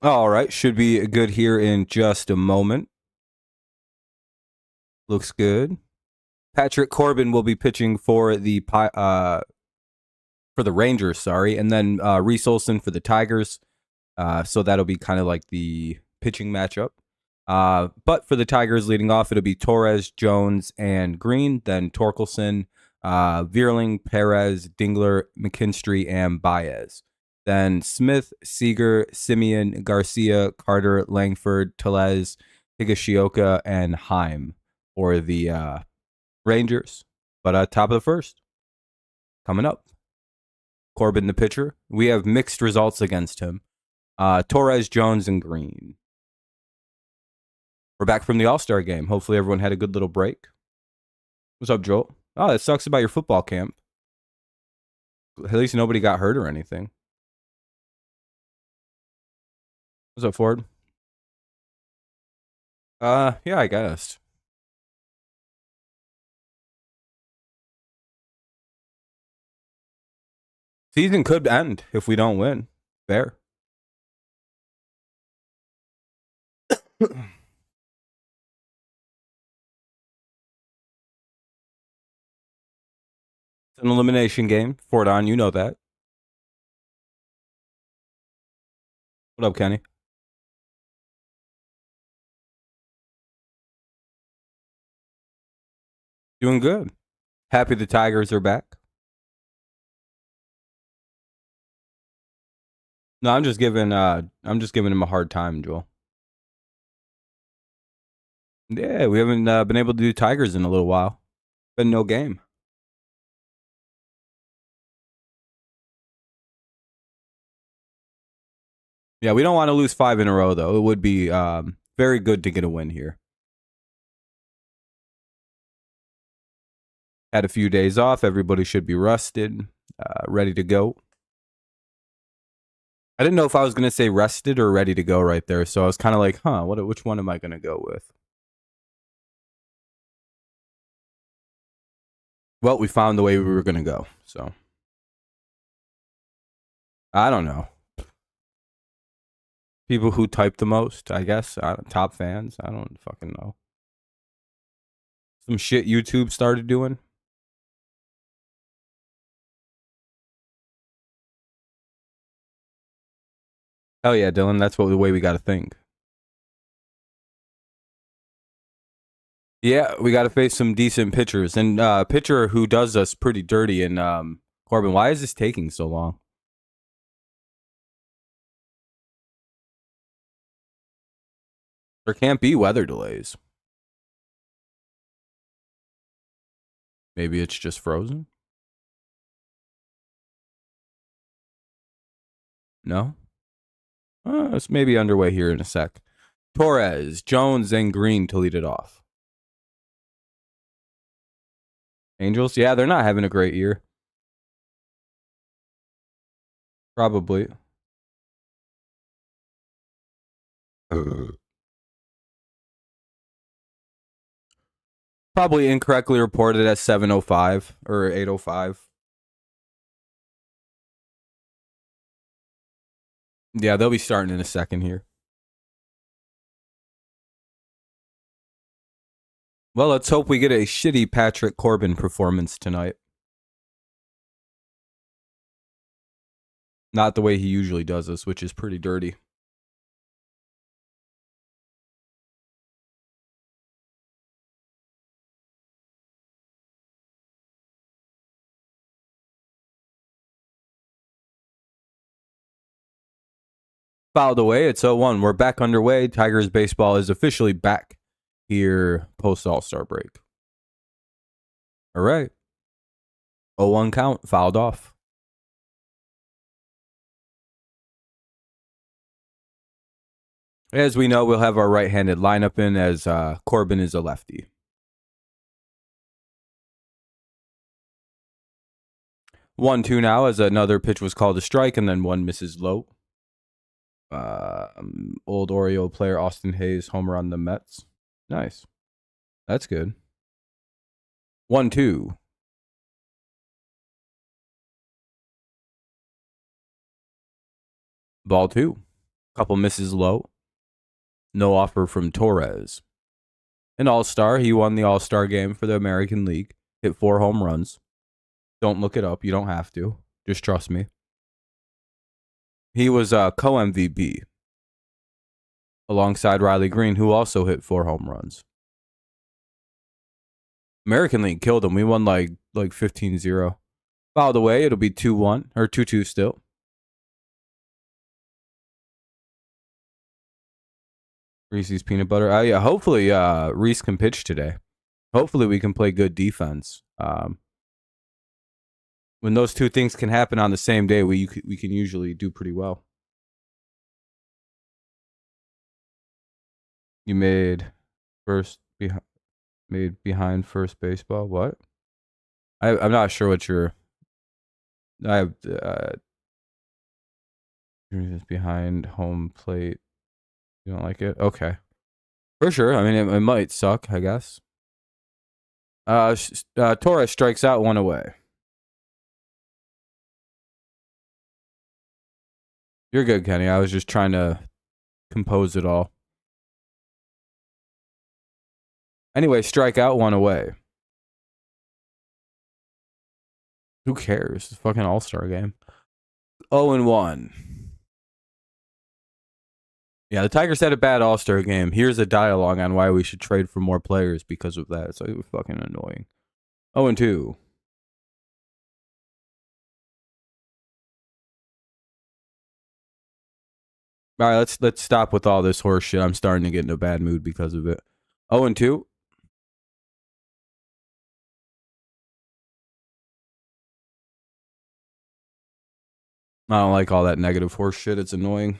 All right, should be good here in just a moment. Looks good. Patrick Corbin will be pitching for the Rangers, sorry, and then Reese Olson for the Tigers. So that'll be kind of like the pitching matchup. But for the Tigers leading off, it'll be Torres, Jones, and Green. Then Torkelson, Vierling, Perez, Dingler, McKinstry, and Baez. Then Smith, Seager, Simeon, Garcia, Carter, Langford, Tellez, Higashioka, and Heim for the Rangers. But top of the first, coming up. Corbin, the pitcher. We have mixed results against him. Torres, Jones, and Green. We're back from the All-Star game. Hopefully everyone had a good little break. What's up, Joel? Oh, that sucks about your football camp. At least nobody got hurt or anything. What's up, Ford? Yeah, I guess. Season could end if we don't win. Fair. It's an elimination game. Fordon, you know that. What up, Kenny? Doing good. Happy the Tigers are back. No, I'm just giving him a hard time, Joel. Yeah, we haven't been able to do Tigers in a little while. Been no game. Yeah, we don't want to lose 5 in a row, though. It would be very good to get a win here. Had a few days off. Everybody should be rested, ready to go. I didn't know if I was going to say rested or ready to go right there, so I was kind of like, which one am I going to go with? Well, we found the way we were going to go, so. I don't know. People who type the most, I guess. Top fans. I don't fucking know. Some shit YouTube started doing. Hell yeah, Dylan. That's the way we got to think. Yeah, we got to face some decent pitchers. And pitcher who does us pretty dirty. And Corbin, why is this taking so long? There can't be weather delays. Maybe it's just frozen? No? It's maybe underway here in a sec. Torres, Jones, and Green to lead it off. Angels? Yeah, they're not having a great year. Probably. Probably incorrectly reported at 7:05 or 8:05. Yeah, they'll be starting in a second here. Well, let's hope we get a shitty Patrick Corbin performance tonight. Not the way he usually does this, which is pretty dirty. Fouled away. It's 0-1. We're back underway. Tigers baseball is officially back here post All-Star break. All right. 0-1 count. Fouled off. As we know, we'll have our right-handed lineup in as Corbin is a lefty. 1-2 now as another pitch was called a strike and then one misses low. Old Oriole player Austin Hayes homer on the Mets. Nice. That's good. 1-2. Ball 2. Couple misses low. No offer from Torres. An all-star. He won the all-star game for the American League. Hit 4 home runs. Don't look it up. You don't have to. Just trust me. He was co-MVP alongside Riley Green, who also hit 4 home runs. American League killed him. We won like 15-0. By the way, it'll be 2-1 or 2-2 still. Reese's peanut butter. Yeah, hopefully Reese can pitch today. Hopefully we can play good defense. When those two things can happen on the same day, we can usually do pretty well. You made behind first baseball. What? I'm not sure what you're. I have behind home plate. You don't like it? Okay, for sure. I mean, it might suck, I guess. Torres strikes out 1 away. You're good, Kenny. I was just trying to compose it all. Anyway, strike out 1 away. Who cares? It's a fucking all-star game. 0-1. Yeah, the Tigers had a bad all-star game. Here's a dialogue on why we should trade for more players because of that. It's like fucking annoying. 0-2. All right, let's stop with all this horse shit. I'm starting to get in a bad mood because of it. 0-2. I don't like all that negative horse shit. It's annoying.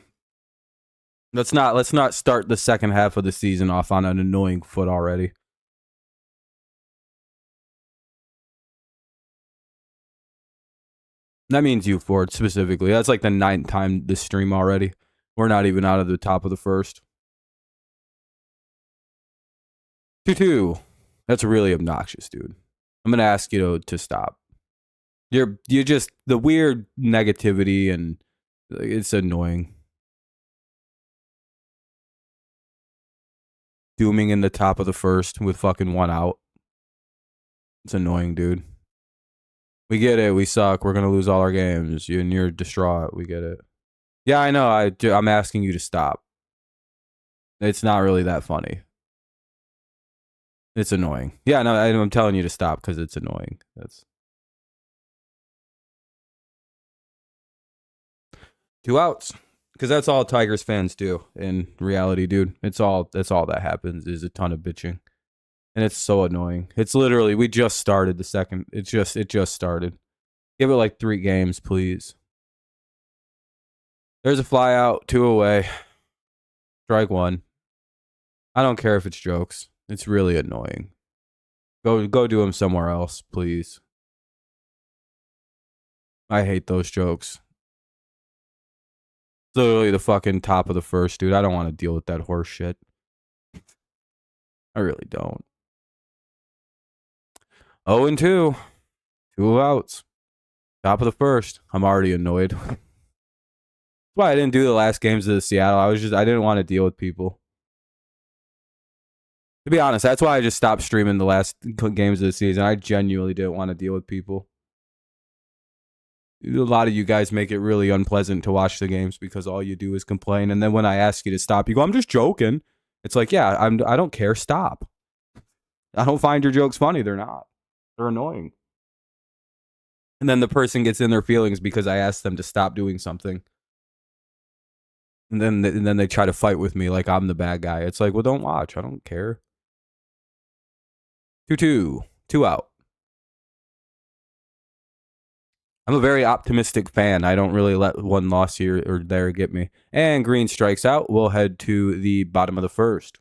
Let's not start the second half of the season off on an annoying foot already. That means you, Ford, specifically. That's like the 9th time this stream already. We're not even out of the top of the first. 2-2. That's really obnoxious, dude. I'm gonna ask you to stop. You're just the weird negativity and it's annoying. Dooming in the top of the first with fucking 1 out. It's annoying, dude. We get it. We suck. We're gonna lose all our games. You're distraught. We get it. Yeah, I know. I'm asking you to stop. It's not really that funny. It's annoying. Yeah, no, I'm telling you to stop because it's annoying. That's 2 outs. Because that's all Tigers fans do in reality, dude. That's all that happens is a ton of bitching. And it's so annoying. It's literally we just started the second. It just started. Give it like 3 games, please. There's a fly out, 2 away. Strike 1. I don't care if it's jokes. It's really annoying. Go do them somewhere else, please. I hate those jokes. It's literally the fucking top of the first, dude. I don't want to deal with that horse shit. I really don't. 0-2. 2 outs. Top of the first. I'm already annoyed. That's why I didn't do the last games of the Seattle. I didn't want to deal with people. To be honest, that's why I just stopped streaming the last games of the season. I genuinely didn't want to deal with people. A lot of you guys make it really unpleasant to watch the games because all you do is complain. And then when I ask you to stop, you go, I'm just joking. It's like, yeah, I don't care. Stop. I don't find your jokes funny. They're not. They're annoying. And then the person gets in their feelings because I asked them to stop doing something. And then they try to fight with me like I'm the bad guy. It's like, well, don't watch. I don't care. 2-2. 2 out. I'm a very optimistic fan. I don't really let one loss here or there get me. And Green strikes out. We'll head to the bottom of the first.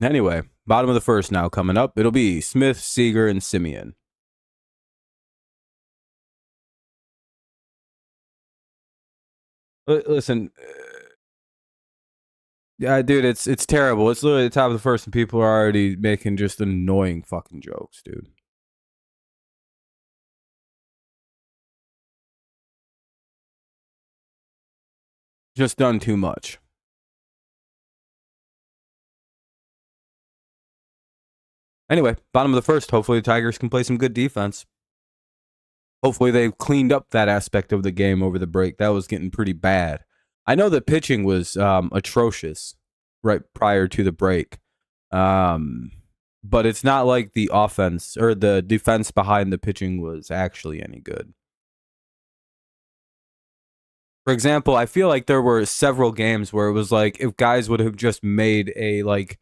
Anyway, bottom of the first now coming up. It'll be Smith, Seager, and Simeon. Listen, Yeah, dude, it's terrible. It's literally the top of the first, and people are already making just annoying fucking jokes, dude. Just done too much. Anyway, bottom of the first. Hopefully, the Tigers can play some good defense. Hopefully, they've cleaned up that aspect of the game over the break. That was getting pretty bad. I know the pitching was atrocious right prior to the break. Um, but it's not like the offense or the defense behind the pitching was actually any good. For example, I feel like there were several games where it was like if guys would have just made a like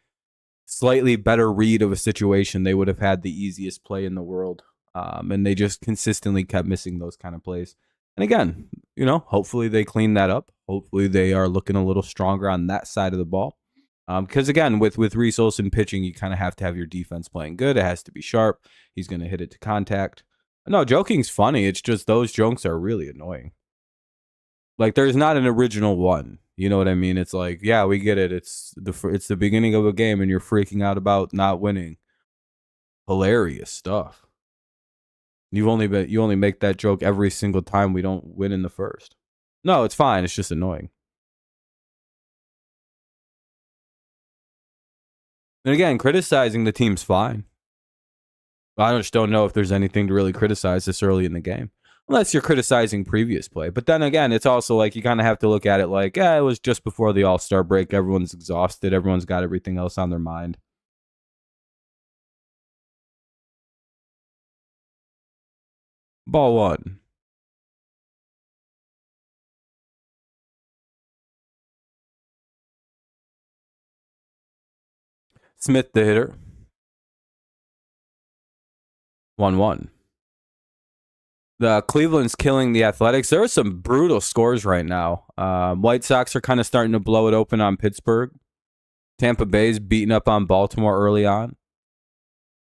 slightly better read of a situation, they would have had the easiest play in the world. And they just consistently kept missing those kind of plays. And again, hopefully they clean that up. Hopefully they are looking a little stronger on that side of the ball. Because again, with Reese Olson pitching, you kind of have to have your defense playing good. It has to be sharp. He's going to hit it to contact. No, joking's funny. It's just those jokes are really annoying. Like there's not an original one. You know what I mean? It's like, yeah, we get it. It's the beginning of a game, and you're freaking out about not winning. Hilarious stuff. You only make that joke every single time we don't win in the first. No, it's fine. It's just annoying. And again, criticizing the team's fine. I just don't know if there's anything to really criticize this early in the game. Unless you're criticizing previous play. But then again, it's also like you kind of have to look at it like, it was just before the All-Star break. Everyone's exhausted. Everyone's got everything else on their mind. Ball one. Smith, the hitter. 1-1. The Cleveland's killing the Athletics. There are some brutal scores right now. White Sox are kind of starting to blow it open on Pittsburgh. Tampa Bay's beating up on Baltimore early on.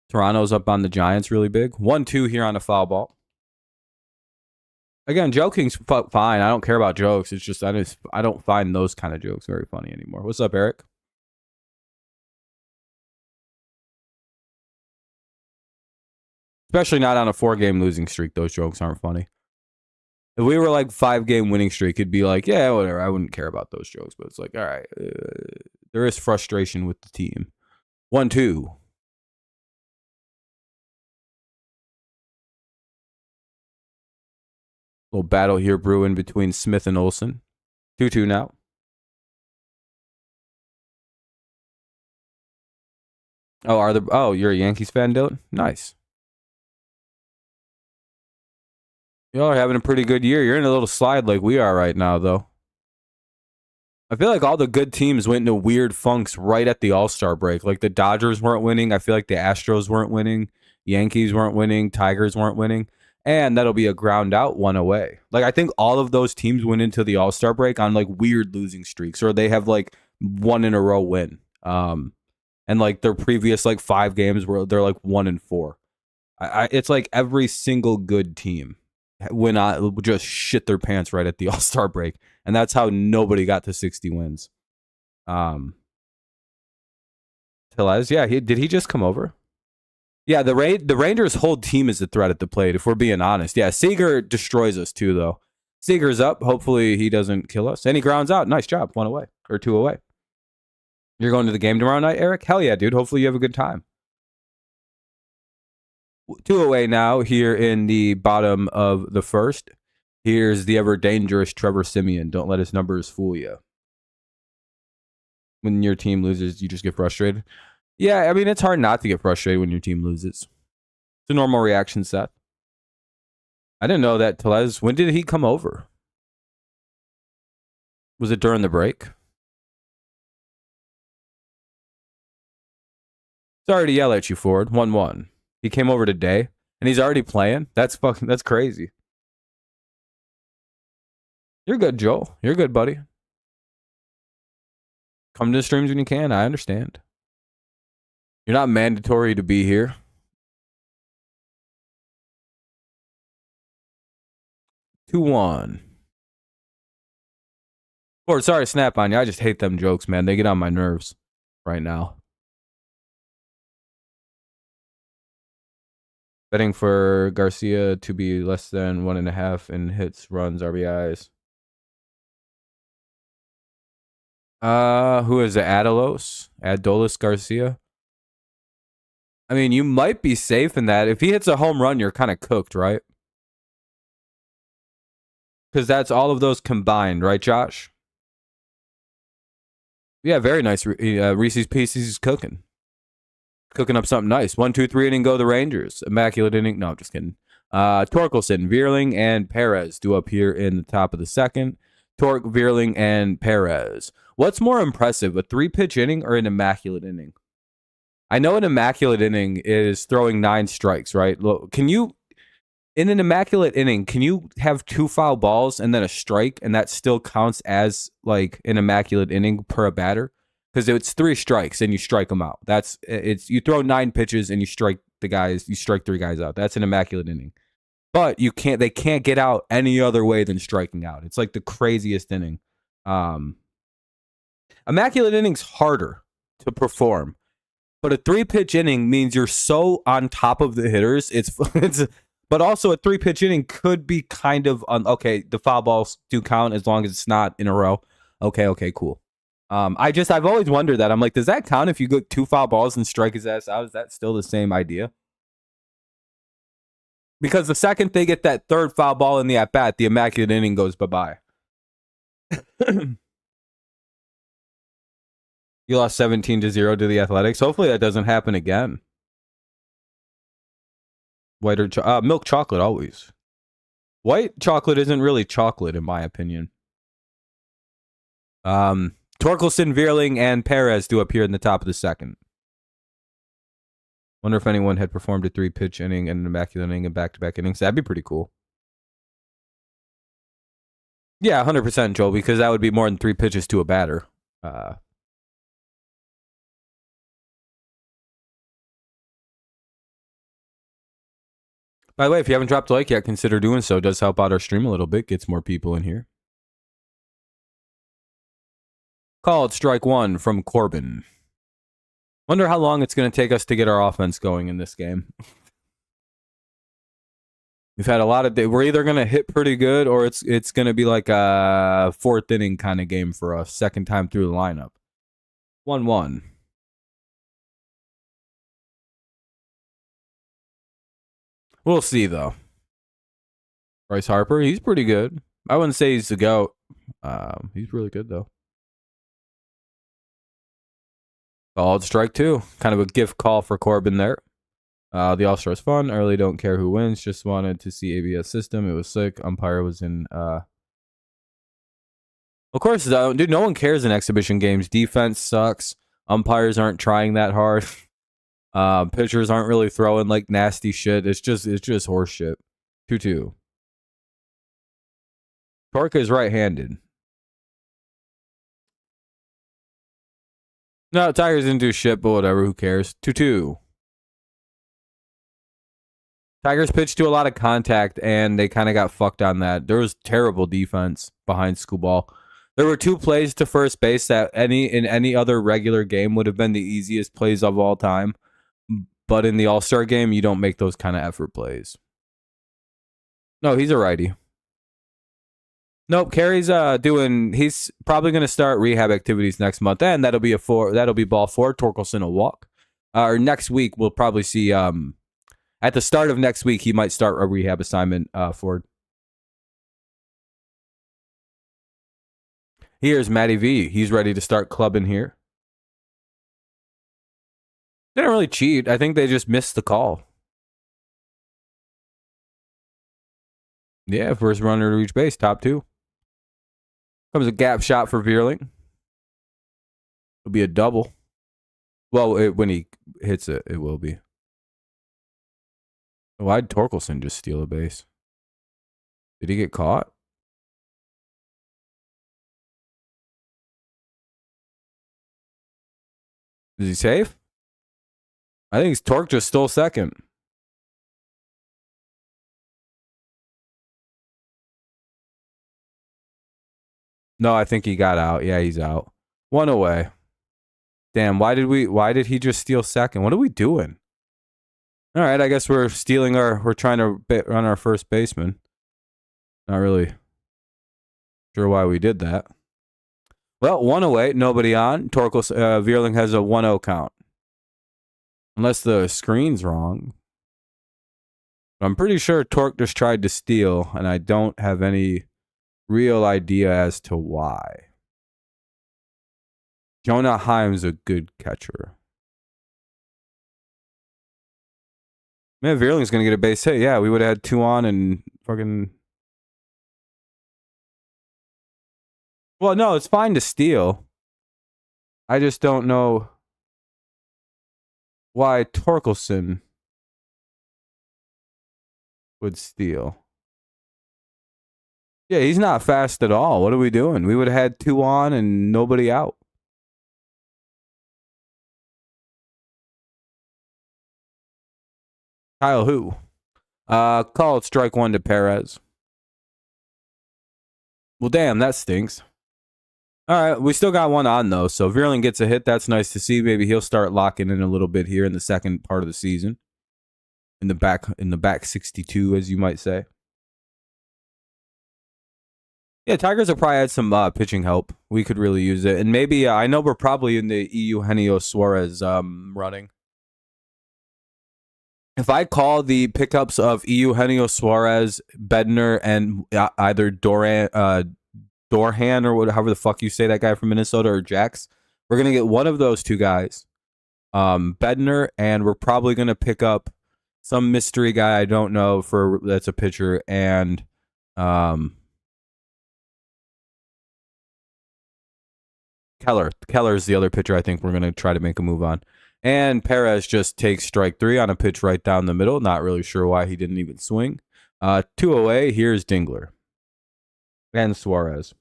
Toronto's up on the Giants really big. 1-2 here on a foul ball. Again, joking's fine. I don't care about jokes. It's just I don't find those kind of jokes very funny anymore. What's up, Eric? Especially not on a 4-game losing streak. Those jokes aren't funny. If we were like 5-game winning streak, it'd be like, yeah, whatever. I wouldn't care about those jokes. But it's like, all right, there is frustration with the team. 1-2. Little battle here brewing between Smith and Olson. 2-2 now. You're a Yankees fan, Dylan? Nice. Y'all are having a pretty good year. You're in a little slide like we are right now, though. I feel like all the good teams went into weird funks right at the All-Star break. Like the Dodgers weren't winning. I feel like the Astros weren't winning. Yankees weren't winning. Tigers weren't winning. And that'll be a ground out one away. Like I think all of those teams went into the All-Star break on like weird losing streaks, or they have like one in a row win. And like their previous like 5 games where they're like 1-4. It's like every single good team went on just shit their pants right at the All-Star break, and that's how nobody got to 60 wins. Tellez, yeah, did he just come over? Yeah, the Rangers' whole team is a threat at the plate. If we're being honest, yeah, Seager destroys us too, though. Seager's up. Hopefully, he doesn't kill us. And he grounds out. Nice job. 1 away or 2 away. You're going to the game tomorrow night, Eric? Hell yeah, dude. Hopefully, you have a good time. 2 away now here in the bottom of the first. Here's the ever dangerous Trevor Siemian. Don't let his numbers fool you. When your team loses, you just get frustrated. Yeah, I mean, it's hard not to get frustrated when your team loses. It's a normal reaction, Seth. I didn't know that Tellez. When did he come over? Was it during the break? Sorry to yell at you, Ford. 1-1. He came over today, and he's already playing? That's crazy. You're good, Joel. You're good, buddy. Come to the streams when you can. I understand. You're not mandatory to be here. 2-1. Or sorry, snap on you. I just hate them jokes, man. They get on my nerves right now. Betting for Garcia to be less than 1.5 in hits, runs, RBIs. Who is it? Adolis Garcia. I mean, you might be safe in that. If he hits a home run, you're kind of cooked, right? Because that's all of those combined, right, Josh? Yeah, very nice. Reese's Pieces is cooking up something nice. 1, 2, 3 inning go the Rangers. Immaculate inning. No, I'm just kidding. Torkelson, Vierling, and Perez do up here in the top of the second. Torque, Vierling, and Perez. What's more impressive, a 3-pitch inning or an immaculate inning? I know an immaculate inning is throwing 9 strikes, right? Look, can you, in an immaculate inning, can you have 2 foul balls and then a strike, and that still counts as like an immaculate inning per a batter? Because it's 3 strikes and you strike them out. You throw 9 pitches and you strike 3 guys out. That's an immaculate inning. But they can't get out any other way than striking out. It's like the craziest inning. Immaculate inning's harder to perform. But a 3-pitch inning means you're so on top of the hitters. But also a 3-pitch inning could be kind of okay. The foul balls do count as long as it's not in a row. Okay, cool. I've always wondered that. I'm like, does that count if you go 2 foul balls and strike his ass out? Is that still the same idea? Because the second they get that 3rd foul ball in the at bat, the immaculate inning goes bye-bye. You lost 17-0 to the Athletics. Hopefully that doesn't happen again. White or milk chocolate always. White chocolate isn't really chocolate in my opinion. Torkelson, Vierling, and Perez do appear in the top of the second. Wonder if anyone had performed a 3-pitch inning and an immaculate inning in back-to-back innings. That'd be pretty cool. Yeah, 100%, Joel, because that would be more than 3 pitches to a batter. By the way, if you haven't dropped a like yet, consider doing so. It does help out our stream a little bit. Gets more people in here. Called strike 1 from Corbin. Wonder how long it's going to take us to get our offense going in this game. We've had a lot of we're either going to hit pretty good or it's going to be like a 4th inning kind of game for us. Second time through the lineup. 1-1. We'll see, though. Bryce Harper, he's pretty good. I wouldn't say he's the GOAT. He's really good, though. Called strike 2. Kind of a gift call for Corbin there. The All-Star's fun. I really don't care who wins. Just wanted to see ABS system. It was sick. Umpire was in... Of course, dude, no one cares in exhibition games. Defense sucks. Umpires aren't trying that hard. Pitchers aren't really throwing like nasty shit. It's just horse shit. 2-2. Torque is right-handed. No, Tigers didn't do shit, but whatever. Who cares? 2-2. Tigers pitched to a lot of contact, and they kind of got fucked on that. There was terrible defense behind school ball. There were 2 plays to first base that in any other regular game would have been the easiest plays of all time. But in the All-Star game, you don't make those kind of effort plays. No, he's a righty. Nope, Carey's he's probably going to start rehab activities next month, and that'll be ball 4. Torkelson will walk. Or next week, we'll probably see at the start of next week, he might start a rehab assignment for. Here's Matty V. He's ready to start clubbing here. They didn't really cheat. I think they just missed the call. Yeah, first runner to reach base, top 2. Comes a gap shot for Vierling. It'll be a double. Well, when he hits it, it will be. Why'd Torkelson just steal a base? Did he get caught? Is he safe? I think Torque just stole second. No, I think he got out. Yeah, he's out. One away. Damn, why did he just steal second? What are we doing? All right, I guess we're trying to run our first baseman. Not really sure why we did that. Well, one away, nobody on. Vierling has a 1-0 count. Unless the screen's wrong. I'm pretty sure Torque just tried to steal, and I don't have any real idea as to why. Jonah Heim's a good catcher. Man, Vierling's going to get a base hit. Yeah, we would have had 2 on and fucking... Well, no, it's fine to steal. I just don't know why Torkelson would steal. Yeah, he's not fast at all. What are we doing? We would have had 2 on and nobody out. Kyle who? Call it strike 1 to Perez. Well, damn, that stinks. All right, we still got 1 on, though. So Vierling gets a hit. That's nice to see. Maybe he'll start locking in a little bit here in the second part of the season. In the back 62, as you might say. Yeah, Tigers will probably had some pitching help. We could really use it. And maybe, I know we're probably in the Eugenio Suarez running. If I call the pickups of Eugenio Suarez, Bednar, and either Dorhan or however the fuck you say that guy from Minnesota, or Jax, we're going to get one of those 2 guys, Bednar, and we're probably going to pick up some mystery guy I don't know that's a pitcher, and Keller's the other pitcher I think we're going to try to make a move on. And Perez just takes strike 3 on a pitch right down the middle. Not really sure why he didn't even swing. 2 away. Here's Dingler. And Suarez.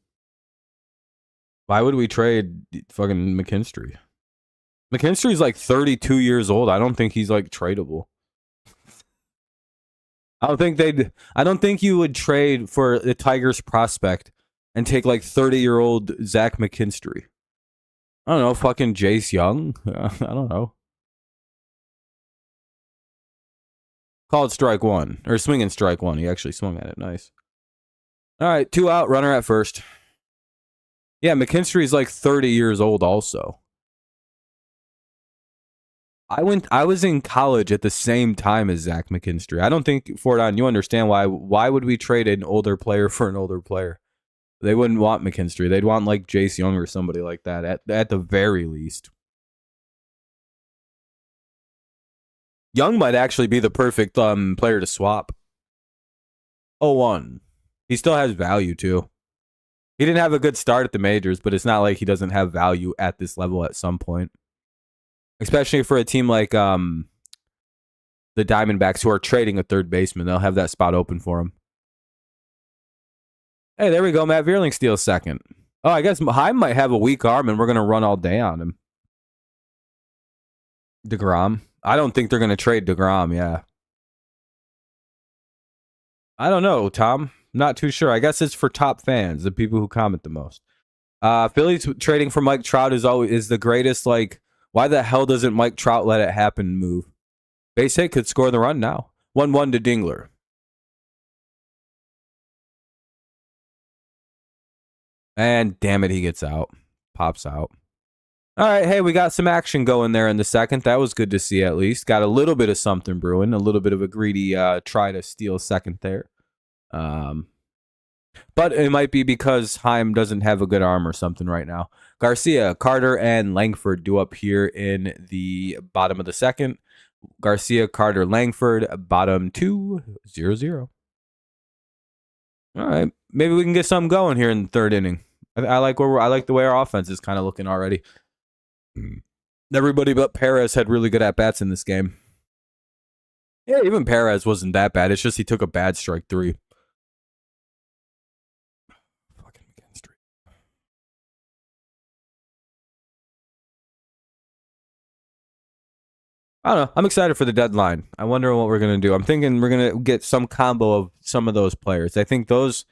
Why would we trade fucking McKinstry? McKinstry's like 32 years old. I don't think he's like tradable. I don't think you would trade for the Tigers prospect and take like 30-year-old Zach McKinstry. I don't know, fucking Jace Young. I don't know. Call it strike 1. Or swinging strike 1. He actually swung at it. Nice. All right, 2 out, runner at first. Yeah, McKinstry's like 30 years old also. I was in college at the same time as Zach McKinstry. I don't think, Fordon, you understand why would we trade an older player for an older player? They wouldn't want McKinstry. They'd want like Jace Young or somebody like that at the very least. Young might actually be the perfect player to swap. 0-1. He still has value too. He didn't have a good start at the majors, but it's not like he doesn't have value at this level at some point. Especially for a team like the Diamondbacks who are trading a third baseman. They'll have that spot open for him. Hey, there we go. Matt Vierling steals second. Oh, I guess Heim might have a weak arm, and we're going to run all day on him. DeGrom. I don't think they're going to trade DeGrom, yeah. I don't know, Tom. Not too sure. I guess it's for top fans, the people who comment the most. Phillies trading for Mike Trout is the greatest, like, why the hell doesn't Mike Trout let it happen move? Base hit could score the run now. 1-1 to Dingler. And damn it, he gets out. Pops out. All right, hey, we got some action going there in the second. That was good to see at least. Got a little bit of something brewing. A little bit of a greedy try to steal second there. But it might be because Heim doesn't have a good arm or something right now. Garcia, Carter, and Langford due up here in the bottom of the second. Garcia, Carter, Langford, bottom 2-0-0. All right, maybe we can get something going here in the third inning. I like the way our offense is kind of looking already. Everybody but Perez had really good at bats in this game. Yeah, even Perez wasn't that bad. It's just he took a bad strike 3. Fucking McKinstry. I don't know. I'm excited for the deadline. I wonder what we're going to do. I'm thinking we're going to get some combo of some of those players. I think those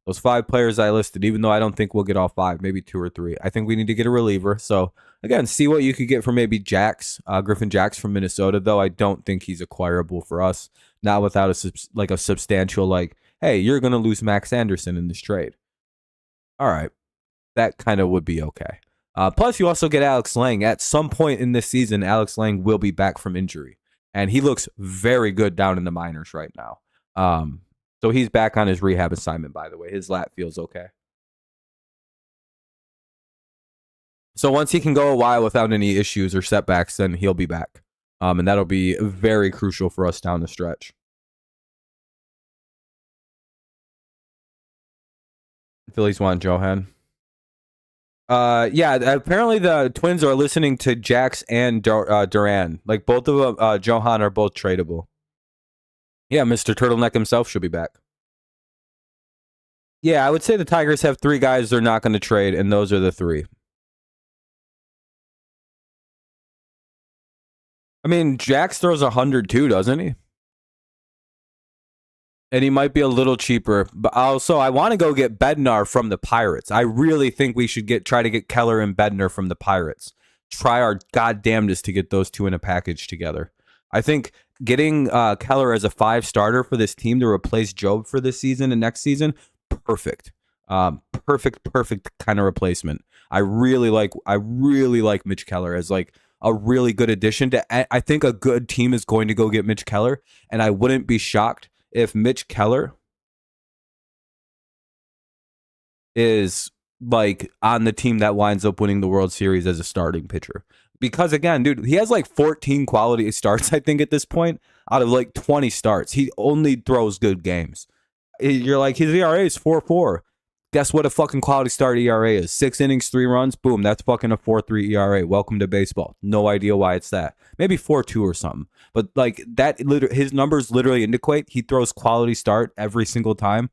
Those 5 players I listed, even though I don't think we'll get all 5, maybe 2 or 3. I think we need to get a reliever. So again, see what you could get for maybe Griffin Jacks from Minnesota. Though I don't think he's acquirable for us. Not without a substantial hey, you're gonna lose Max Anderson in this trade. All right, that kind of would be okay. Plus, you also get Alex Lang. At some point in this season, Alex Lang will be back from injury, and he looks very good down in the minors right now. So he's back on his rehab assignment, by the way. His lat feels okay. So once he can go a while without any issues or setbacks, then he'll be back. And that'll be very crucial for us down the stretch. Phillies want Johan. Yeah, apparently the Twins are listening to Jax and Duran. Like both of them, Johan are both tradable. Yeah, Mr. Turtleneck himself should be back. Yeah, I would say the Tigers have 3 guys they're not going to trade, and those are the 3. I mean, Jax throws 100 too, doesn't he? And he might be a little cheaper. But also, I want to go get Bednar from the Pirates. I really think we should try to get Keller and Bednar from the Pirates. Try our goddamnedest to get those 2 in a package together. I think getting Keller as a 5 starter for this team to replace Job for this season and next season, perfect. Perfect kind of replacement. I really like Mitch Keller as a really good addition to. I think a good team is going to go get Mitch Keller, and I wouldn't be shocked if Mitch Keller is on the team that winds up winning the World Series as a starting pitcher. Because again, dude, he has 14 quality starts, I think, at this point, out of 20 starts. He only throws good games. You're his ERA is 4.4. Guess what a fucking quality start ERA is? 6 innings, 3 runs. Boom, that's fucking a 4.3 ERA. Welcome to baseball. No idea why it's that. Maybe 4.2 or something. But that, his numbers literally indicate he throws quality start every single time.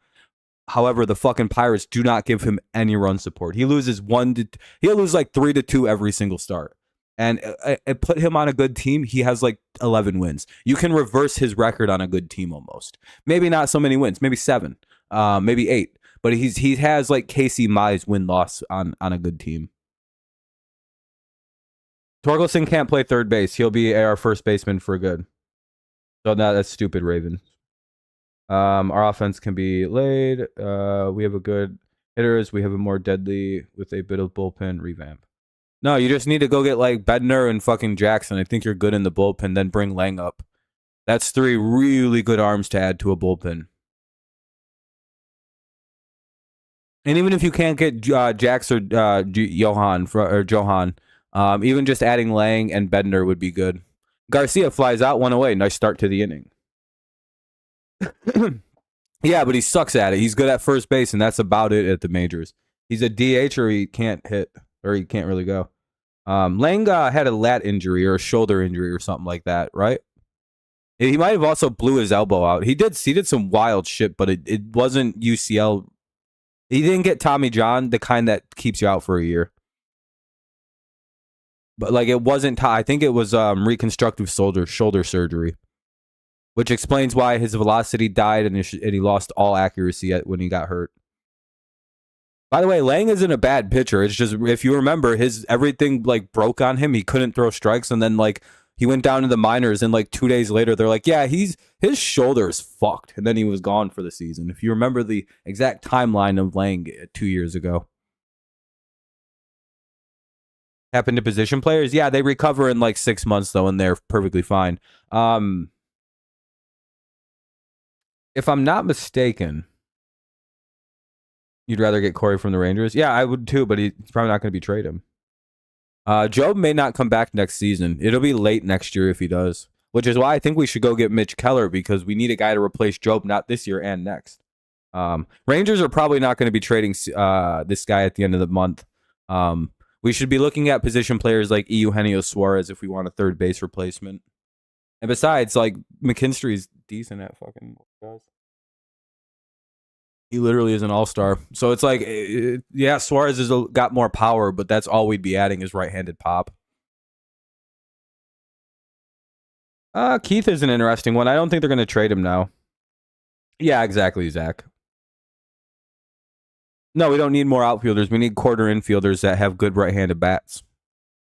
However, the fucking Pirates do not give him any run support. He loses he'll lose 3-2 every single start. And put him on a good team, he has 11 wins. You can reverse his record on a good team almost. Maybe not so many wins, maybe 7, maybe 8. But he has Casey Mize win-loss on a good team. Torkelson can't play third base. He'll be our first baseman for good. So that's stupid, Raven. Our offense can be laid. We have a good hitters. We have a more deadly with a bit of bullpen revamp. No, you just need to go get Bednar and fucking Jackson. I think you're good in the bullpen. Then bring Lang up. That's 3 really good arms to add to a bullpen. And even if you can't get Jax or Johan, even just adding Lang and Bednar would be good. Garcia flies out 1 away. Nice start to the inning. Yeah, but he sucks at it. He's good at first base, and that's about it at the majors. He's a DH, or he can't hit, or he can't really go. Lang had a lat injury or a shoulder injury or something like that, right? He might have also blew his elbow out. He did some wild shit, but it wasn't UCL. He didn't get Tommy John, the kind that keeps you out for a year. But it wasn't. I think it was reconstructive shoulder surgery, which explains why his velocity died and he lost all accuracy when he got hurt. By the way, Lang isn't a bad pitcher. It's just, if you remember, everything broke on him. He couldn't throw strikes, and then he went down to the minors, and 2 days later, they're yeah, his shoulder is fucked. And then he was gone for the season. If you remember the exact timeline of Lang 2 years ago. Happened to position players? Yeah, they recover in 6 months, though, and they're perfectly fine. If I'm not mistaken, you'd rather get Corey from the Rangers? Yeah, I would too, but he's probably not going to be traded. Job may not come back next season. It'll be late next year if he does, which is why I think we should go get Mitch Keller, because we need a guy to replace Job, not this year and next. Rangers are probably not going to be trading this guy at the end of the month. We should be looking at position players like Eugenio Suarez if we want a third base replacement. And besides, McKinstry's decent at fucking guys. He literally is an all-star. So it's yeah, Suarez has got more power, but that's all we'd be adding is right-handed pop. Keith is an interesting one. I don't think they're going to trade him now. Yeah, exactly, Zach. No, we don't need more outfielders. We need quarter infielders that have good right-handed bats.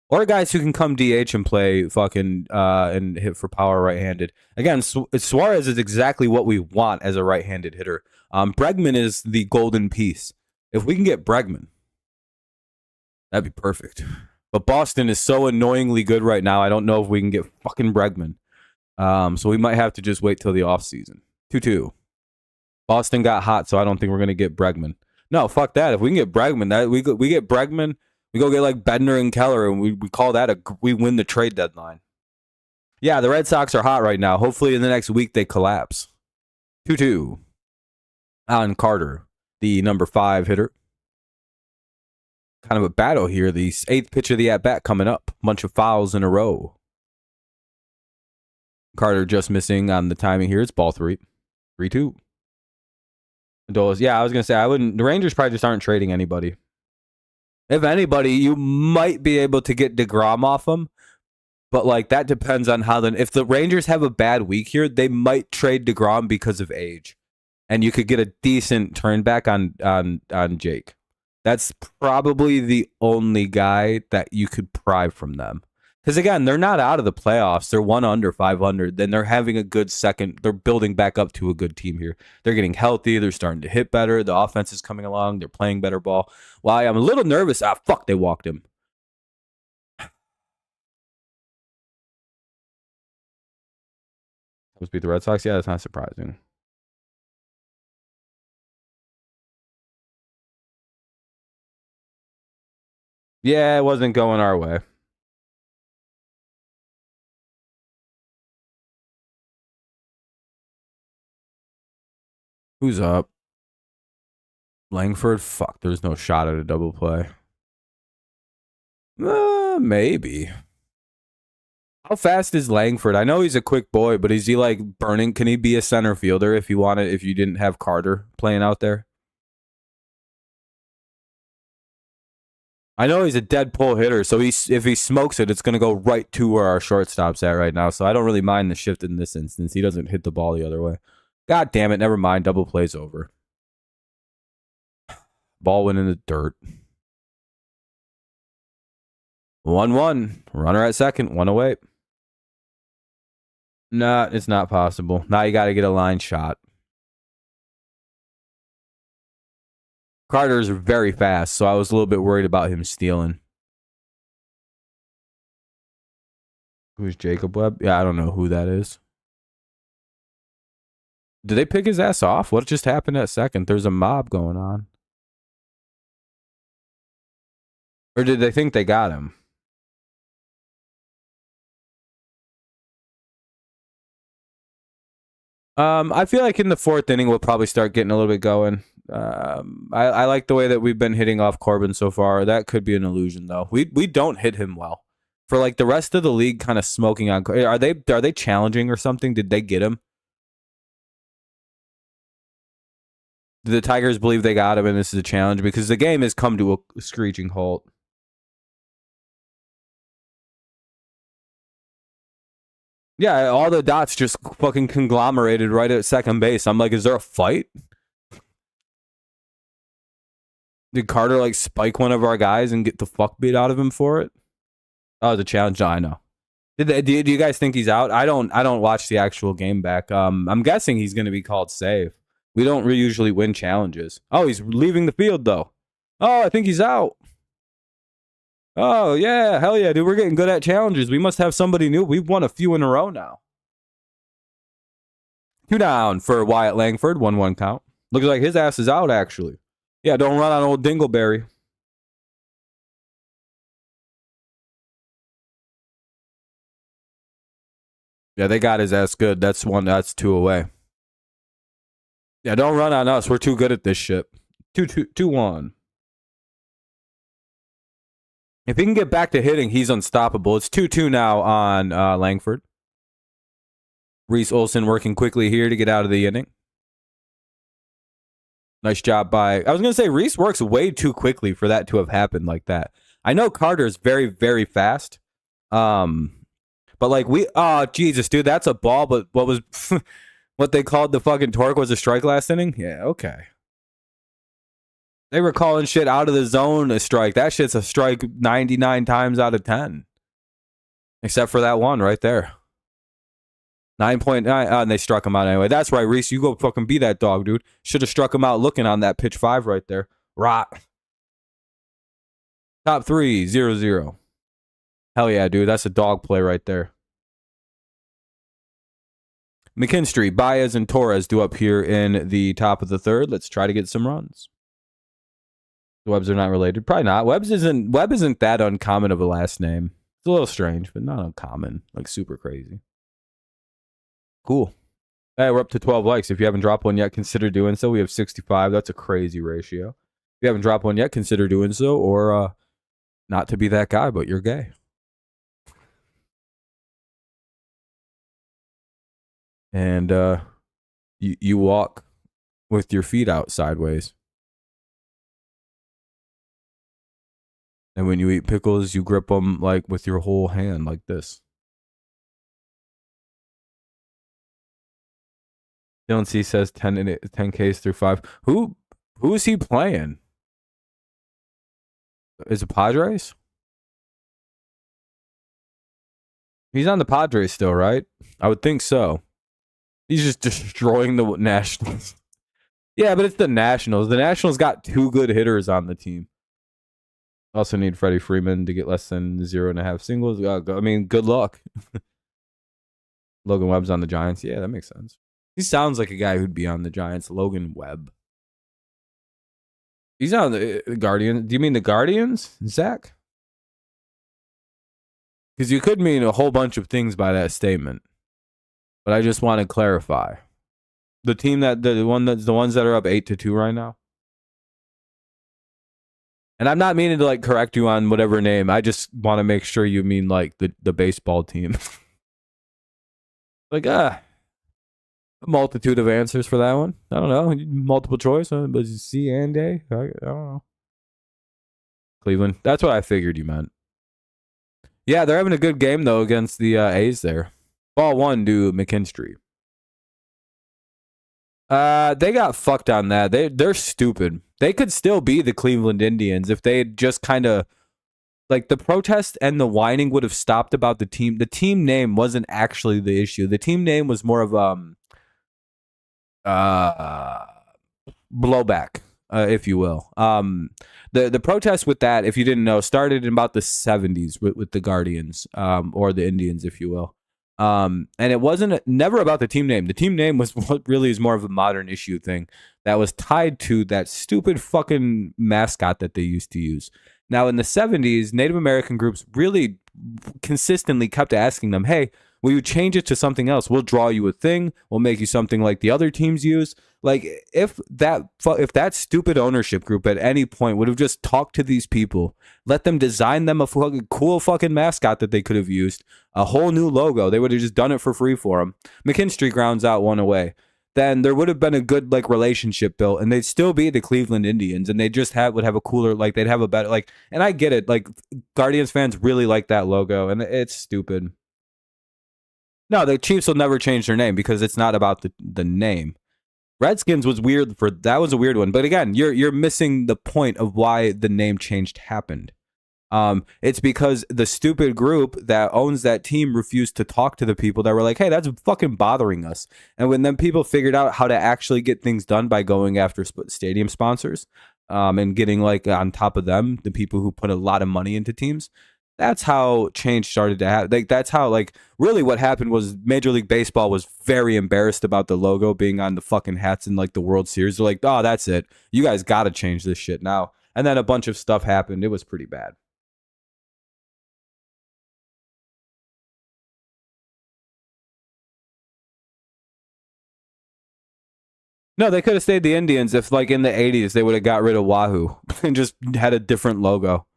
Or guys who can come DH and play fucking and hit for power right-handed. Again, Suarez is exactly what we want as a right-handed hitter. Bregman is the golden piece. If we can get Bregman, that'd be perfect. But Boston is so annoyingly good right now. I don't know if we can get fucking Bregman. So we might have to just wait till the offseason. 2-2. Boston got hot, so I don't think we're going to get Bregman. No, fuck that. If we can get Bregman, we get Bregman, we go get like Bednar and Keller, and we call that we win the trade deadline. Yeah, the Red Sox are hot right now. Hopefully in the next week they collapse. 2-2. Alan Carter, the number 5 hitter. Kind of a battle here. The 8th pitch of the at-bat coming up. Bunch of fouls in a row. Carter just missing on the timing here. It's ball 3. 3-2. Adolis. Yeah, I was going to say, the Rangers probably just aren't trading anybody. If anybody, you might be able to get DeGrom off them. But like that depends on how if the Rangers have a bad week here, they might trade DeGrom because of age. And you could get a decent turn back on Jake. That's probably the only guy that you could pry from them. Because again, they're not out of the playoffs. They're 1 under 500. Then they're having a good second. They're building back up to a good team here. They're getting healthy. They're starting to hit better. The offense is coming along. They're playing better ball. While I'm a little nervous. Fuck, they walked him. Let's beat the Red Sox. Yeah, that's not surprising. Yeah, it wasn't going our way. Who's up? Langford? Fuck, there's no shot at a double play. Maybe. How fast is Langford? I know he's a quick boy, but is he like burning? Can he be a center fielder if you didn't have Carter playing out there? I know he's a dead pull hitter, so if he smokes it, it's going to go right to where our shortstop's at right now. So I don't really mind the shift in this instance. He doesn't hit the ball the other way. God damn it, never mind. Double play's over. Ball went in the dirt. 1-1. Runner at second. 1 away. Nah, it's not possible. Now you got to get a line shot. Carter's very fast, so I was a little bit worried about him stealing. Who's Jacob Webb? Yeah, I don't know who that is. Did they pick his ass off? What just happened at second? There's a mob going on. Or did they think they got him? I feel like in the 4th inning, we'll probably start getting a little bit going. I like the way that we've been hitting off Corbin so far. That could be an illusion, though. We don't hit him well. For like the rest of the league kind of smoking on. Are they challenging or something? Did they get him? Do the Tigers believe they got him and this is a challenge? Because the game has come to a screeching halt. Yeah, all the dots just fucking conglomerated right at second base. I'm like, is there a fight? Did Carter like spike one of our guys and get the fuck beat out of him for it? Oh, the challenge. No, I know. Do you guys think he's out? I don't watch the actual game back. I'm guessing he's going to be called safe. We don't usually win challenges. Oh, he's leaving the field though. Oh, I think he's out. Oh yeah, hell yeah, dude. We're getting good at challenges. We must have somebody new. We've won a few in a row now. 2 down for Wyatt Langford. 1-1 count. Looks like his ass is out actually. Yeah, don't run on old Dingleberry. Yeah, they got his ass good. That's 2 away. Yeah, don't run on us. We're too good at this shit. 2-1. If he can get back to hitting, he's unstoppable. It's 2-2 now on Langford. Reese Olson working quickly here to get out of the inning. Nice job by... I was going to say, Reese works way too quickly for that to have happened like that. I know Carter's very, very fast. But like oh, Jesus, dude, that's a ball. But what was... what they called the fucking torque was a strike last inning? Yeah, okay. They were calling shit out of the zone a strike. That shit's a strike 99 times out of 10. Except for that one right there. 9.9, and they struck him out anyway. That's right, Reese. You go fucking be that dog, dude. Should have struck him out looking on that pitch 5 right there. Rot. Top 3, 0-0. Hell yeah, dude. That's a dog play right there. McKinstry, Baez, and Torres do up here in the top of the third. Let's try to get some runs. The Webbs are not related. Probably not. Webb isn't that uncommon of a last name. It's a little strange, but not uncommon. Like super crazy. Cool. Hey, we're up to 12 likes. If you haven't dropped one yet, consider doing so. We have 65. That's a crazy ratio. If you haven't dropped one yet, consider doing so. Or not to be that guy, but you're gay. And you walk with your feet out sideways. And when you eat pickles, you grip them like with your whole hand like this. Dylan C says 10Ks through 5. Who is he playing? Is it Padres? He's on the Padres still, right? I would think so. He's just destroying the Nationals. Yeah, but it's the Nationals. The Nationals got 2 good hitters on the team. Also need Freddie Freeman to get less than 0.5 singles. I mean, good luck. Logan Webb's on the Giants. Yeah, that makes sense. He sounds like a guy who'd be on the Giants. Logan Webb. He's on the Guardians. Do you mean the Guardians, Zach? Because you could mean a whole bunch of things by that statement. But I just want to clarify. The team the ones that are up 8-2 right now. And I'm not meaning to like correct you on whatever name. I just want to make sure you mean like the baseball team. Like a multitude of answers for that one. I don't know. Multiple choice, but C and A. I don't know. Cleveland. That's what I figured you meant. Yeah, they're having a good game though against the A's there. Ball 1 to McKinstry. They got fucked on that. They're stupid. They could still be the Cleveland Indians if they had just kind of like the protest and the whining would have stopped about the team. The team name wasn't actually the issue. The team name was more of blowback, if you will. The protest with that, if you didn't know, started in about the 70s with the Guardians, or the Indians, if you will. And it wasn't never about the team name. The team name was what really is more of a modern issue thing that was tied to that stupid fucking mascot that they used to use. Now, in the 70s, Native American groups really consistently kept asking them, hey, will you change it to something else? We'll draw you a thing. We'll make you something like the other teams use. Like, if that stupid ownership group at any point would have just talked to these people, let them design them a cool fucking mascot that they could have used, a whole new logo, they would have just done it for free for them. McKinstry grounds out one away. Then there would have been a good like relationship built, and they'd still be the Cleveland Indians, and they just would have a cooler, like they'd have a better like. And I get it, like Guardians fans really like that logo, and it's stupid. No, the Chiefs will never change their name because it's not about the name. Redskins was weird that was a weird one, but again, you're missing the point of why the name change happened. It's because the stupid group that owns that team refused to talk to the people that were like, hey, that's fucking bothering us. And when then people figured out how to actually get things done by going after stadium sponsors, and getting like on top of them, the people who put a lot of money into teams, that's how change started to happen. Like that's how like really what happened was Major League Baseball was very embarrassed about the logo being on the fucking hats in like the World Series. They're like, oh, that's it. You guys got to change this shit now. And then a bunch of stuff happened. It was pretty bad. No, they could have stayed the Indians if, like, in the 80s, they would have got rid of Wahoo and just had a different logo.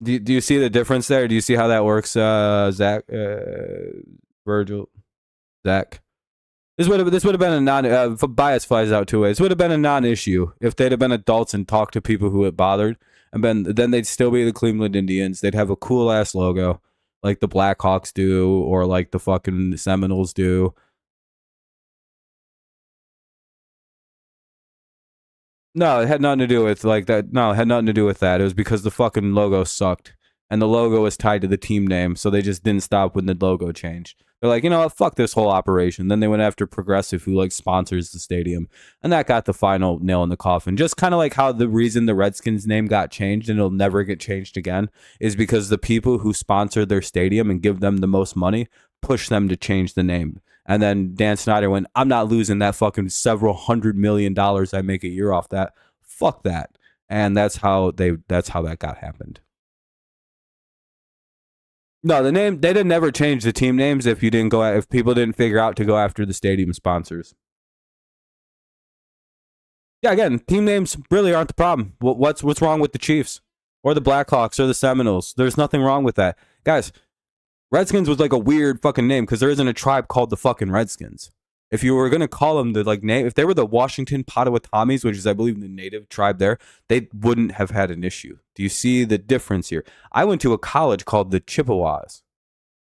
Do you see the difference there? Do you see how that works, Zach? Virgil? Zach? This would have been a non bias flies out 2 ways. This would have been a non-issue if they'd have been adults and talked to people who it bothered, and then they'd still be the Cleveland Indians. They'd have a cool ass logo like the Blackhawks do or like the fucking Seminoles do. No, it had nothing to do with like that. No, it had nothing to do with that. It was because the fucking logo sucked, and the logo was tied to the team name, so they just didn't stop when the logo changed. They're like, you know what, fuck this whole operation. Then they went after Progressive, who like sponsors the stadium, and that got the final nail in the coffin. Just kind of like how the reason the Redskins name got changed and it'll never get changed again is because the people who sponsor their stadium and give them the most money push them to change the name. And then Dan Snyder went, I'm not losing that fucking several $100 million I make a year off that. Fuck that. And that's how that got happened. No, the name they didn't never change the team names if people didn't figure out to go after the stadium sponsors. Yeah, again, team names really aren't the problem. What's wrong with the Chiefs or the Blackhawks or the Seminoles? There's nothing wrong with that. Guys, Redskins was like a weird fucking name because there isn't a tribe called the fucking Redskins. If you were gonna call them the like name, if they were the Washington Potawatomis, which is I believe the native tribe there, they wouldn't have had an issue. Do you see the difference here? I went to a college called the Chippewas.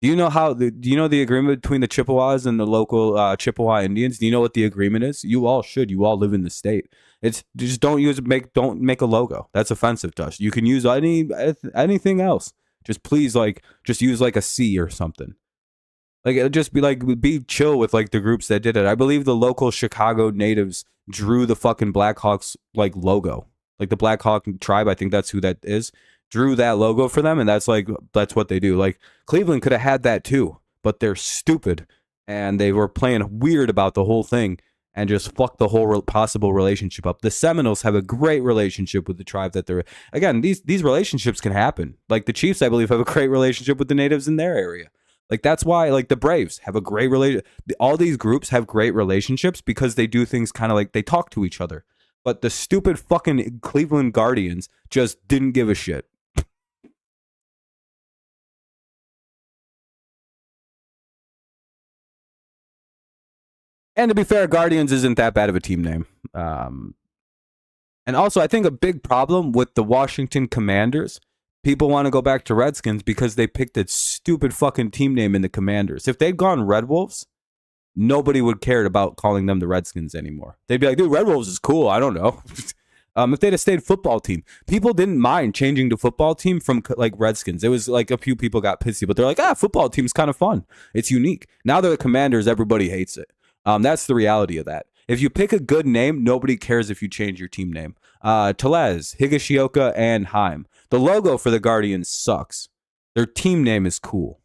Do you know the agreement between the Chippewas and the local Chippewa Indians? Do you know what the agreement is? You all should. You all live in the state. It's just don't make a logo. That's offensive to us. You can use anything else. Just please just use like a C or something. Like it'll just be like be chill with like the groups that did it. I believe the local Chicago natives drew the fucking Blackhawks like logo. Like the Blackhawk tribe, I think that's who that is, drew that logo for them, and that's what they do. Like Cleveland could have had that too, but they're stupid and they were playing weird about the whole thing and just fucked the whole possible relationship up. The Seminoles have a great relationship with the tribe that they're again, these relationships can happen. Like the Chiefs, I believe, have a great relationship with the natives in their area. Like that's why like the Braves have a great relation. All these groups have great relationships because they do things kind of like they talk to each other. But the stupid fucking Cleveland Guardians just didn't give a shit. And to be fair, Guardians isn't that bad of a team name. And also, I think a big problem with the Washington Commanders, people want to go back to Redskins because they picked a stupid fucking team name in the Commanders. If they'd gone Red Wolves, nobody would care about calling them the Redskins anymore. They'd be like, dude, Red Wolves is cool. I don't know. If they'd have stayed football team, people didn't mind changing to football team from like Redskins. It was like a few people got pissy, but they're like, football team's kind of fun. It's unique. Now they're the Commanders. Everybody hates it. That's the reality of that. If you pick a good name, nobody cares if you change your team name. Telez, Higashioka, and Heim. The logo for the Guardians sucks. Their team name is cool.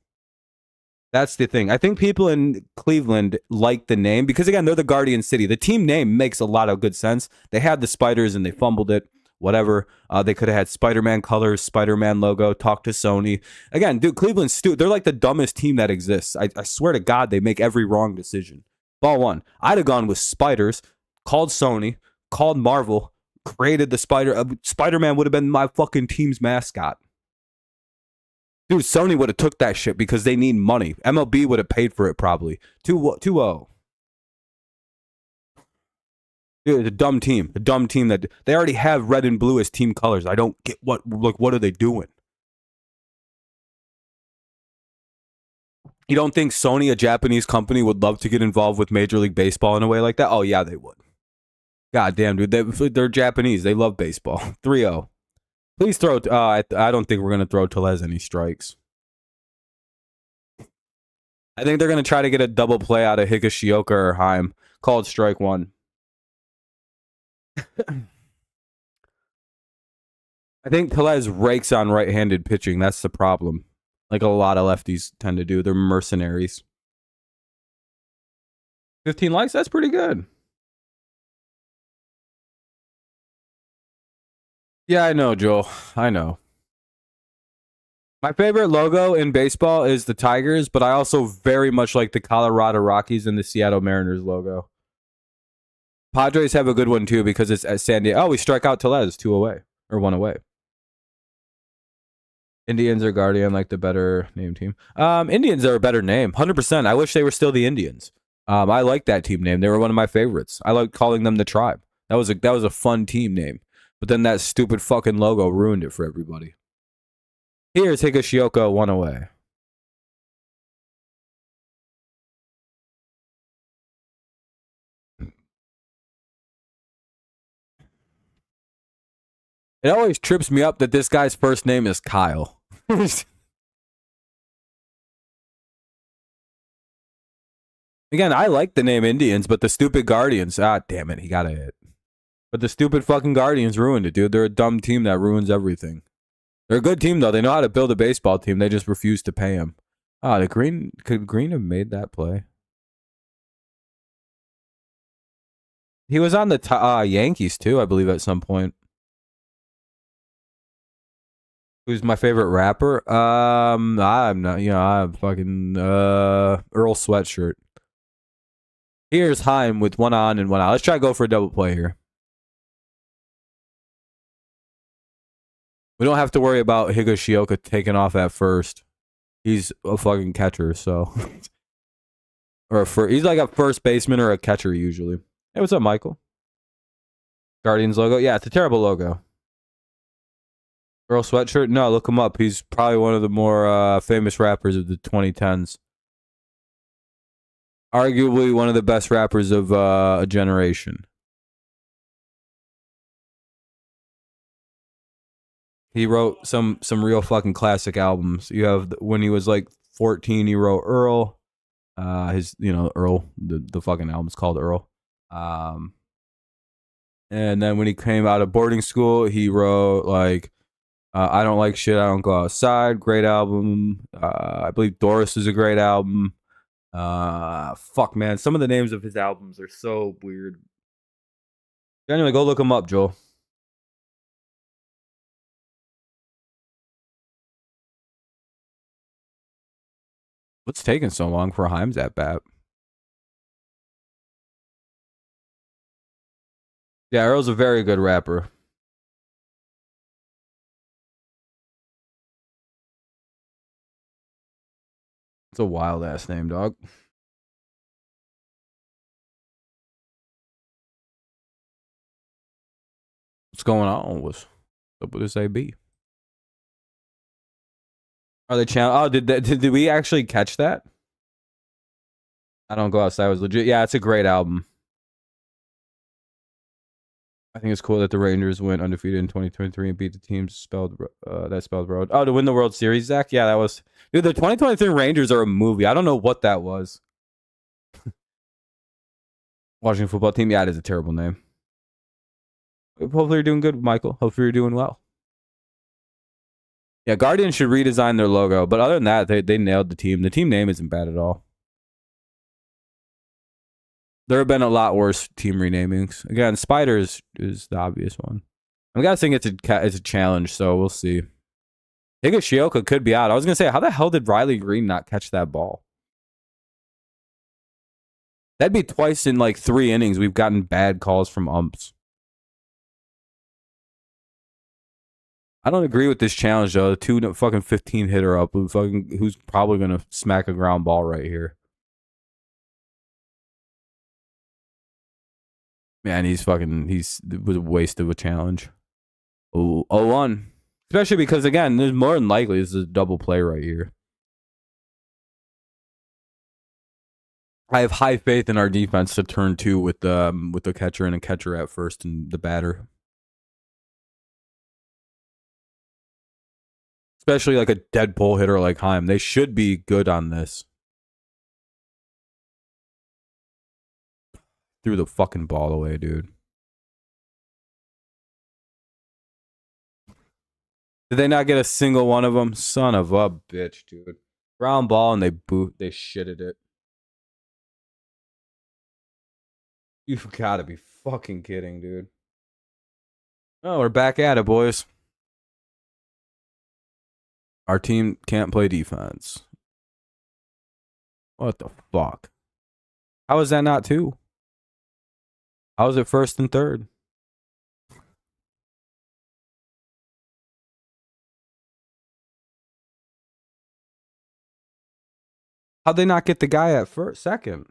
That's the thing. I think people in Cleveland like the name because, again, they're the Guardian City. The team name makes a lot of good sense. They had the spiders and they fumbled it. Whatever. They could have had Spider-Man colors, Spider-Man logo, talk to Sony. Again, dude, Cleveland's they're like the dumbest team that exists. I swear to God, they make every wrong decision. Ball one. I'd have gone with spiders, called Sony, called Marvel, created the spider. Spider-Man would have been my fucking team's mascot. Dude, Sony would have took that shit because they need money. MLB would have paid for it probably. 2-0. Dude, it's a dumb team. A dumb team that they already have red and blue as team colors. I don't get what are they doing? You don't think Sony, a Japanese company, would love to get involved with Major League Baseball in a way like that? Oh, yeah, they would. God damn, dude. They're Japanese. They love baseball. 3-0. Please throw. I don't think we're going to throw Telez any strikes. I think they're going to try to get a double play out of Higashioka or Heim. Called strike one. I think Telez rakes on right-handed pitching. That's the problem. Like a lot of lefties tend to do. They're mercenaries. 15 likes? That's pretty good. Yeah, I know, Joel. I know. My favorite logo in baseball is the Tigers, but I also very much like the Colorado Rockies and the Seattle Mariners logo. Padres have a good one too because it's at San Diego. Oh, we strike out Telez 2 away or 1 away. Indians or Guardian like the better name team. Indians are a better name, 100%. I wish they were still the Indians. I like that team name. They were one of my favorites. I like calling them the Tribe. That was a fun team name. But then that stupid fucking logo ruined it for everybody. Here's Higashioka 1 away. It always trips me up that this guy's first name is Kyle. Again, I like the name Indians, but the stupid Guardians, damn it, he got a hit. But the stupid fucking Guardians ruined it, dude. They're a dumb team that ruins everything. They're a good team, though. They know how to build a baseball team. They just refuse to pay him. Could Green have made that play? He was on the Yankees, too, I believe, at some point. Who's my favorite rapper? I'm not, I'm fucking Earl Sweatshirt. Here's Haim with one on and one out. Let's try to go for a double play here. We don't have to worry about Higashioka taking off at first. He's a fucking catcher, so. He's like a first baseman or a catcher usually. Hey, what's up, Michael? Guardians logo? Yeah, it's a terrible logo. Earl Sweatshirt? No, look him up. He's probably one of the more famous rappers of the 2010s. Arguably one of the best rappers of a generation. He wrote some real fucking classic albums. You have when he was like 14, he wrote Earl. Earl, the fucking album's called Earl. And then when he came out of boarding school, he wrote like I Don't Like Shit, I Don't Go Outside. Great album. I believe Doris is a great album. Fuck, man. Some of the names of his albums are so weird. Anyway, go look him up, Joel. What's taking so long for Himes at bat? Yeah, Earl's a very good rapper. It's a wild ass name, dog. What's going on? What's up with this AB? Are they channel? Oh, did we actually catch that? I Don't Go Outside was legit. Yeah, it's a great album. I think it's cool that the Rangers went undefeated in 2023 and beat the teams that spelled road. Oh, to win the World Series, Zach? Yeah, that was... Dude, the 2023 Rangers are a movie. I don't know what that was. Washington football team? Yeah, it is a terrible name. Hopefully you're doing good, Michael. Hopefully you're doing well. Yeah, Guardian should redesign their logo. But other than that, they nailed the team. The team name isn't bad at all. There have been a lot worse team renamings. Again, Spiders is the obvious one. I'm guessing it's a challenge, so we'll see. Higashioka could be out. I was going to say, how the hell did Riley Green not catch that ball? That'd be twice in like 3 innings we've gotten bad calls from umps. I don't agree with this challenge, though. The 2 fucking 15 hitter up who's probably going to smack a ground ball right here. Man, he's it was a waste of a challenge. 0-1. Especially because, again, there's more than likely this is a double play right here. I have high faith in our defense to turn 2 with the catcher and a catcher at first and the batter. Especially like a dead pull hitter like Haim. They should be good on this. Threw the fucking ball away, dude. Did they not get a single one of them? Son of a bitch, dude. Ground ball and they shitted it. You've got to be fucking kidding, dude. Oh, we're back at it, boys. Our team can't play defense. What the fuck? How is that not 2? How is it 1st and 3rd? How'd they not get the guy at 2nd?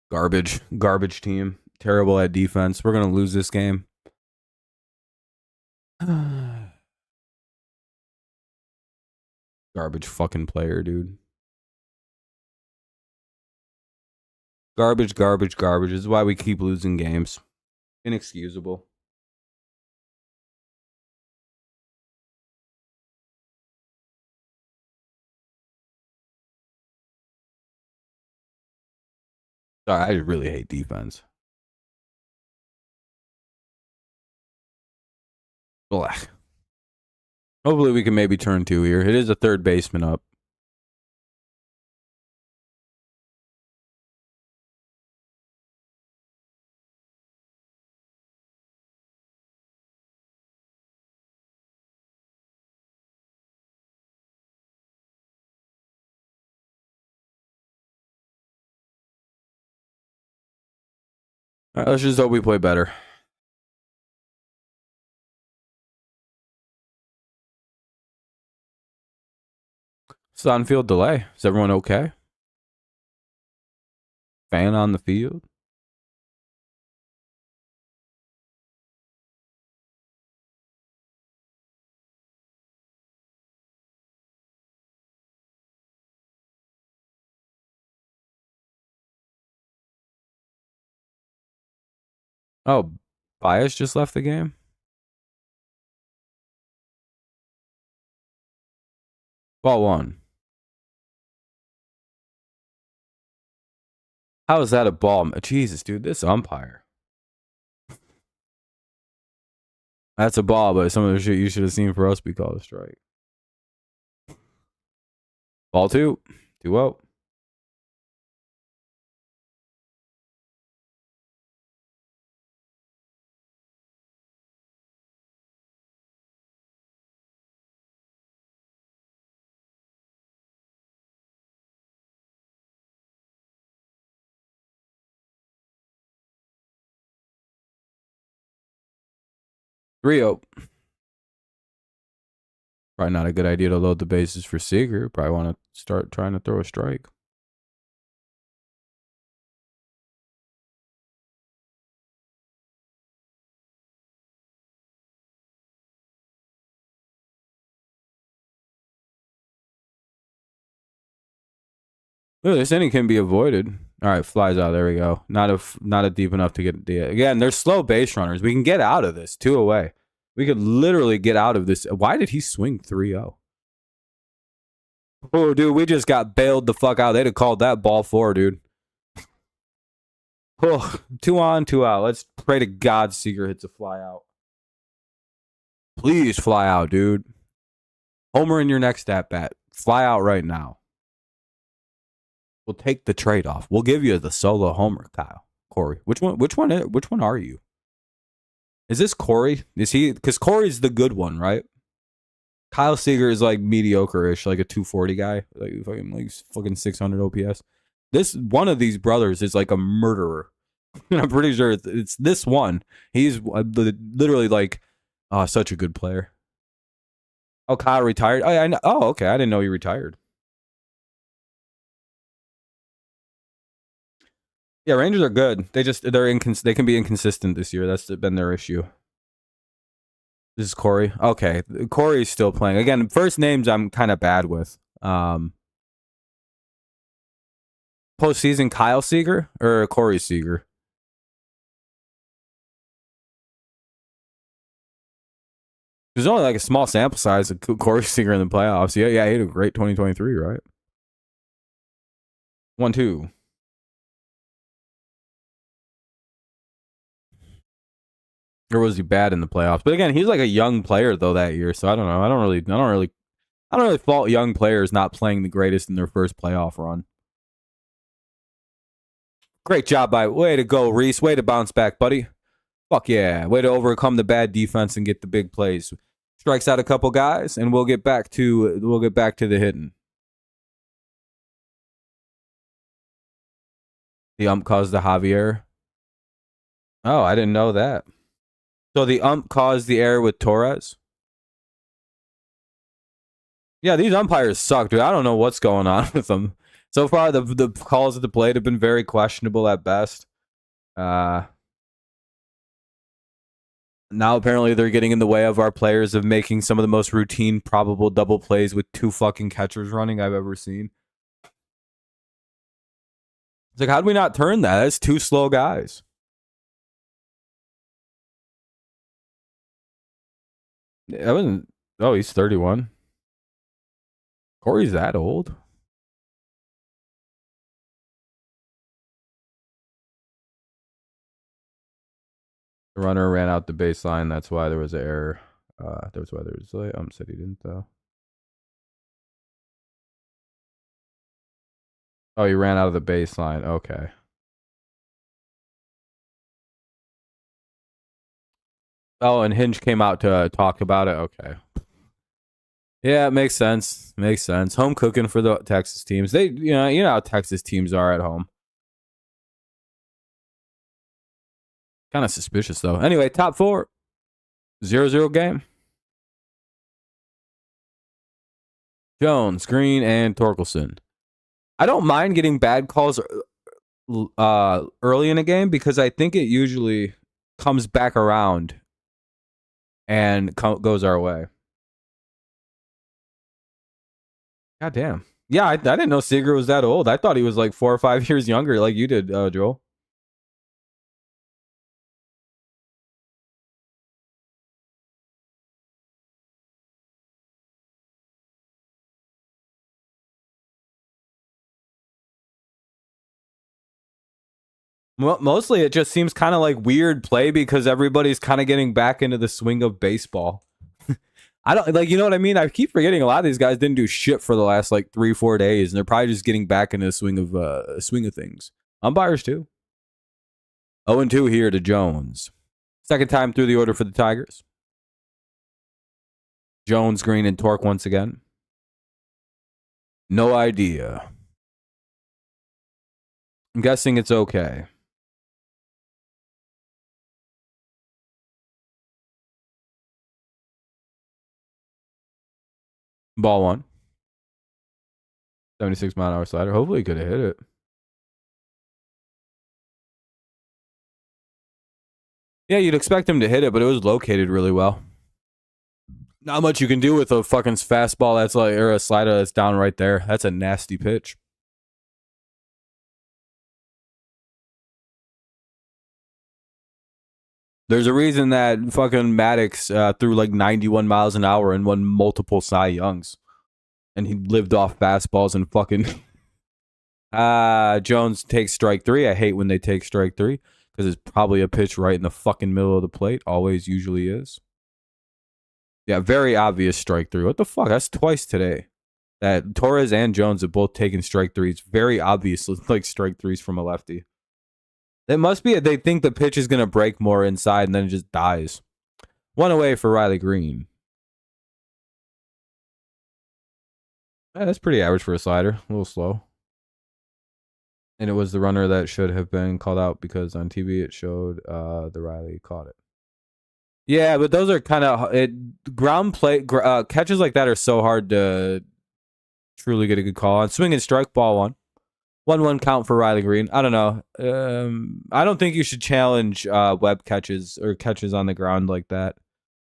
Garbage team. Terrible at defense. We're gonna lose this game. Garbage fucking player, dude. Garbage, garbage, garbage. This is why we keep losing games. Inexcusable. Sorry, I really hate defense. Ugh. Hopefully we can maybe turn 2 here. It is a third baseman up. All right, let's just hope we play better. It's on-field delay. Is everyone okay? Fan on the field? Oh, Bias just left the game? Ball 1. How is that a ball? Jesus, dude, this umpire. That's a ball, but some of the shit you should have seen for us be called a strike. Ball 2. 2-0. Rio. Probably not a good idea to load the bases for Seager. Probably want to start trying to throw a strike. Ooh, this inning can be avoided. All right, flies out. There we go. Not a deep enough to get the again. They're slow base runners. We can get out of this 2 away. We could literally get out of this. Why did he swing 3-0? Oh, dude, we just got bailed the fuck out. They'd have called that ball 4, dude. Oh, 2 on, 2 out. Let's pray to God Seager hits a fly out. Please fly out, dude. Homer in your next at bat. Fly out right now. We'll take the trade off. We'll give you the solo homer, Kyle. Corey. Which one are you? Is this Corey? Is he? Because Corey's the good one, right? Kyle Seager is like mediocre-ish, like a 240 guy, like fucking 600 OPS. This one of these brothers is like a murderer. I'm pretty sure it's this one. He's literally like such a good player. Oh, Kyle retired. I know. Oh, okay. I didn't know he retired. Yeah, Rangers are good. They can be inconsistent this year. That's been their issue. This is Corey. Okay, Corey's still playing. Again, first names I'm kind of bad with. Postseason Kyle Seager or Corey Seager? There's only like a small sample size of Corey Seager in the playoffs. Yeah, he had a great 2023, right? 1-2. Or was he bad in the playoffs? But again, he's like a young player though that year, so I don't know. I don't really fault young players not playing the greatest in their first playoff run. Great job way to go, Reese. Way to bounce back, buddy. Fuck yeah. Way to overcome the bad defense and get the big plays. Strikes out a couple guys, and we'll get back to the hitting. The ump caused the Javier. Oh, I didn't know that. So the ump caused the error with Torres? Yeah, these umpires suck, dude. I don't know what's going on with them. So far, the calls at the plate have been very questionable at best. Now apparently they're getting in the way of our players of making some of the most routine probable double plays with 2 fucking catchers running I've ever seen. It's like, how do we not turn that? That's two slow guys. That wasn't. Oh, he's 31. Corey's that old. The runner ran out the baseline. That's why there was an error. That's why there was a delay. Said he didn't though. Oh, he ran out of the baseline. Okay. Oh, and Hinge came out to talk about it. Okay. Yeah, it makes sense. Makes sense. Home cooking for the Texas teams. They, you know how Texas teams are at home. Kind of suspicious though. Anyway, top 4. 0-0 game. Jones, Green, and Torkelson. I don't mind getting bad calls early in a game because I think it usually comes back around and goes our way. God damn. Yeah, I didn't know Seager was that old. I thought he was like 4 or 5 years younger, like you did, Joel. Mostly, it just seems kind of like weird play because everybody's kind of getting back into the swing of baseball. I don't like, you know what I mean? I keep forgetting a lot of these guys didn't do shit for the last like 3-4 days, and they're probably just getting back into the swing of things. Umpires too. 0-2 here to Jones. Second time through the order for the Tigers. Jones, Green, and Torque once again. No idea. I'm guessing it's okay. Ball 1. 76-mile-an-hour slider. Hopefully he could have hit it. Yeah, you'd expect him to hit it, but it was located really well. Not much you can do with a fucking fastball that's like, or a slider that's down right there. That's a nasty pitch. There's a reason that fucking Maddox threw like 91 miles an hour and won multiple Cy Youngs. And he lived off fastballs and fucking... Jones takes strike 3. I hate when they take strike 3 because it's probably a pitch right in the fucking middle of the plate. Always usually is. Yeah, very obvious strike 3. What the fuck? That's twice today. That Torres and Jones have both taken strike 3s. Very obvious, like strike 3s from a lefty. It must be they think the pitch is going to break more inside and then it just dies. 1 away for Riley Green. Yeah, that's pretty average for a slider. A little slow. And it was the runner that should have been called out because on TV it showed the Riley caught it. Yeah, but those are kind of ground play catches like that are so hard to truly get a good call on. Swing and strike, ball 1. 1-1 count for Riley Green. I don't know. I don't think you should challenge web catches or catches on the ground like that.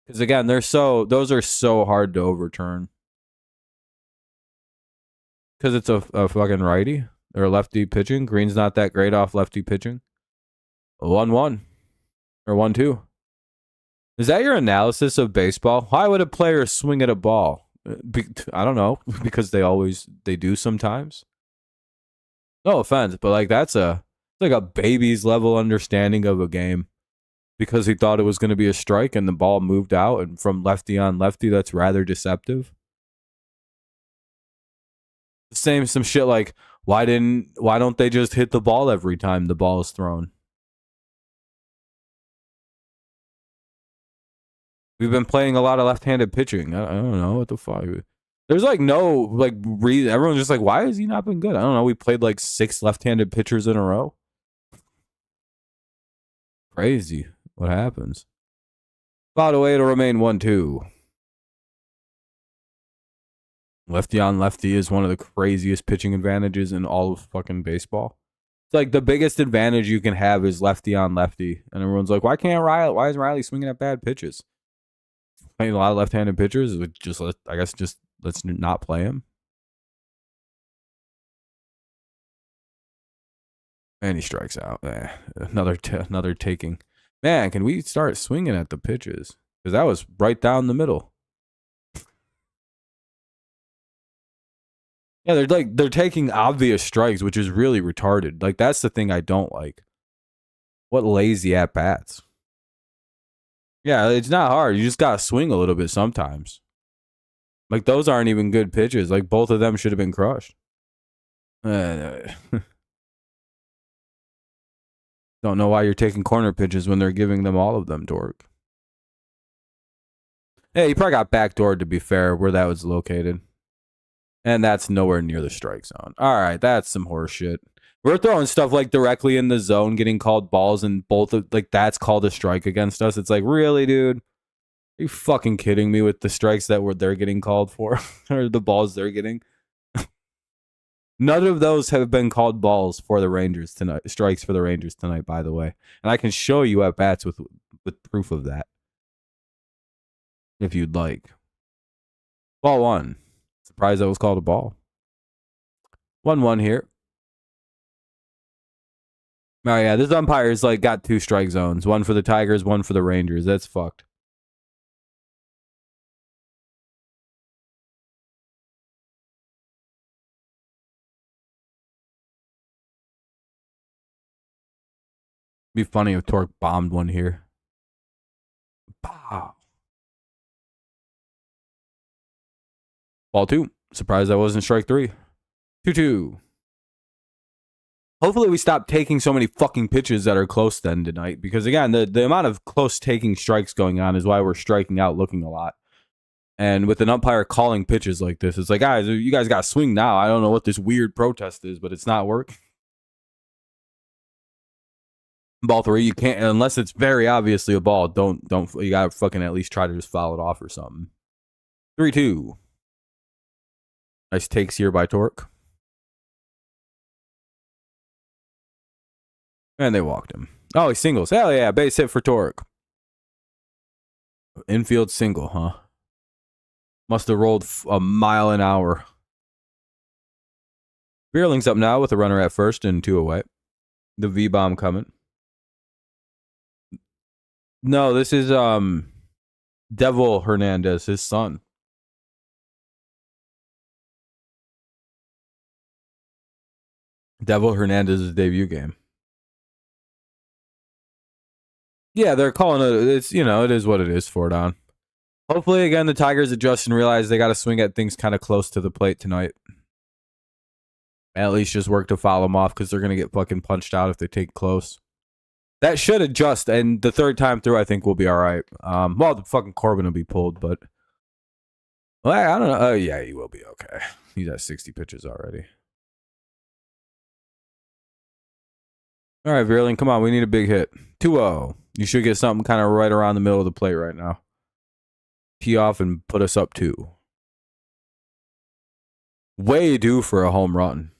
Because again, those are so hard to overturn. Because it's a fucking righty or lefty pitching. Green's not that great off lefty pitching. 1-1 or 1-2. Is that your analysis of baseball? Why would a player swing at a ball? I don't know. Because they do sometimes. No offense, but like that's like a baby's level understanding of a game. Because he thought it was going to be a strike and the ball moved out, and from lefty on lefty, that's rather deceptive. Some shit like why don't they just hit the ball every time the ball is thrown? We've been playing a lot of left-handed pitching. I don't know what the fuck. There's like no like reason. Everyone's just like, why has he not been good? I don't know. We played like 6 left-handed pitchers in a row. Crazy. What happens? By the way, it'll remain 1-2. Lefty on lefty is one of the craziest pitching advantages in all of fucking baseball. It's like the biggest advantage you can have is lefty on lefty, and everyone's like, why is Riley swinging at bad pitches? Playing a lot of left-handed pitchers, let's not play him. And he strikes out. Another taking. Man, can we start swinging at the pitches? Because that was right down the middle. Yeah, they're taking obvious strikes, which is really retarded. Like, that's the thing I don't like. What lazy at bats. Yeah, it's not hard. You just gotta swing a little bit sometimes. Like, those aren't even good pitches. Like, both of them should have been crushed. Don't know why you're taking corner pitches when they're giving them all of them, Dork. Yeah, he probably got backdoored, to be fair, where that was located. And that's nowhere near the strike zone. All right, that's some horse shit. We're throwing stuff like directly in the zone, getting called balls, and both of, like, that's called a strike against us. It's like, really, dude? Are you fucking kidding me with the strikes that they're getting called for? Or the balls they're getting? None of those have been called balls for the Rangers tonight. Strikes for the Rangers tonight, by the way. And I can show you at bats with proof of that. If you'd like. Ball one. Surprised that was called a ball. 1-1 here. Oh, yeah, this umpire's like got 2 strike zones. One for the Tigers, one for the Rangers. That's fucked. Be funny if Torque bombed one here. Pow. Ball 2. Surprised that wasn't strike 3. 2-2. Hopefully we stop taking so many fucking pitches that are close then tonight. Because again, the amount of close taking strikes going on is why we're striking out looking a lot. And with an umpire calling pitches like this, it's like, guys, you guys got to swing now. I don't know what this weird protest is, but it's not working. Ball 3, you can't, unless it's very obviously a ball, don't, you got to fucking at least try to just foul it off or something. 3-2. Nice takes here by Torque. And they walked him. Oh, he singles. Hell yeah, base hit for Torque. Infield single, huh? Must have rolled a mile an hour. Beerling's up now with a runner at first and 2 away. The V-bomb coming. No, this is Devil Hernandez, his son. Devil Hernandez's debut game. Yeah, they're calling it. It's, you know, it is what it is. For Don. Hopefully, again, the Tigers adjust and realize they got to swing at things kind of close to the plate tonight. At least just work to foul them off because they're gonna get fucking punched out if they take close. That should adjust, and the third time through, I think we'll be all right. Well, the fucking Corbin will be pulled, but well, I don't know. Oh yeah, he will be okay. He's at 60 pitches already. All right, Veerling, come on, we need a big hit. 2-0. You should get something kind of right around the middle of the plate right now. Tee off and put us up 2. Way due for a home run.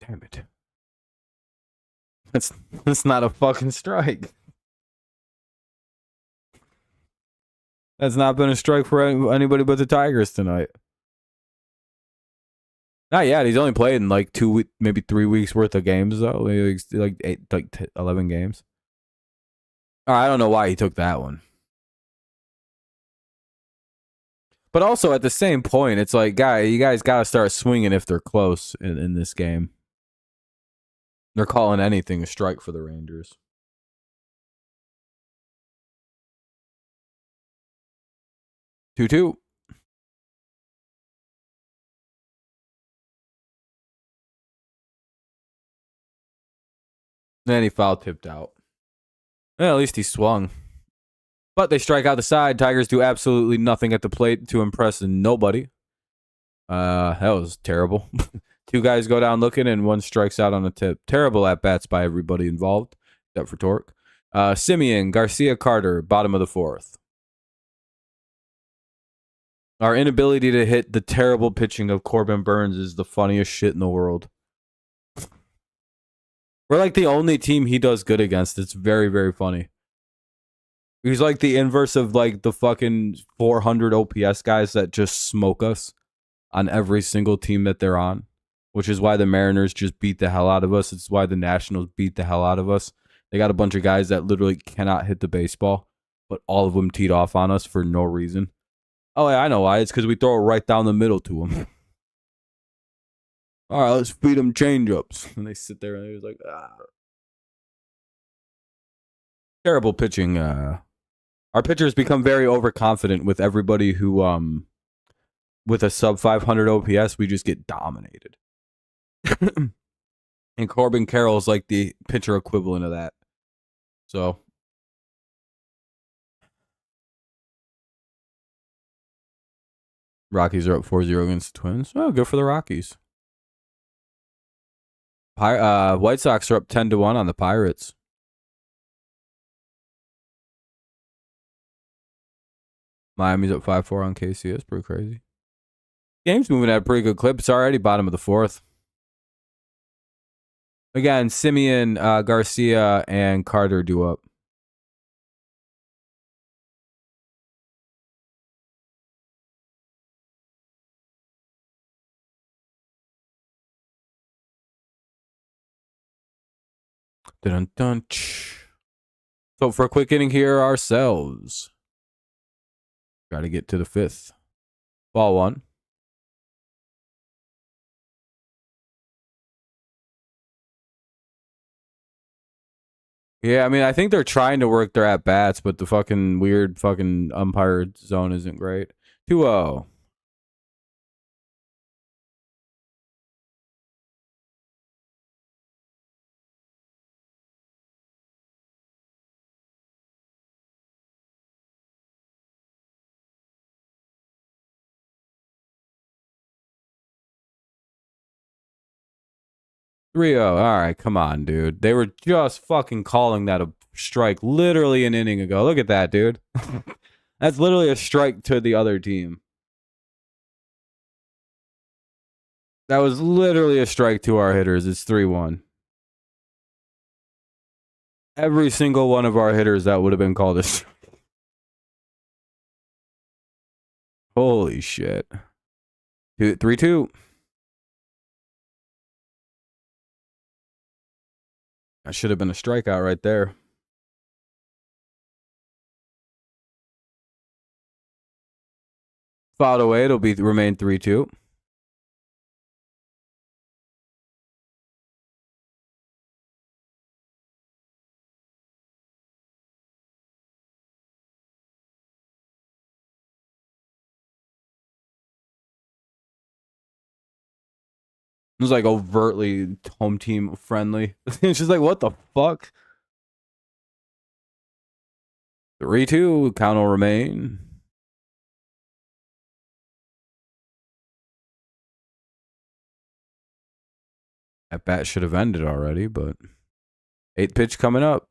Damn it. That's not a fucking strike. That's not been a strike for anybody but the Tigers tonight. Not yet. He's only played in like 2, maybe 3 weeks worth of games though. Like 11 games. I don't know why he took that one. But also at the same point, it's like, you guys got to start swinging if they're close in this game. They're calling anything a strike for the Rangers. 2-2. Then he foul tipped out. Well, at least he swung. But they strike out the side. Tigers do absolutely nothing at the plate to impress nobody. That was terrible. 2 guys go down looking and 1 strikes out on a tip. Terrible at-bats by everybody involved, except for Torque. Simeon, Garcia, Carter, bottom of the 4th. Our inability to hit the terrible pitching of Corbin Burns is the funniest shit in the world. We're like the only team he does good against. It's very, very funny. He's like the inverse of like the fucking 400 OPS guys that just smoke us on every single team that they're on, which is why the Mariners just beat the hell out of us. It's why the Nationals beat the hell out of us. They got a bunch of guys that literally cannot hit the baseball, but all of them teed off on us for no reason. Oh, yeah, I know why. It's because we throw it right down the middle to them. All right, let's feed them changeups. And they sit there and they're like, ah. Terrible pitching. Our pitchers become very overconfident with everybody who, with a sub 500 OPS, we just get dominated. And Corbin Carroll's like the pitcher equivalent of that. So, Rockies are up 4-0 against the Twins. Oh, good for the Rockies. White Sox are up 10-1 on the Pirates. Miami's up 5-4 on KC. That's pretty crazy. Game's moving at a pretty good clip. It's already bottom of the fourth. Again, Simeon, Garcia, and Carter do up. Dun-dun-dun. So for a quick inning here ourselves. Got to get to the fifth. Ball one. Yeah, I mean, I think they're trying to work their at-bats, but the fucking weird fucking umpire zone isn't great. 2-0. All right, come on, dude. They were just fucking calling that a strike literally an inning ago. Look at that, dude. That's literally a strike to the other team. That was literally a strike to our hitters. It's 3-1. Every single one of our hitters, that would have been called a strike. Holy shit. 3-2. That should have been a strikeout right there. Fouled away. It'll remain 3-2. It was like overtly home team friendly. It's just like, what the fuck? 3-2. Count will remain. That bat should have ended already, but 8th pitch coming up.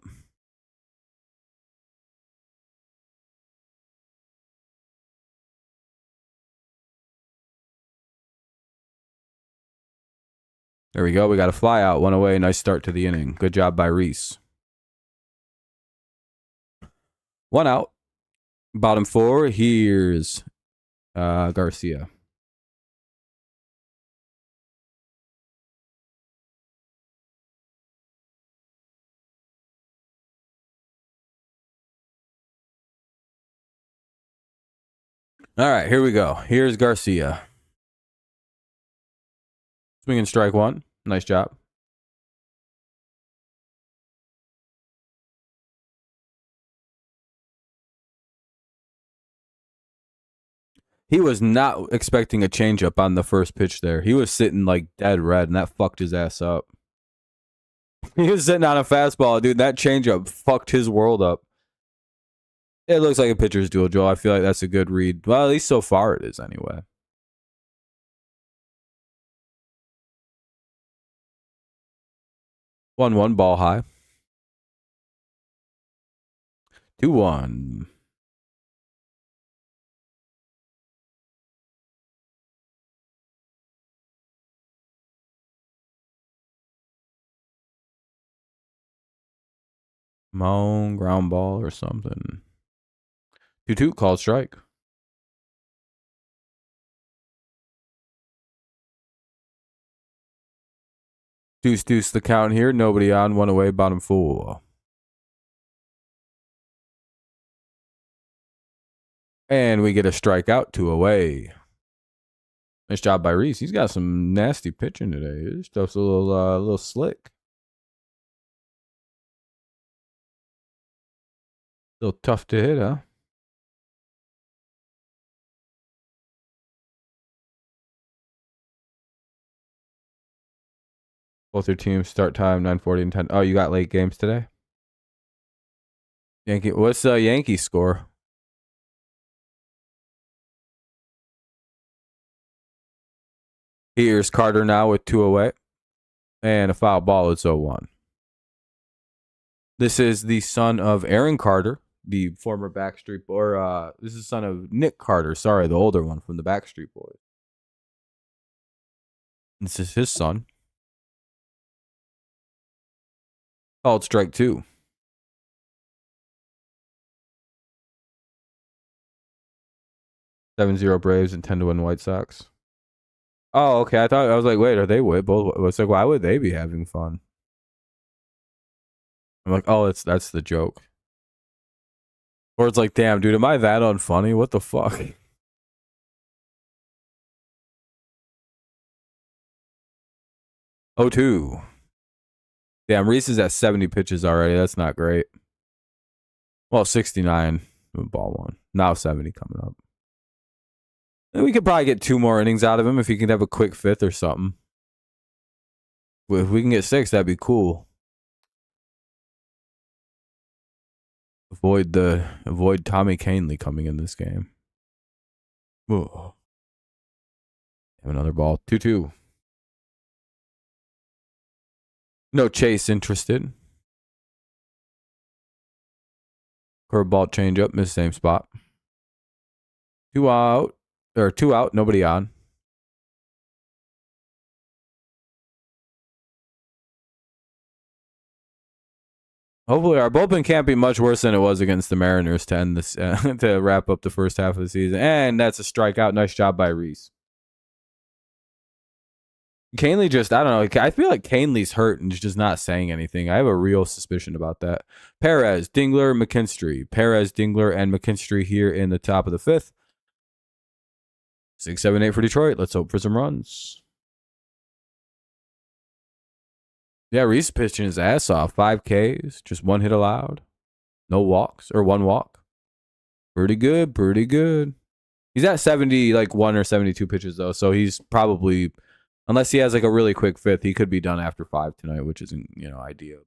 There we go. We got a fly out. One away. Nice start to the inning. Good job by Reese. 1 out. Bottom 4. Here's Garcia. All right, here we go. Here's Garcia. Swinging strike 1. Nice job. He was not expecting a changeup on the first pitch there. He was sitting like dead red, and that fucked his ass up. He was sitting on a fastball, dude. That changeup fucked his world up. It looks like a pitcher's duel, Joel. I feel like that's a good read. Well, at least so far it is anyway. 1-1, ball high. 2-1. Come on, ground ball or something. 2-2, called strike. Deuce the count here. Nobody on, one away, bottom full. And we get a strikeout, 2 away. Nice job by Reese. He's got some nasty pitching today. His stuff's a little slick. A little tough to hit, huh? Both your teams start time 9:40 and 10. Oh, you got late games today? Yankee. What's the Yankee score? Here's Carter now with 2 away. And a foul ball. It's 0-1. This is the son of Aaron Carter, the former Backstreet Boy. This is the son of Nick Carter. Sorry, the older one from the Backstreet Boys. This is his son. Called strike 2. 7-0 Braves and 10-1 White Sox. Oh, okay. I was like, wait, are they both? It's like, why would they be having fun? I'm like, oh, that's the joke. Or it's like, damn, dude, am I that unfunny? What the fuck? Oh, 2. Damn, Reese is at 70 pitches already. That's not great. Well, 69 ball 1. Now 70 coming up. And we could probably get 2 more innings out of him if he could have a quick 5th or something. If we can get 6, that'd be cool. Avoid Tommy Kahnle coming in this game. Whoa. Have another ball. 2-2. No Chase interested. Curveball changeup, miss same spot. 2 out. Or 2 out, nobody on. Hopefully our bullpen can't be much worse than it was against the Mariners to end this to wrap up the first half of the season. And that's a strikeout. Nice job by Reese. Kahnle just, I don't know. I feel like Kahnle's hurt and is just not saying anything. I have a real suspicion about that. Perez, Dingler, McKinstry. Perez, Dingler, and McKinstry here in the top of the 5th. 6, 7, 8 for Detroit. Let's hope for some runs. Yeah, Reese pitching his ass off. 5 Ks, just 1 hit allowed. No walks, or 1 walk. Pretty good, pretty good. He's at 71 or 72 pitches, though, so he's probably, unless he has like a really quick 5th, he could be done after 5 tonight, which isn't, ideal.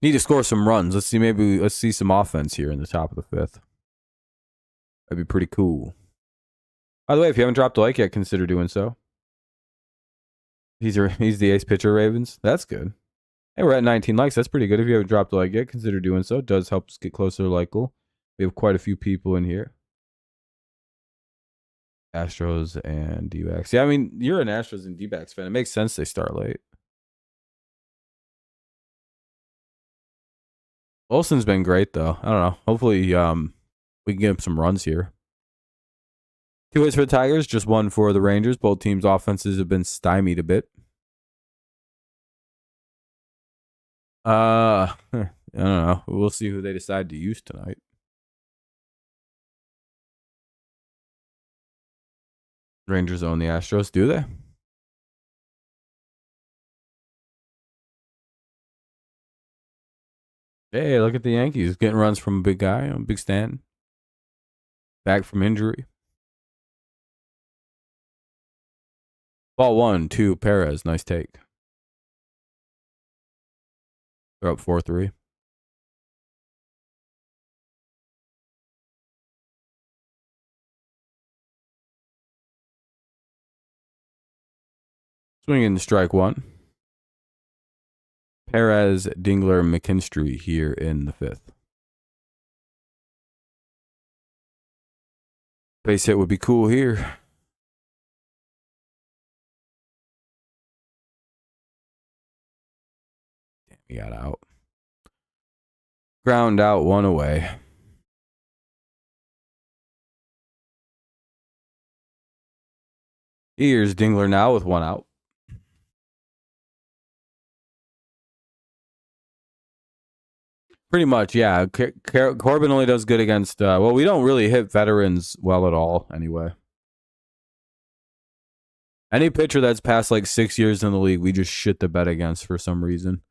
Need to score some runs. Let's see some offense here in the top of the 5th. That'd be pretty cool. By the way, if you haven't dropped a like yet, consider doing so. He's the ace pitcher, Ravens. That's good. Hey, we're at 19 likes. That's pretty good. If you haven't dropped a like yet, consider doing so. It does help us get closer to likeable. We have quite a few people in here. Astros and D-backs. Yeah, I mean, you're an Astros and D-backs fan. It makes sense they start late. Olsen's been great, though. I don't know. Hopefully, we can get him some runs here. 2 hits for the Tigers, just 1 for the Rangers. Both teams' offenses have been stymied a bit. I don't know. We'll see who they decide to use tonight. Rangers own the Astros, do they? Hey, look at the Yankees getting runs from a big guy on Big Stan. Back from injury. Ball 1, 2, Perez. Nice take. They're up 4-3. Swinging to strike 1. Perez, Dingler, McKinstry here in the 5th. Base hit would be cool here. He got out. Ground out, 1 away. Here's Dingler now with 1 out. Pretty much, yeah. Corbin only does good against, well, we don't really hit veterans well at all anyway. Any pitcher that's past like 6 years in the league, we just shit the bed against for some reason.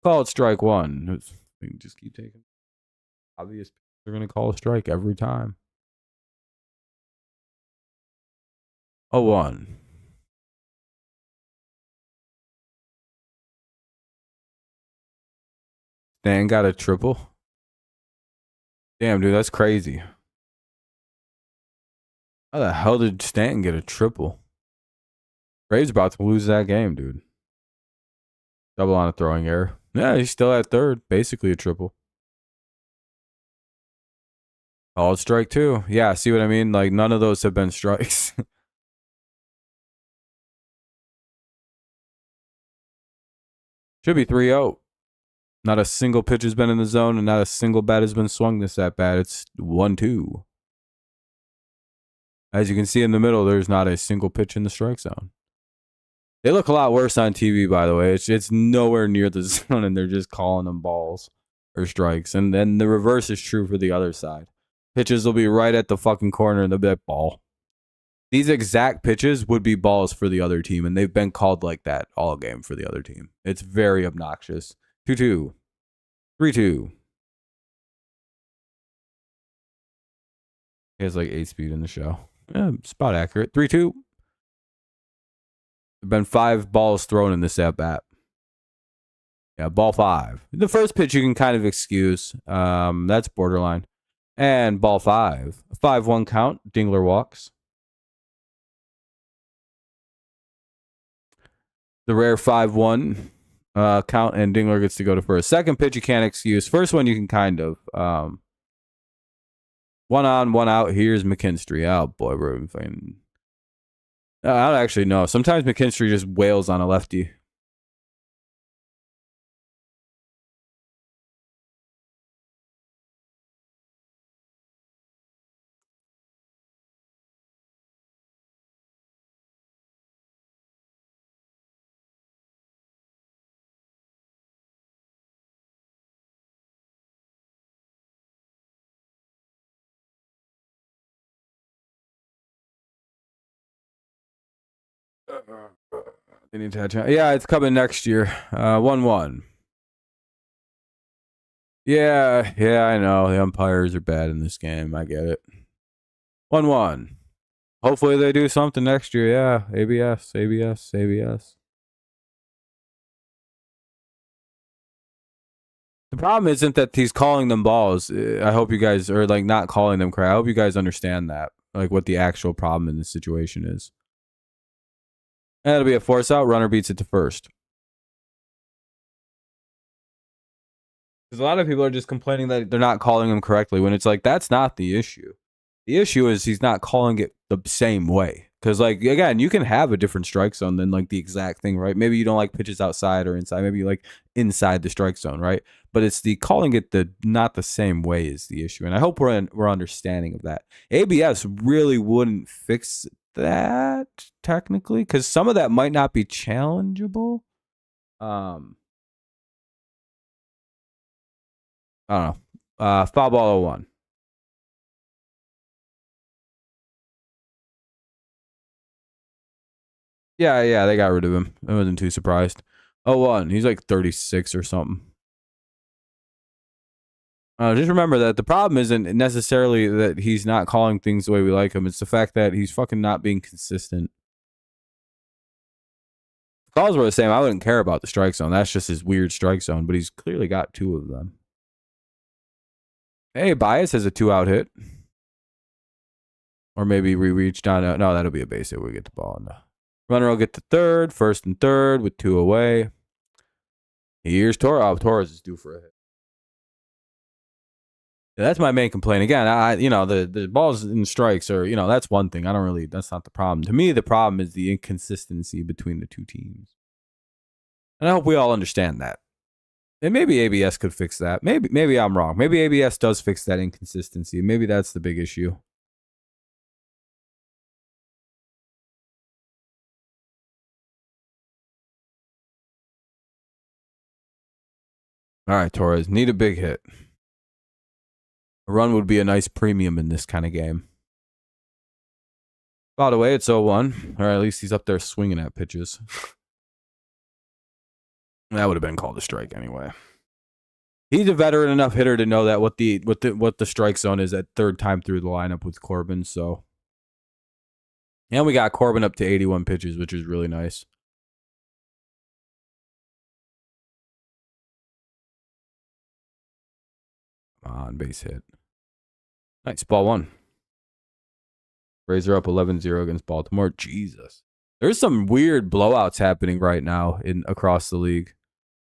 Call it strike 1. We can just keep taking. Obvious, they're going to call a strike every time. 0-1. Stan got a triple. Damn, dude, that's crazy. How the hell did Stanton get a triple? Braves about to lose that game, dude. Double on a throwing error. Yeah, he's still at third. Basically a triple. Called strike 2. Yeah, see what I mean? Like, none of those have been strikes. Should be 3-0. Not a single pitch has been in the zone, and not a single bat has been swung this at bat. It's 1-2. As you can see in the middle, there's not a single pitch in the strike zone. They look a lot worse on TV, by the way. It's nowhere near the zone, and they're just calling them balls or strikes. And then the reverse is true for the other side. Pitches will be right at the fucking corner, and they'll be like, ball. These exact pitches would be balls for the other team, and they've been called like that all game for the other team. It's very obnoxious. 2-2. 3-2. He has like 8 speed in the show. Yeah, spot accurate. 3-2. There have been 5 balls thrown in this at bat. Yeah, ball 5. The first pitch you can kind of excuse. That's borderline. And ball 5. 5-1 count. Dingler walks. The rare 5-1 count, and Dingler gets to go to first. Second pitch you can't excuse. First one you can kind of. 1 on, 1 out. Here's McKinstry. Oh boy, we're fine. I don't actually know. Sometimes McKinstry just wails on a lefty. They need to touch. Yeah, it's coming next year. 1-1. Yeah, I know. The umpires are bad in this game. I get it. 1-1. Hopefully they do something next year. Yeah, ABS. The problem isn't that he's calling them balls. I hope you guys are like not calling them correct. I hope you guys understand that, like what the actual problem in this situation is. And it'll be a force out. Runner beats it to first. Because a lot of people are just complaining that they're not calling him correctly when it's like, that's not the issue. The issue is he's not calling it the same way. Because, like, again, you can have a different strike zone than, like, the exact thing, right? Maybe you don't like pitches outside or inside. Maybe you like inside the strike zone, right? But it's the calling it not the same way is the issue. And I hope we're understanding of that. ABS really wouldn't fix that, technically, because some of that might not be challengeable. I don't know. Foul ball 0-1. Yeah, they got rid of him. I wasn't too surprised. 0-1. He's like 36 or something. Just remember that the problem isn't necessarily that he's not calling things the way we like him. It's the fact that he's fucking not being consistent. If calls were the same, I wouldn't care about the strike zone. That's just his weird strike zone, but he's clearly got 2 of them. Hey, Bias has a 2-out hit. Or maybe we reached on. No, that'll be a base hit. We get the ball. No. Runner will get to third, first and third with 2 away. Here's Torres. Oh, Torres is due for a hit. Yeah, that's my main complaint. Again, the balls and strikes are, that's one thing. That's not the problem. To me, the problem is the inconsistency between the two teams. And I hope we all understand that. And maybe ABS could fix that. Maybe I'm wrong. Maybe ABS does fix that inconsistency. Maybe that's the big issue. All right, Torres, need a big hit. A run would be a nice premium in this kind of game. By the way, it's 0-1. Or at least he's up there swinging at pitches. That would have been called a strike anyway. He's a veteran enough hitter to know that what the strike zone is at third time through the lineup with Corbin. So, and we got Corbin up to 81 pitches, which is really nice. Come on, base hit. Nice, ball one. Rays are up 11-0 against Baltimore. Jesus. There's some weird blowouts happening right now across the league.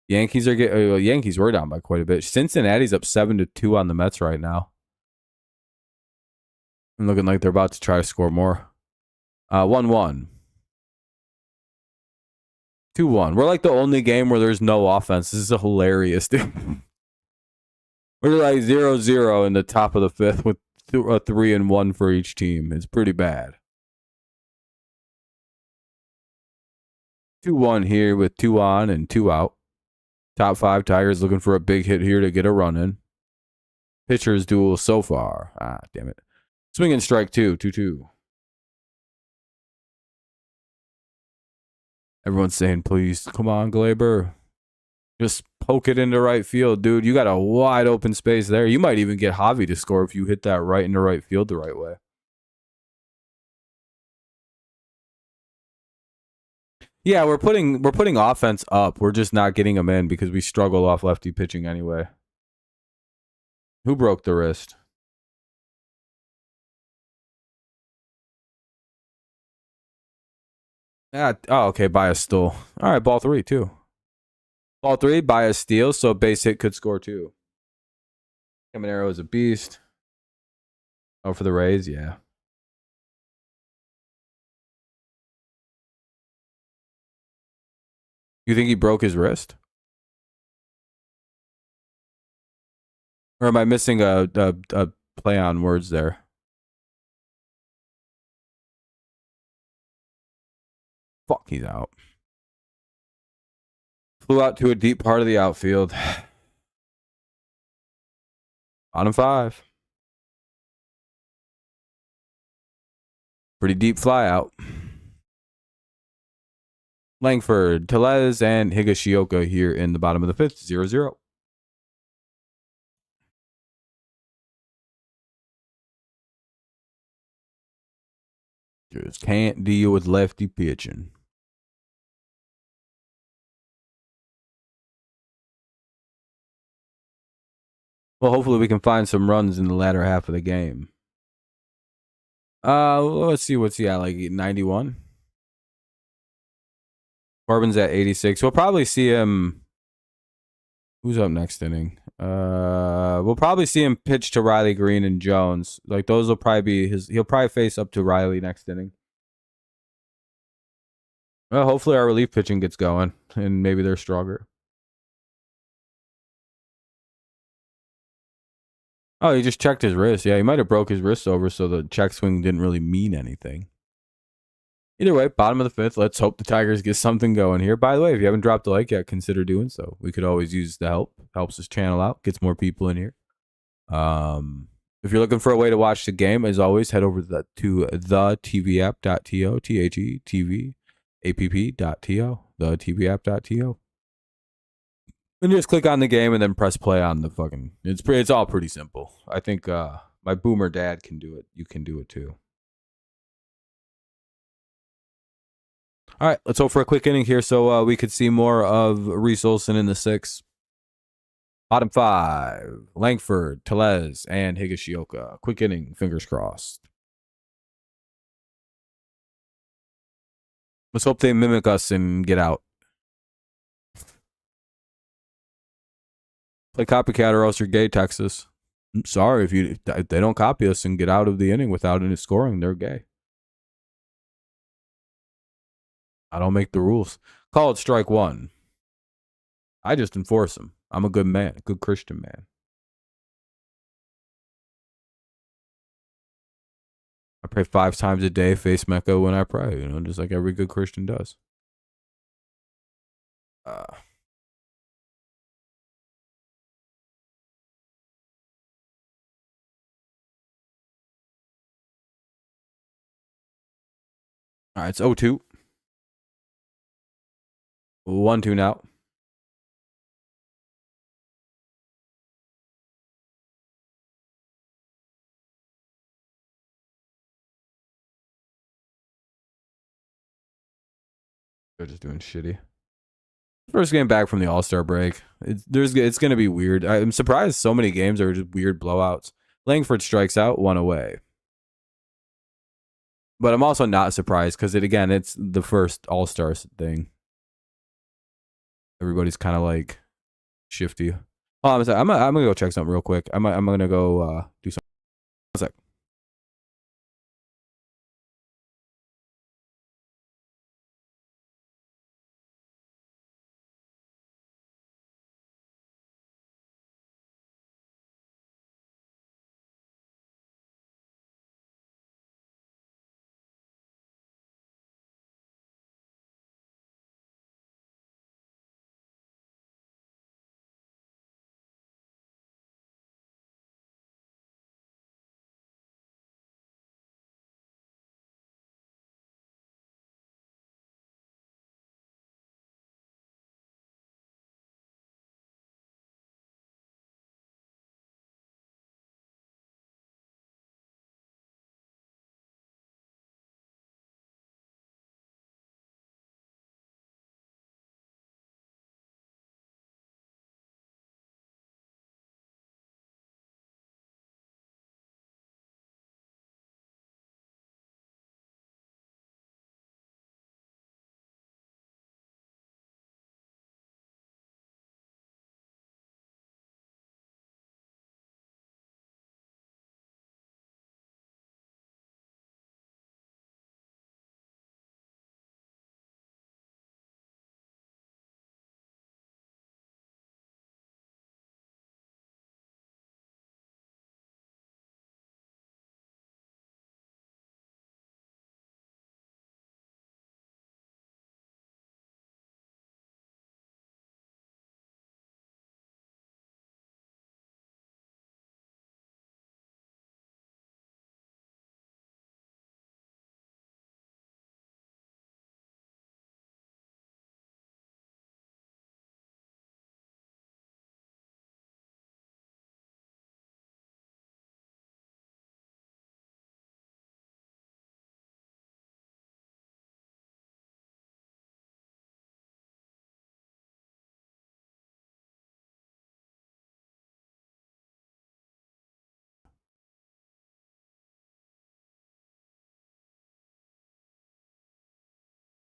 Yankees were down by quite a bit. Cincinnati's up 7-2 on the Mets right now. And looking like they're about to try to score more. 1-1. 2-1. We're like the only game where there's no offense. This is hilarious, dude. We're like 0-0 in the top of the fifth with a 3-1 for each team. It's pretty bad. 2-1 here with 2 on and 2 out. Top 5 Tigers looking for a big hit here to get a run in. Pitchers duel so far. Damn it. Swing and strike 2. 2-2. Everyone's saying, please, come on, Glaber. Just poke it into right field, dude. You got a wide open space there. You might even get Javi to score if you hit that right into right field the right way. Yeah, we're putting offense up. We're just not getting them in because we struggle off lefty pitching anyway. Who broke the wrist? Okay, Bias stole. All right, ball 3 too. Ball 3, Bias steals, so base hit could score 2. Caminero is a beast. Oh, for the Rays, yeah. You think he broke his wrist? Or am I missing a play on words there? Fuck, he's out. Flew out to a deep part of the outfield. Bottom 5. Pretty deep fly out. Langford, Tellez, and Higashioka here in the bottom of the 5th. 0-0. Just can't deal with lefty pitching. Well, hopefully we can find some runs in the latter half of the game. Let's see what's he at, like 91? Corbin's at 86. We'll probably see him. Who's up next inning? We'll probably see him pitch to Riley Green and Jones. Like those will probably be his. He'll probably face up to Riley next inning. Well, hopefully our relief pitching gets going and maybe they're stronger. Oh, he just checked his wrist. Yeah, he might have broke his wrist over, so the check swing didn't really mean anything. Either way, bottom of the 5th. Let's hope the Tigers get something going here. By the way, if you haven't dropped a like yet, consider doing so. We could always use the help. Helps us channel out, gets more people in here. If you're looking for a way to watch the game, as always, head over to thetvapp.to, THETVAPP.to, thetvapp.to. And just click on the game and then press play on the fucking. It's all pretty simple. I think my boomer dad can do it. You can do it too. All right, let's hope for a quick inning here so we could see more of Reese Olson in the 6th. Bottom 5, Langford, Tellez, and Higashioka. Quick inning, fingers crossed. Let's hope they mimic us and get out. Play copycat or else you're gay, Texas. I'm sorry if they don't copy us and get out of the inning without any scoring, they're gay. I don't make the rules. Call it strike 1. I just enforce them. I'm a good man, a good Christian man. I pray 5 times a day, face Mecca when I pray, you know, just like every good Christian does. All right, it's 0-2. 1-2 now. They're just doing shitty. First game back from the All-Star break. It's going to be weird. I'm surprised so many games are just weird blowouts. Langford strikes out, 1 away. But I'm also not surprised because it's the first All-Star thing. Everybody's kind of like shifty. Oh, I'm gonna go check something real quick. I'm gonna go do something. 1 sec.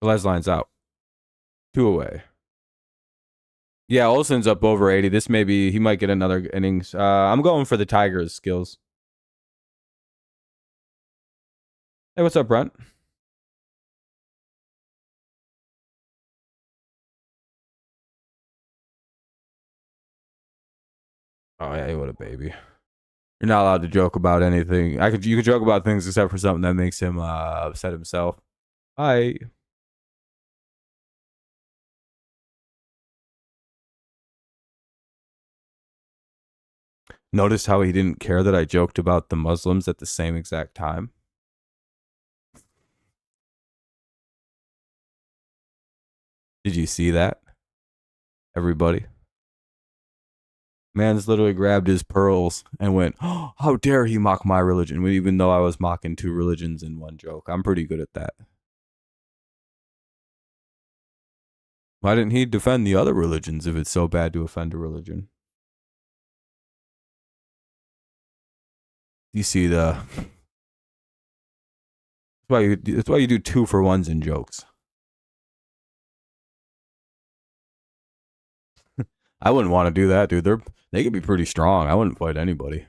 Les lines out. 2 away. Yeah, Olsen's up over 80. This he might get another innings. I'm going for the Tigers skills. Hey, what's up, Brent? Oh yeah, what a baby. You're not allowed to joke about anything. You could joke about things except for something that makes him upset himself. Hi. Notice how he didn't care that I joked about the Muslims at the same exact time? Did you see that? Everybody? Man's literally grabbed his pearls and went, oh, how dare he mock my religion, even though I was mocking 2 religions in one joke. I'm pretty good at that. Why didn't he defend the other religions if it's so bad to offend a religion? You see the... That's why you do 2-for-1s in jokes. I wouldn't want to do that, dude. They could be pretty strong. I wouldn't fight anybody.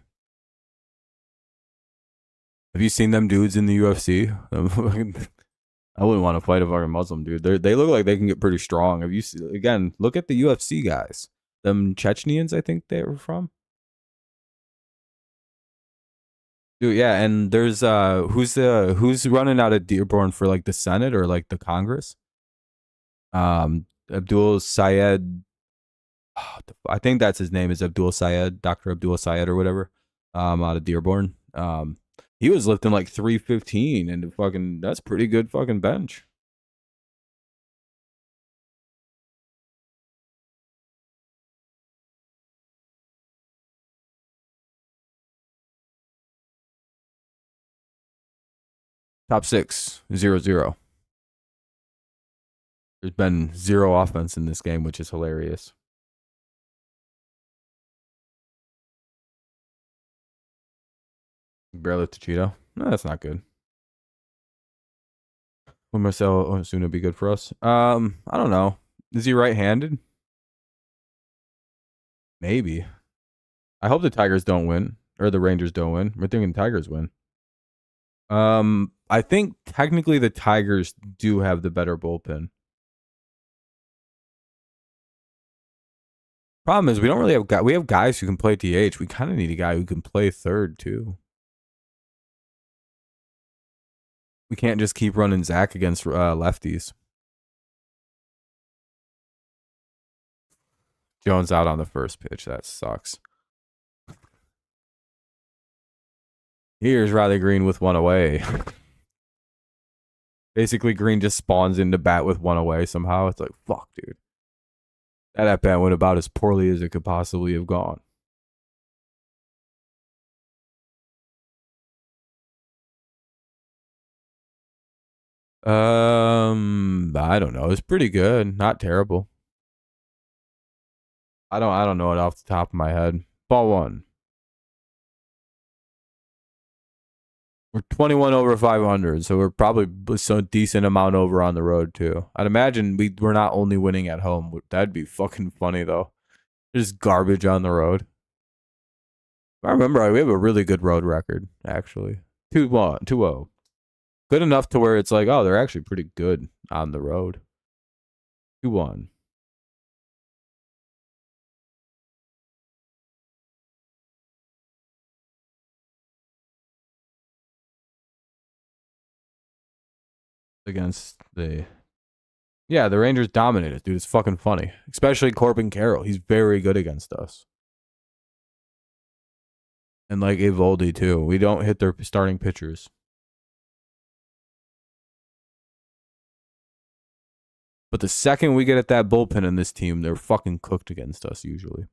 Have you seen them dudes in the UFC? I wouldn't want to fight a fucking Muslim dude. They look like they can get pretty strong. Have you again? Look at the UFC guys. them Chechenians, I think they were from. Dude, yeah, and there's who's running out of Dearborn for like the Senate or like the Congress? Abdul Syed, I think that's his name, is Abdul Syed, Dr. Abdul Syed or whatever. Out of Dearborn. He was lifting like 315 and fucking that's pretty good fucking bench. Top 6, 0-0. There's been zero offense in this game, which is hilarious. Barely to Cheeto. No, that's not good. Will Marcel Osuna be good for us? I don't know. Is he right-handed? Maybe. I hope the Tigers don't win. Or the Rangers don't win. We're thinking Tigers win. I think technically the Tigers do have the better bullpen. Problem is we don't really have we have guys who can play DH. We kind of need a guy who can play third too. We can't just keep running Zach against lefties. Jones out on the first pitch. That sucks. Here's Riley Green with one away. Basically, Green just spawns into bat with one away somehow. It's like, fuck, dude. That at bat went about as poorly as it could possibly have gone. I don't know. It's pretty good. Not terrible. I don't know it off the top of my head. Ball one. We're 21 over 500, so we're probably so decent amount over on the road too. I'd imagine we're not only winning at home. That'd be fucking funny though. Just garbage on the road. If I remember, we have a really good road record actually. 2-1, 2-0. Good enough to where it's like, oh, they're actually pretty good on the road. 2-1. Against the Rangers dominated, dude. It's fucking funny, especially Corbin Carroll. He's very good against us, and like Evaldi too. We don't hit their starting pitchers, but the second we get at that bullpen in this team, they're fucking cooked against us usually.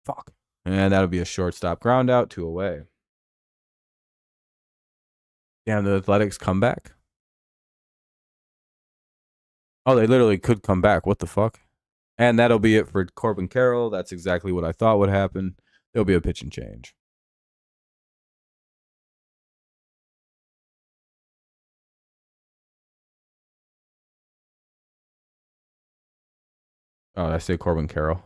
Fuck, and that'll be a shortstop ground out, 2 away. Damn, the Athletics come back. Oh, they literally could come back. What the fuck? And that'll be it for Corbin Carroll. That's exactly what I thought would happen. There'll be a pitch and change. Oh, did I say Corbin Carroll?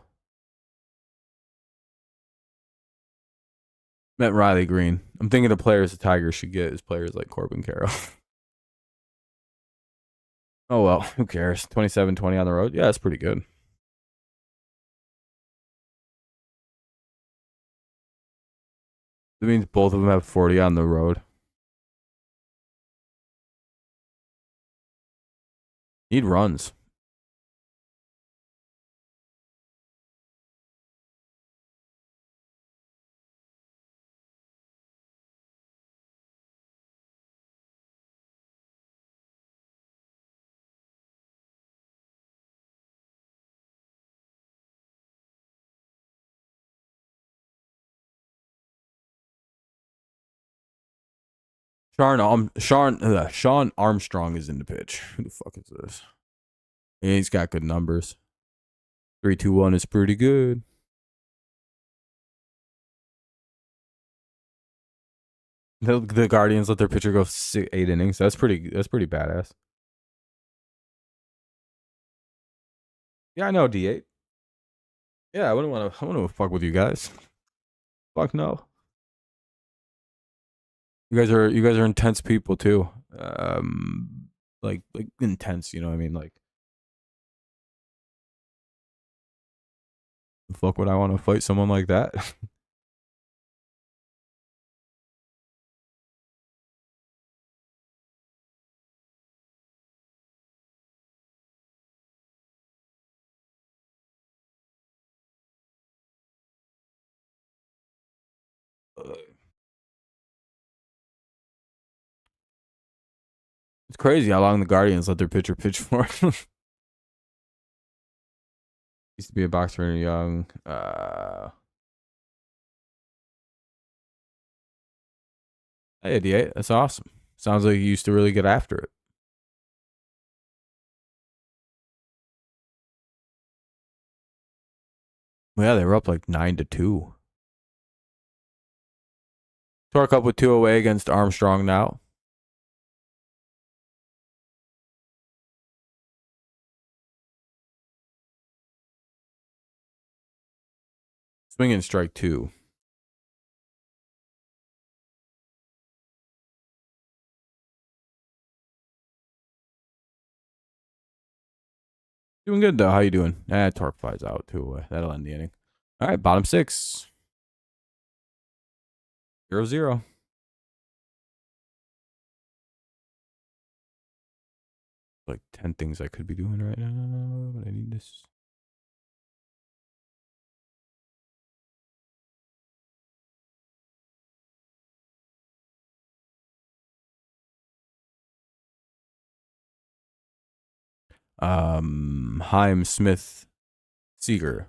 Meant Riley Green. I'm thinking the players the Tigers should get is players like Corbin Carroll. Oh, well, who cares? 27-20 on the road. Yeah, that's pretty good. That means both of them have 40 on the road. Need runs. Sean Armstrong is in the pitch. Who the fuck is this? Yeah, he's got good numbers. 3-2-1 is pretty good. The Guardians let their pitcher go 8 innings. That's pretty badass. Yeah, I know D8. Yeah, I wouldn't want to fuck with you guys. Fuck no. You guys are intense people too. Like intense, you know what I mean? Like The fuck would I want to fight someone like that? It's crazy how long the Guardians let their pitcher pitch for. Used to be a boxer when young. Hey, D8, that's awesome. Sounds like you used to really get after it. Well, yeah, they were up like 9-2. Torque up with 2 away against Armstrong now. Swinging strike 2. Doing good though. How you doing? Torque flies out 2 away. That'll end the inning. All right, bottom 6. 0-0. Like 10 things I could be doing right now, but I need this. Heim, Smith, Seager.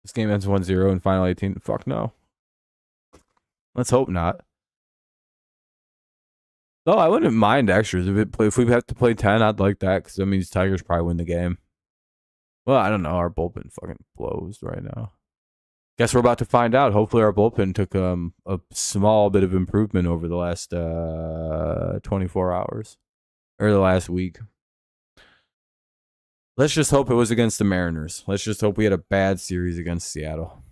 This game ends 1-0 in final 18. Fuck no. Let's hope not. No, I wouldn't mind extras. If we have to play 10, I'd like that because that means Tigers probably win the game. Well, I don't know. Our bullpen fucking blows right now. Guess we're about to find out. Hopefully our bullpen took a small bit of improvement over the last 24 hours. Or the last week. Let's just hope it was against the Mariners. Let's just hope we had a bad series against Seattle.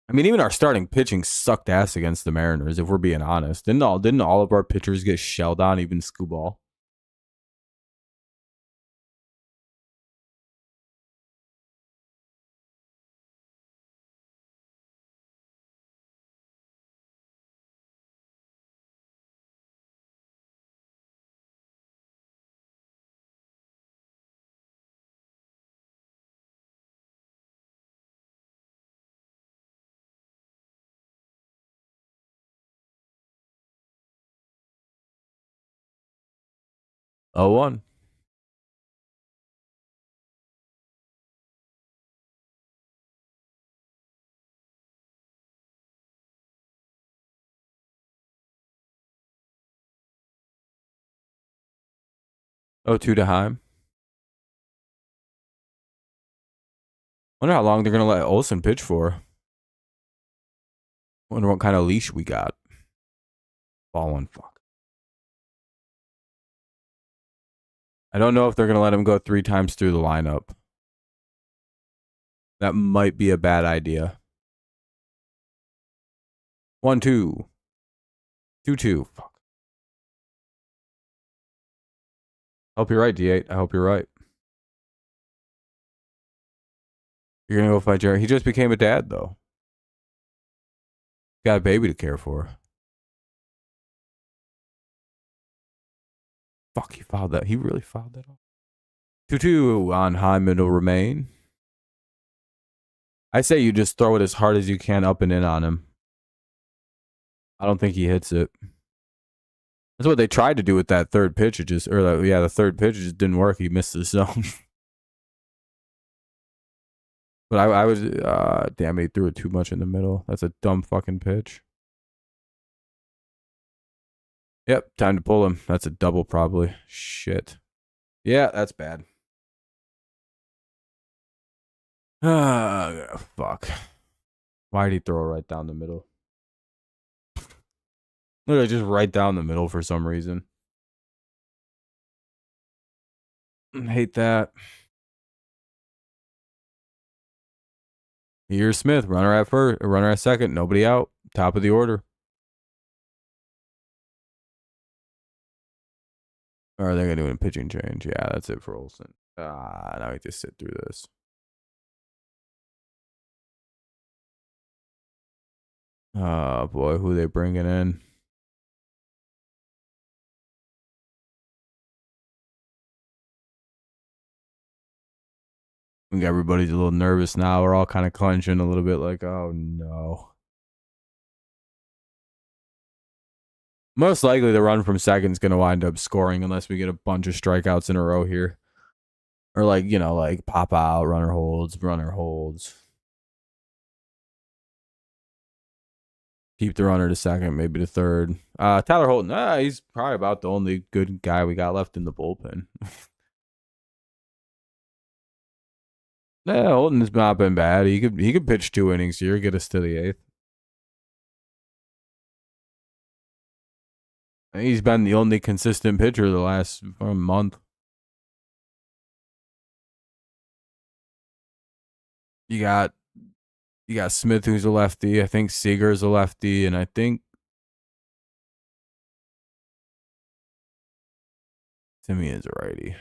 I mean, even our starting pitching sucked ass against the Mariners, if we're being honest. Didn't all of our pitchers get shelled on, even Scooball? Oh, 1. Oh, 2 to Heim. Wonder how long they're going to let Olsen pitch for. Wonder what kind of leash we got. Ball 1, fuck. I don't know if they're going to let him go 3 times through the lineup. That might be a bad idea. 1-2. 2-2. Fuck. I hope you're right, D8. I hope you're right. You're going to go fight Jerry. He just became a dad, though. Got a baby to care for. Fuck, he fouled that. He really fouled that off. 2-2 on Hyman will remain. I say you just throw it as hard as you can up and in on him. I don't think he hits it. That's what they tried to do with that third pitch. It just, the third pitch just didn't work. He missed the zone. But I was, damn, he threw it too much in the middle. That's a dumb fucking pitch. Yep, time to pull him. That's a double probably. Shit. Yeah, that's bad. Ah, fuck. Why'd he throw it right down the middle? Literally just right down the middle for some reason. Hate that. Here's Smith, runner at first, runner at second, nobody out, top of the order. Or are they gonna do a pitching change? Yeah, that's it for Olsen. Now we have to sit through this. Oh boy, who are they bringing in? I think everybody's a little nervous now. We're all kind of clenching a little bit, like, oh no. Most likely, the run from second is going to wind up scoring unless we get a bunch of strikeouts in a row here. Or like, you know, like pop out, runner holds, runner holds. Keep the runner to second, maybe to third. Tyler Holton, he's probably about the only good guy we got left in the bullpen. Yeah, Holton has not been bad. He could pitch 2 innings here, get us to the 8th. He's been the only consistent pitcher the last month. You got Smith, who's a lefty. I think Seager's a lefty, and I think Simeon's a righty.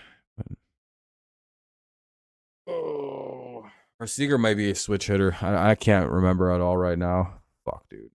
Oh, or Seager might be a switch hitter. I can't remember at all right now. Fuck, dude.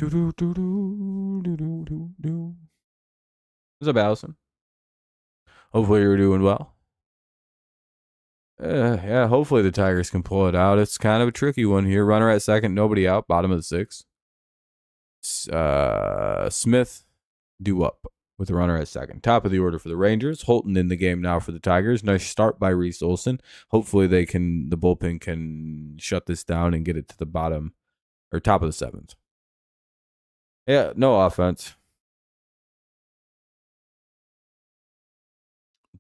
What's up, Allison? Hopefully you're doing well. Yeah, hopefully the Tigers can pull it out. It's kind of a tricky one here. Runner at second, nobody out, bottom of the 6th. Smith due up with a runner at second. Top of the order for the Rangers. Holton in the game now for the Tigers. Nice start by Reese Olson. Hopefully the bullpen can shut this down and get it to the bottom or top of the 7th. Yeah, no offense.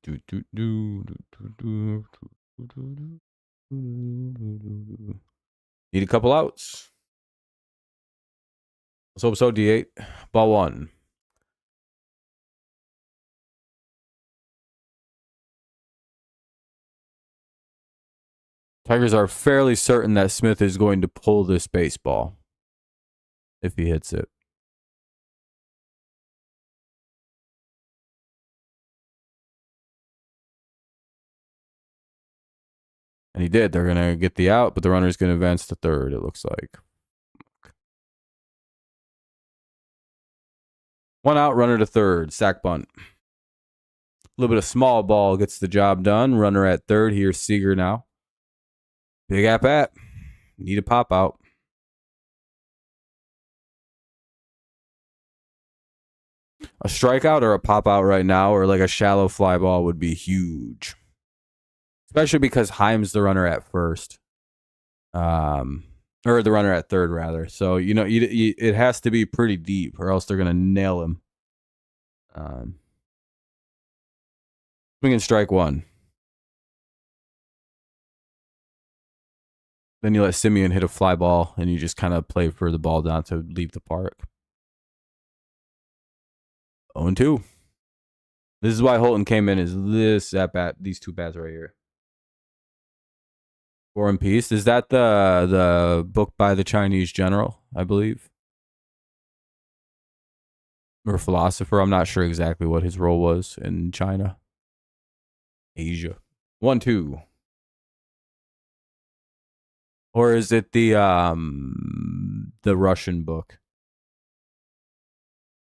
Need a couple outs. Let's hope so. D8. Ball 1. Tigers are fairly certain that Smith is going to pull this baseball if he hits it. And he did. They're going to get the out, but the runner's going to advance to third, it looks like. 1 out, runner to third. Sack bunt. A little bit of small ball gets the job done. Runner at third. Here's Seager now. Big at bat. Need a pop out. A strikeout or a pop out right now, or like a shallow fly ball would be huge. Especially because Heim's the runner at first. Or the runner at third, rather. So, you know, it has to be pretty deep, or else they're going to nail him. Swing and strike 1. Then you let Simeon hit a fly ball, and you just kind of play for the ball down to leave the park. 0-2. This is why Holton came in, is this at bat, these 2 bats right here. War and Peace. Is that the book by the Chinese general, I believe? Or philosopher? I'm not sure exactly what his role was in China. Asia. 1-2. Or is it the Russian book?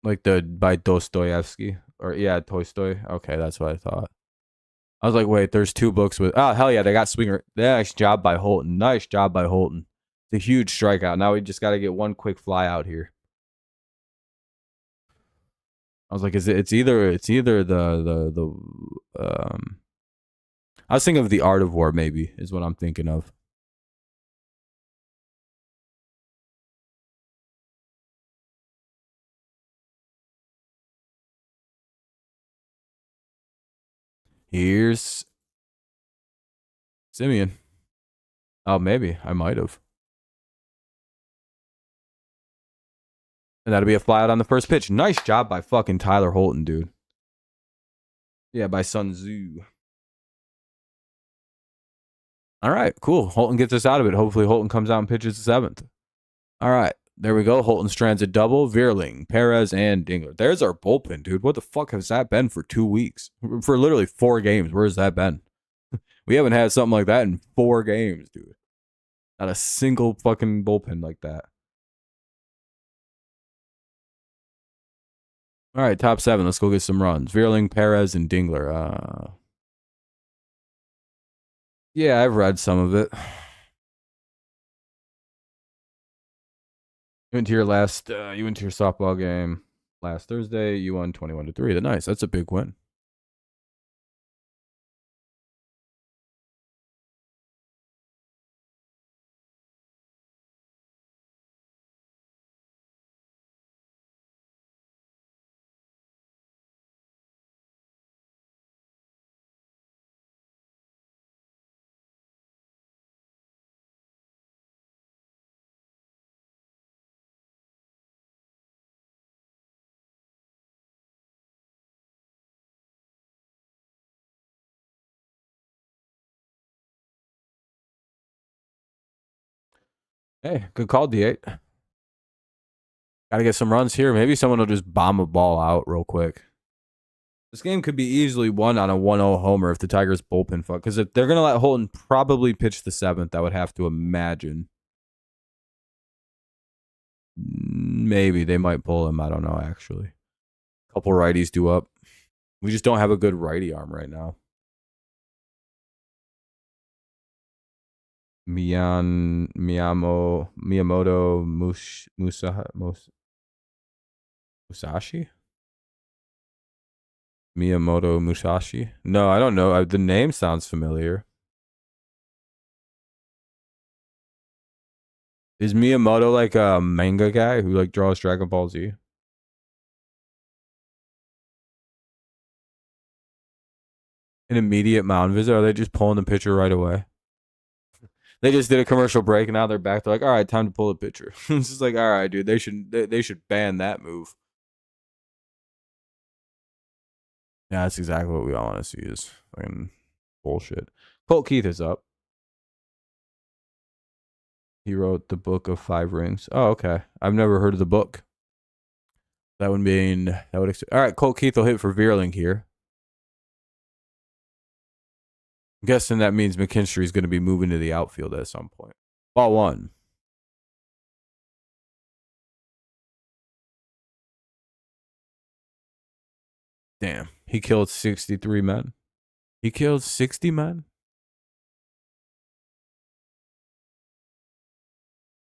Like the by Dostoevsky or yeah, Tolstoy. Okay, that's what I thought. I was like, wait, there's two books with. Oh hell yeah, they got Swinger. Nice job by Holton. Nice job by Holton. It's a huge strikeout. Now we just got to get one quick fly out here. I was like, is it? It's either the. I was thinking of the Art of War. Maybe is what I'm thinking of. Here's Simeon. Oh, maybe I might have. And that'll be a fly out on the first pitch. Nice job by fucking Tyler Holton, dude. Yeah, by Sun Tzu. All right, cool. Holton gets us out of it. Hopefully, Holton comes out and pitches the seventh. All right, there we go. Holton strands a double. Veerling, Perez, and Dingler. There's our bullpen, dude. What the fuck has that been for 2 weeks? For literally 4 games. Where's that been? We haven't had something like that in 4 games, dude. Not a single fucking bullpen like that. All right, top 7. Let's go get some runs. Veerling, Perez, and Dingler. Yeah, I've read some of it. You went to your softball game last Thursday. You won 21-3. Nice. That's a big win. Hey, good call, D8. Got to get some runs here. Maybe someone will just bomb a ball out real quick. This game could be easily won on a 1-0 homer if the Tigers bullpen fuck. Because if they're going to let Holton probably pitch the 7th, I would have to imagine. Maybe they might pull him. I don't know, actually. A couple righties due up. We just don't have a good righty arm right now. Miyamoto Musashi? Miyamoto Musashi? No, I don't know. The name sounds familiar. Is Miyamoto like a manga guy who like draws Dragon Ball Z? An immediate mound visit? Are they just pulling the pitcher right away? They just did a commercial break and now they're back. They're like, all right, time to pull the pitcher. It's just like, all right, dude, they should ban that move. Yeah, that's exactly what we all want to see is fucking bullshit. Colt Keith is up. He wrote the book of 5 rings. Oh, okay. I've never heard of the book. That would mean all right. Colt Keith will hit for Veerling here. I'm guessing that means McKinstry is going to be moving to the outfield at some point. Ball 1. Damn, he killed 63 men. He killed 60 men.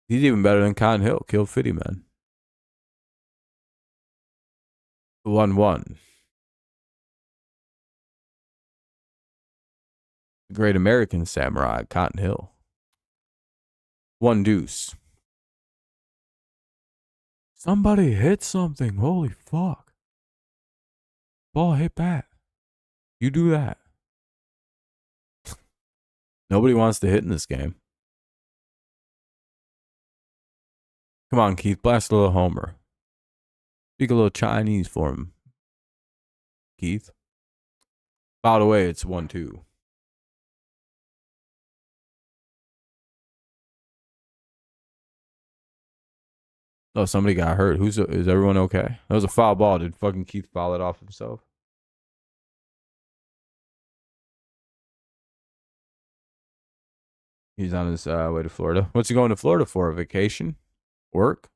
He's even better than Cotton Hill. Killed 50 men. 1-1. Great American Samurai, Cotton Hill. 1 deuce. Somebody hit something. Holy fuck. Ball hit bat. You do that. Nobody wants to hit in this game. Come on, Keith. Blast a little homer. Speak a little Chinese for him, Keith. By the way, it's 1-2. Oh, somebody got hurt. Is everyone okay? That was a foul ball. Did fucking Keith foul it off himself? He's on his way to Florida. What's he going to Florida for? A vacation? Work?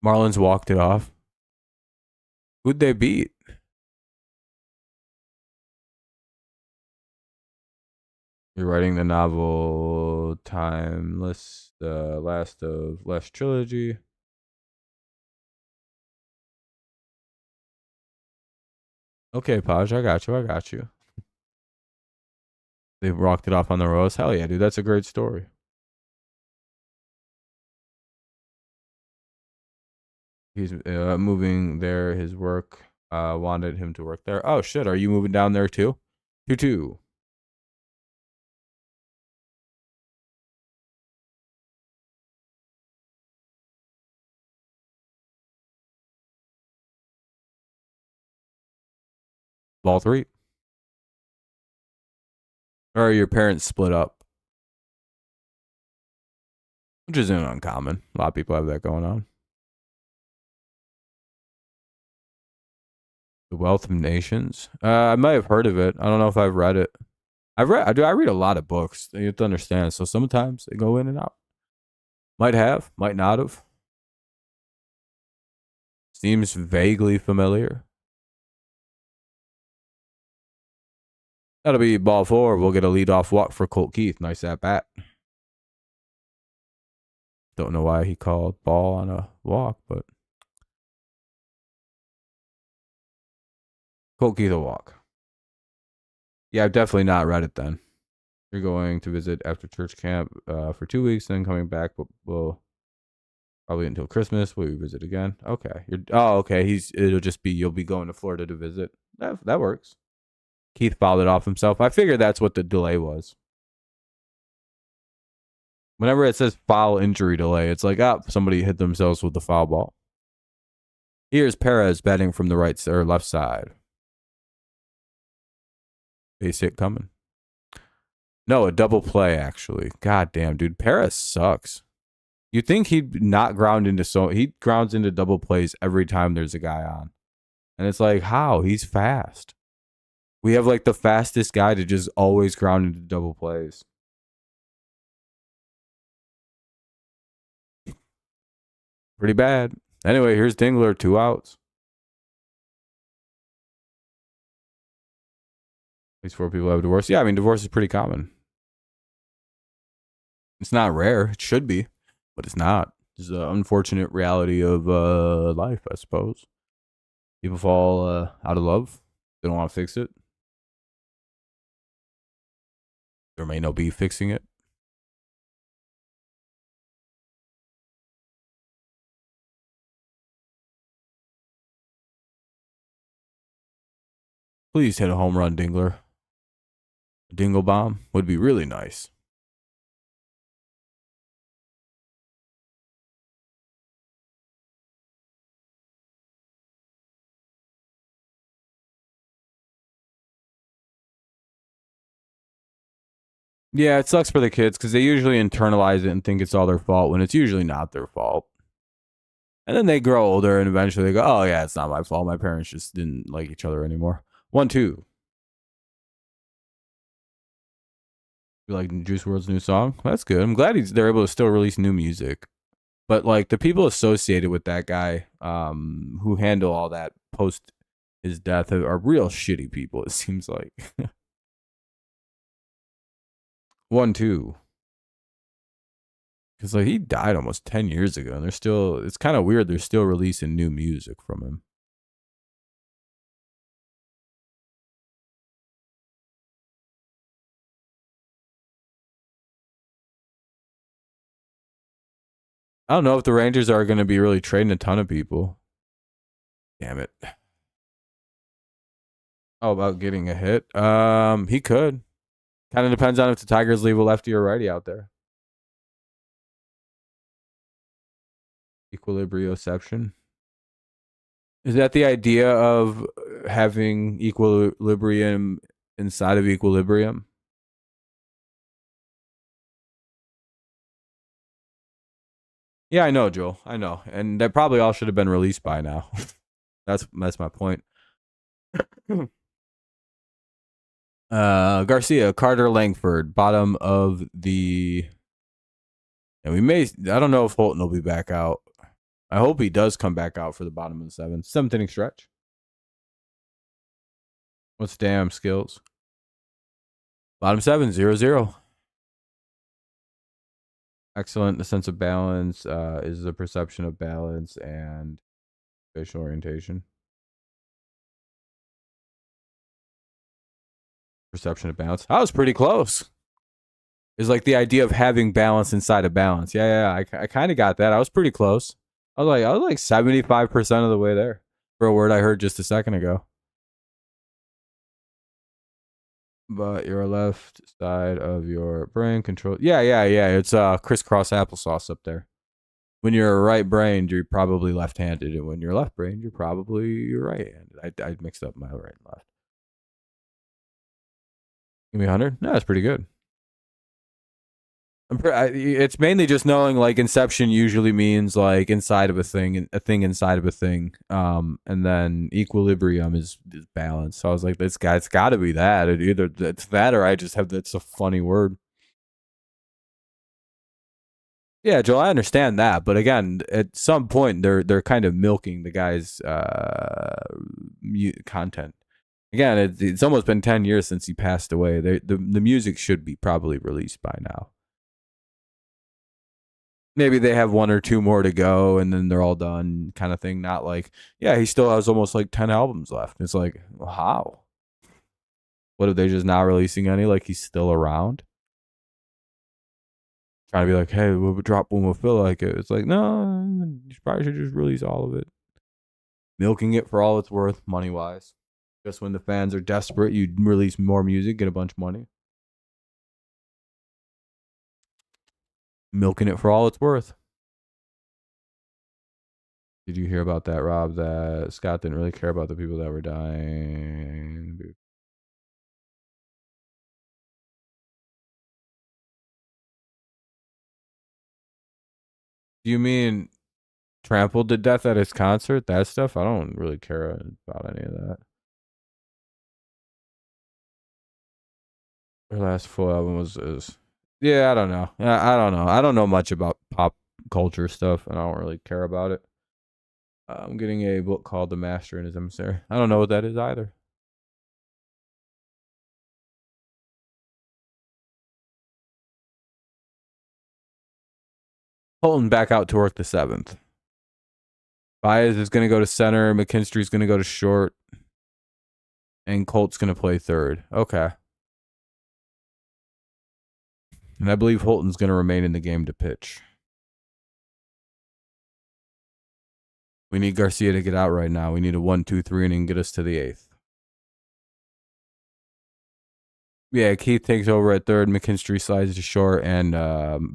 Marlins walked it off. Who'd they beat? You're writing the novel Timeless, the last of Last Trilogy. Okay, Podge, I got you. I got you. They rocked it off on the rose. Hell yeah, dude. That's a great story. He's moving there. His work wanted him to work there. Oh, shit. Are you moving down there too? 2-2. Ball 3. Or your parents split up, which isn't uncommon. A lot of people have that going on. The Wealth of Nations. I might have heard of it. I don't know if I've read it. I read a lot of books. You have to understand. So sometimes they go in and out. Might have, might not have. Seems vaguely familiar. That'll be ball 4. We'll get a leadoff walk for Colt Keith. Nice at bat. Don't know why he called ball on a walk, but Colt Keith a walk. Yeah, I've definitely not read it then. You're going to visit after church camp for 2 weeks, then coming back, but we'll probably until Christmas. Will you visit again? Okay. Okay. It'll just be you'll be going to Florida to visit. That works. Keith fouled it off himself. I figured that's what the delay was. Whenever it says foul injury delay, it's like, somebody hit themselves with the foul ball. Here's Perez batting from the right or left side. Base hit coming. No, a double play, actually. God damn, dude. Perez sucks. You'd think he'd not ground into he grounds into double plays every time there's a guy on. And it's like, how? He's fast. We have like the fastest guy to just always ground into double plays. Pretty bad. Anyway, here's Dingler, 2 outs. At least 4 people have divorce. Yeah, I mean, divorce is pretty common. It's not rare. It should be, but it's not. It's the unfortunate reality of life, I suppose. People fall out of love. They don't want to fix it. There may no be fixing it. Please hit a home run, Dingler. A dingle bomb would be really nice. Yeah, it sucks for the kids because they usually internalize it and think it's all their fault when it's usually not their fault. And then they grow older and eventually they go, oh, yeah, it's not my fault. My parents just didn't like each other anymore. 1-2. You like Juice WRLD's new song? That's good. I'm glad they're able to still release new music. But like the people associated with that guy who handle all that post his death are real shitty people, it seems like. 1-2. Because like he died almost 10 years ago and it's kind of weird they're still releasing new music from him. I don't know if the Rangers are going to be really trading a ton of people. Damn it. Oh, about getting a hit? He could. Kind of depends on if the Tigers leave a lefty or righty out there. Equilibrioception. Is that the idea of having equilibrium inside of equilibrium? Yeah, I know, Joel. I know. And that probably all should have been released by now. That's my point. Garcia, Carter, Langford, bottom of the. And I don't know if Holton will be back out. I hope he does come back out for the bottom of the seventh. Seventh inning stretch. What's damn skills? Bottom 7, 0-0. Excellent. The sense of balance is the perception of balance and facial orientation. Perception of balance. I was pretty close. It's like the idea of having balance inside of balance. Yeah. I kind of got that. I was pretty close. I was like 75% of the way there for a word I heard just a second ago. But your left side of your brain control. Yeah. It's crisscross applesauce up there. When you're right-brained, you're probably left-handed, and when you're left-brained, you're probably right-handed. I mixed up my right and left. Give me 100. No, that's pretty good. It's mainly just knowing like inception usually means like inside of a thing inside of a thing, and then equilibrium is balance. So I was like, it's got to be that. Either it's that or I just have that's a funny word. Yeah, Joel, I understand that, but again, at some point they're kind of milking the guy's content. Again, it's almost been 10 years since he passed away. The music should be probably released by now. Maybe they have one or two more to go and then they're all done kind of thing. Not like, yeah, he still has almost like 10 albums left. It's like, well, how? What, are they just not releasing any? Like he's still around? Trying to be like, hey, we'll drop when we'll feel like it. It's like, no, you probably should just release all of it. Milking it for all it's worth, money-wise. Just when the fans are desperate, you release more music, get a bunch of money. Milking it for all it's worth. Did you hear about that, Rob? That Scott didn't really care about the people that were dying. Dude. Do you mean trampled to death at his concert? That stuff? I don't really care about any of that. Her last full album was yeah, I don't know. I don't know. I don't know much about pop culture stuff, and I don't really care about it. I'm getting a book called The Master and His Emissary. I don't know what that is either. Holton back out to work the 7th. Baez is going to go to center. McKinstry's going to go to short. And Colt's going to play third. Okay. And I believe Holton's going to remain in the game to pitch. We need Garcia to get out right now. We need a 1-2-3 inning and get us to the 8th. Yeah, Keith takes over at third. McKinstry slides to short, and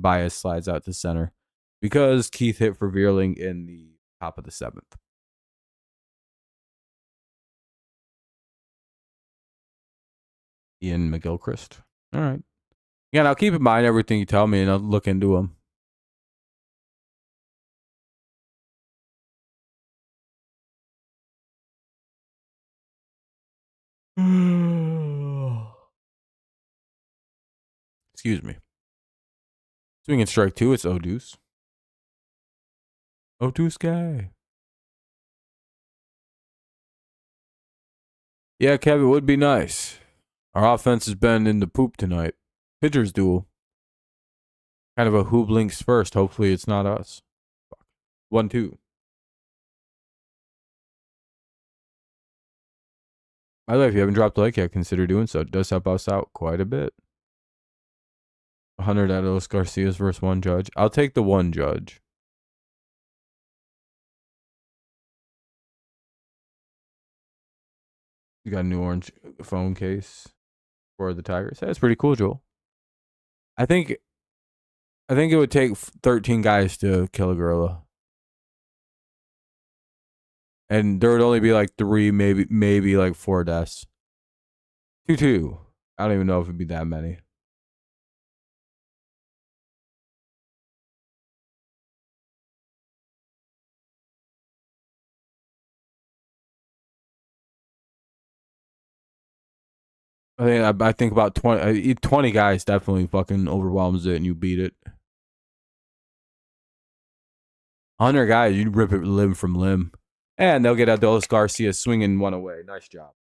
Baez slides out to center because Keith hit for Veerling in the top of the 7th. Ian McGilchrist. All right. Yeah, I'll keep in mind everything you tell me, and I'll look into them. Excuse me. Swinging strike 2, it's O'Deuce. O'Deuce guy. Yeah, Kev, it would be nice. Our offense has been in the poop tonight. Pitchers duel. Kind of a who blinks first. Hopefully it's not us. 1-2. By the way, if you haven't dropped a like yet, consider doing so. It does help us out quite a bit. 100 at Los Garcias versus one judge. I'll take the one judge. You got a new orange phone case for the Tigers. That's pretty cool, Joel. I think it would take 13 guys to kill a gorilla. And there would only be like 3, maybe like 4 deaths. 2-2. I don't even know if it'd be that many. I think about 20 guys definitely fucking overwhelms it and you beat it. 100 guys, you'd rip it limb from limb. And they'll get Adolis Garcia swinging one away. Nice job.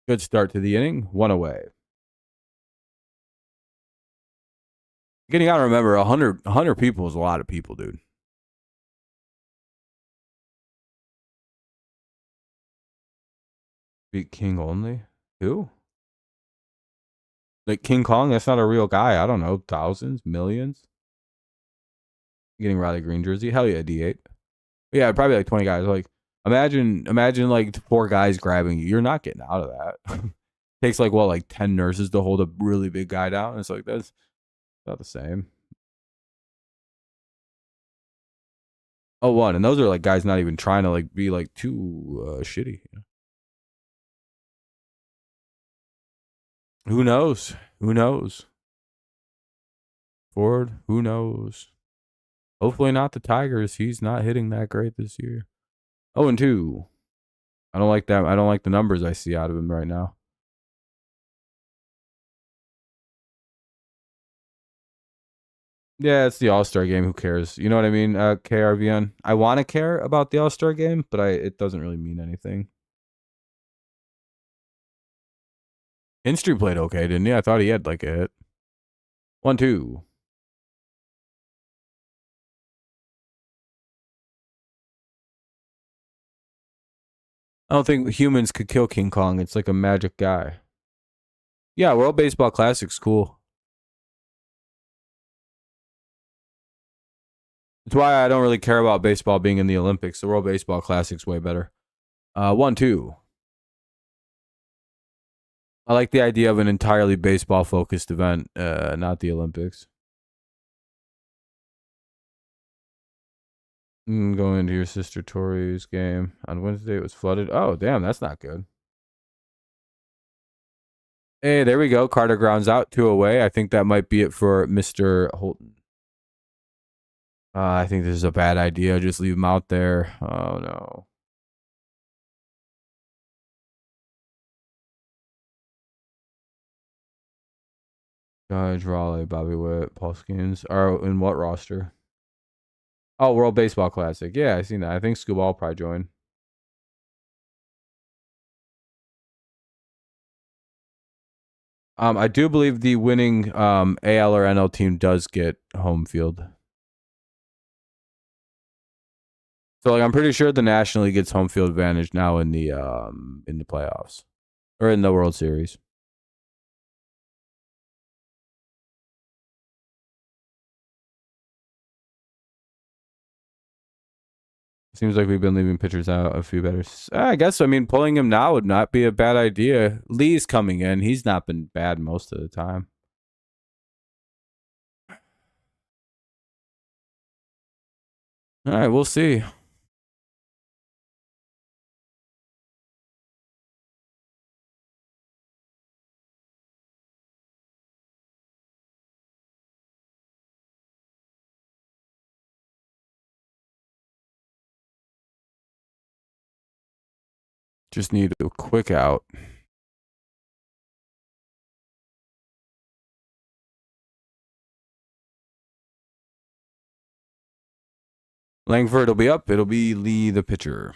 Good start to the inning. One away. Again, you got to remember, 100 people is a lot of people, dude. Beat King only? Who? Like King Kong? That's not a real guy. I don't know. Thousands? Millions? Getting Riley Green jersey? Hell yeah, D8. Yeah, probably like 20 guys. Like, imagine like 4 guys grabbing you. You're not getting out of that. Takes like, what, like 10 nurses to hold a really big guy down? It's like, that's not the same. Oh, one. And those are like guys not even trying to like be like too shitty. Who knows? Who knows? Ford, who knows? Hopefully not the Tigers. He's not hitting that great this year. 0-2. I don't like that. I don't like the numbers I see out of him right now. Yeah, it's the All-Star game. Who cares? You know what I mean? KRVN. I want to care about the All-Star game, but it doesn't really mean anything. Hinstry played okay, didn't he? I thought he had like a hit. 1-2. I don't think humans could kill King Kong. It's like a magic guy. Yeah, World Baseball Classic's cool. That's why I don't really care about baseball being in the Olympics. The World Baseball Classic's way better. 1-2. I like the idea of an entirely baseball focused event, not the Olympics. Going into your sister Tori's game on Wednesday, it was flooded. Oh, damn, that's not good. Hey, there we go. Carter grounds out 2 away. I think that might be it for Mr. Holton. I think this is a bad idea. Just leave him out there. Oh, no. Judge, Raleigh, Bobby Witt, Paul Skins are in what roster? Oh, World Baseball Classic. Yeah, I seen that. I think Scuba will probably join. I do believe the winning AL or NL team does get home field. So like I'm pretty sure the National League gets home field advantage now in the playoffs or in the World Series. Seems like we've been leaving pitchers out a few better. I guess, I mean, pulling him now would not be a bad idea. Lee's coming in. He's not been bad most of the time. All right, we'll see. Just need a quick out. Langford will be up. It'll be Lee, the pitcher.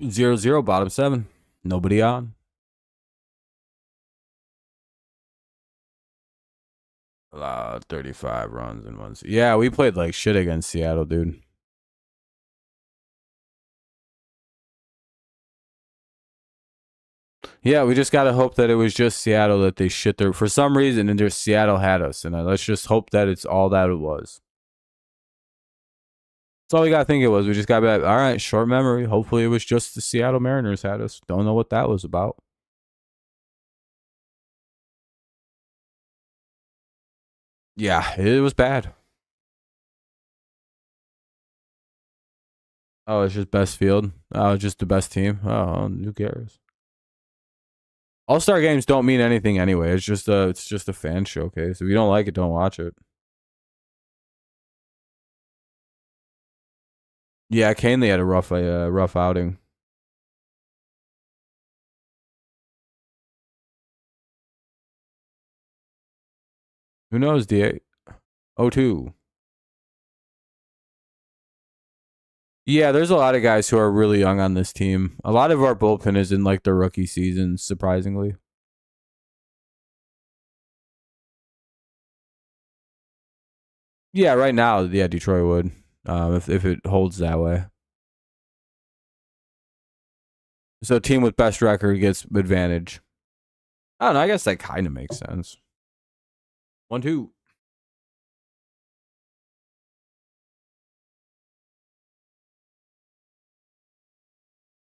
0-0, bottom 7. Nobody on. 35 runs in one. Yeah, we played like shit against Seattle, dude. Yeah, we just gotta hope that it was just Seattle that they shit their for some reason, and just Seattle had us, and let's just hope that it's all that it was. That's all we gotta think it was. We just gotta be like, all right, short memory. Hopefully, it was just the Seattle Mariners had us. Don't know what that was about. Yeah, it was bad. Oh, it's just best field. Oh, it's just the best team. Oh, who cares? All-Star games don't mean anything anyway. It's just a fan showcase. If you don't like it, don't watch it. Yeah, Canely had a rough outing. Who knows, D8? 0-2. Yeah, there's a lot of guys who are really young on this team. A lot of our bullpen is in like the rookie season, surprisingly. Yeah, right now, yeah, Detroit would, if it holds that way. So team with best record gets advantage. I don't know. I guess that kind of makes sense. 1-2.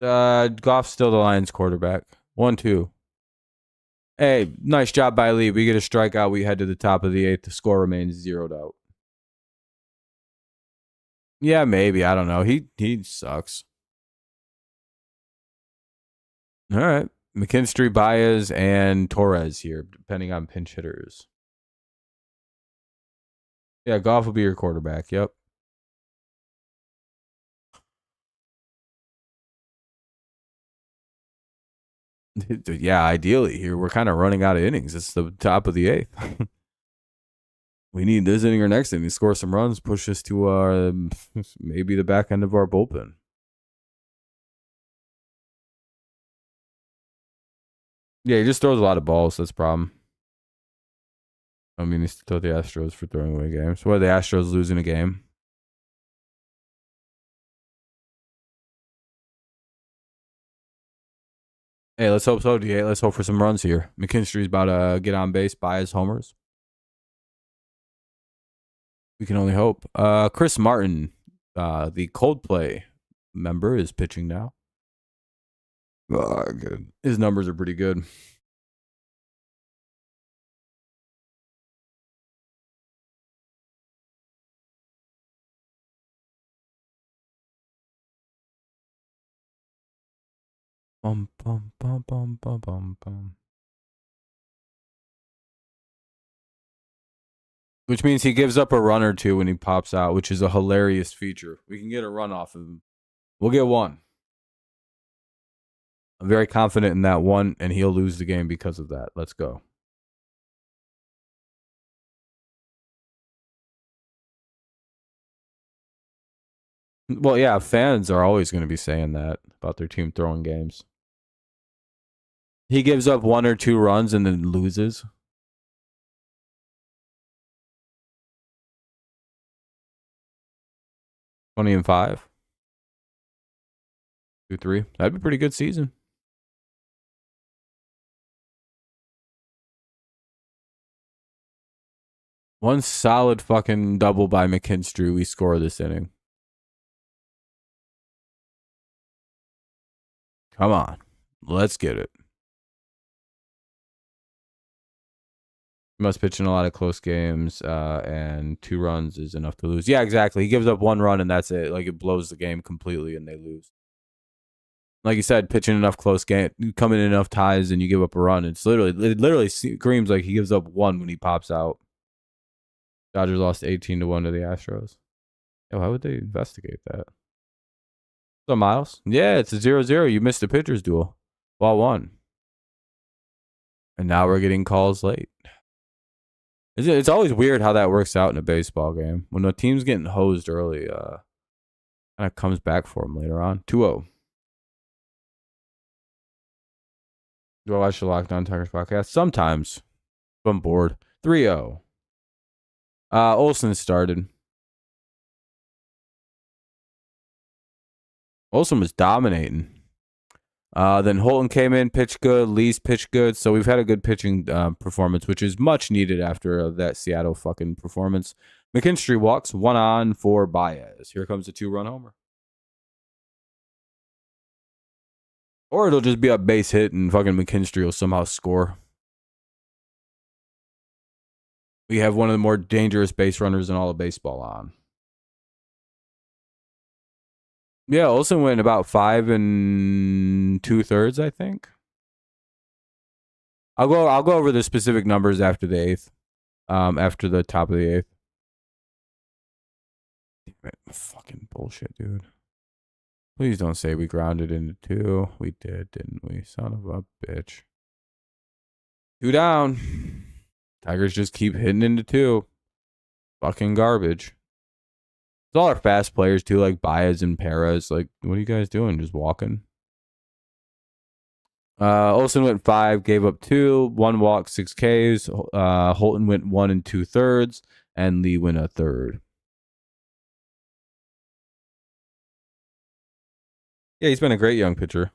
Goff's still the Lions quarterback. 1-2. Hey, nice job by Lee. We get a strikeout. We head to the top of the eighth. The score remains 0-out. Yeah, maybe. I don't know. He sucks. All right. McKinstry, Baez, and Torres here, depending on pinch hitters. Yeah, Goff will be your quarterback. Yep. Yeah, ideally here. We're kind of running out of innings. It's the top of the eighth. We need this inning or next inning to score some runs, push us to maybe the back end of our bullpen. Yeah, he just throws a lot of balls. That's the problem. I mean, he's still the Astros for throwing away games. What are the Astros losing a game? Hey, let's hope so, D8. Let's hope for some runs here. McKinstry's about to get on base by his homers. We can only hope. Chris Martin, the Coldplay member, is pitching now. Good. His numbers are pretty good. Bum, bum, bum, bum, bum, bum, bum. Which means he gives up a run or two when he pops out, which is a hilarious feature. We can get a run off of him. We'll get one. I'm very confident in that one, and he'll lose the game because of that. Let's go. Well, yeah, fans are always going to be saying that about their team throwing games. He gives up one or two runs and then loses. 20-5. 2-3. That'd be a pretty good season. One solid fucking double by McKinstry. We score this inning. Come on. Let's get it. Must pitch in a lot of close games, and 2 runs is enough to lose. Yeah, exactly. He gives up 1 run and that's it. Like, it blows the game completely and they lose. Like you said, pitching enough close game, coming in enough ties, and you give up a run. It literally screams like he gives up 1 when he pops out. Dodgers lost 18-1 to the Astros. Yeah, why would they investigate that? So Miles, yeah, it's a 0-0. You missed a pitcher's duel. Ball 1. And now we're getting calls late. It's always weird how that works out in a baseball game. When a team's getting hosed early, kind of comes back for them later on. 2-0. Do I watch the Locked On Tigers podcast? Sometimes. If I'm bored. 3-0. Olsen started. Olsen was dominating. Then Holton came in, pitched good. Lee's pitched good. So we've had a good pitching performance, which is much needed after that Seattle fucking performance. McKinstry walks 1 on for Baez. Here comes a 2-run homer. Or it'll just be a base hit and fucking McKinstry will somehow score. We have one of the more dangerous base runners in all of baseball on. Yeah, Olsen went about 5 2/3, I think. I'll go over the specific numbers after the 8th. After the top of the 8th. Fucking bullshit, dude. Please don't say we grounded into 2. We did, didn't we? Son of a bitch. 2 down. Tigers just keep hitting into 2. Fucking garbage. It's all our fast players too, like Baez and Perez. Like, what are you guys doing? Just walking? Olsen went 5, gave up 2, 1 walk, 6 Ks. Holton went 1 2/3, and Lee went a third. Yeah, he's been a great young pitcher.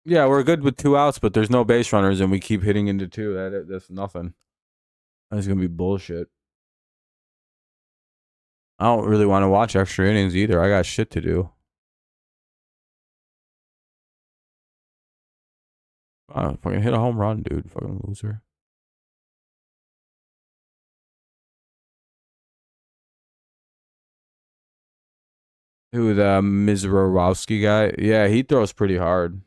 Yeah, we're good with 2 outs, but there's no base runners, and we keep hitting into 2. That's nothing. That's gonna be bullshit. I don't really want to watch extra innings either. I got shit to do. Fucking hit a home run, dude. Fucking loser. Who, the Mizrowski guy? Yeah, he throws pretty hard.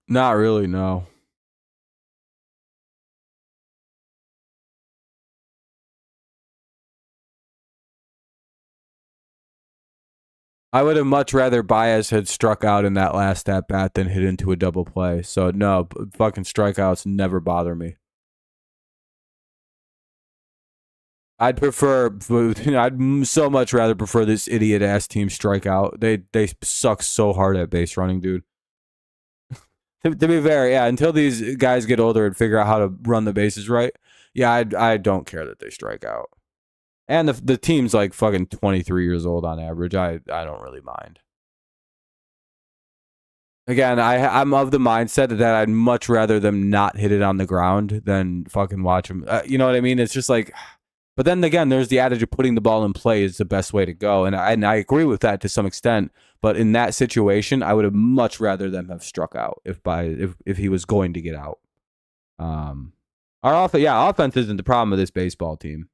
Not really, no. I would have much rather Baez had struck out in that last at bat than hit into a double play. So no, fucking strikeouts never bother me. I'd prefer. I'd so much rather prefer this idiot ass team strike out. They suck so hard at base running, dude. To be fair, yeah. Until these guys get older and figure out how to run the bases right, yeah, I don't care that they strike out. And the team's like fucking 23 years old on average. I don't really mind. Again, I'm of the mindset that I'd much rather them not hit it on the ground than fucking watch them. You know what I mean? It's just like, but then again, there's the adage of putting the ball in play is the best way to go, and I agree with that to some extent. But in that situation, I would have much rather them have struck out if he was going to get out. Offense isn't the problem of this baseball team.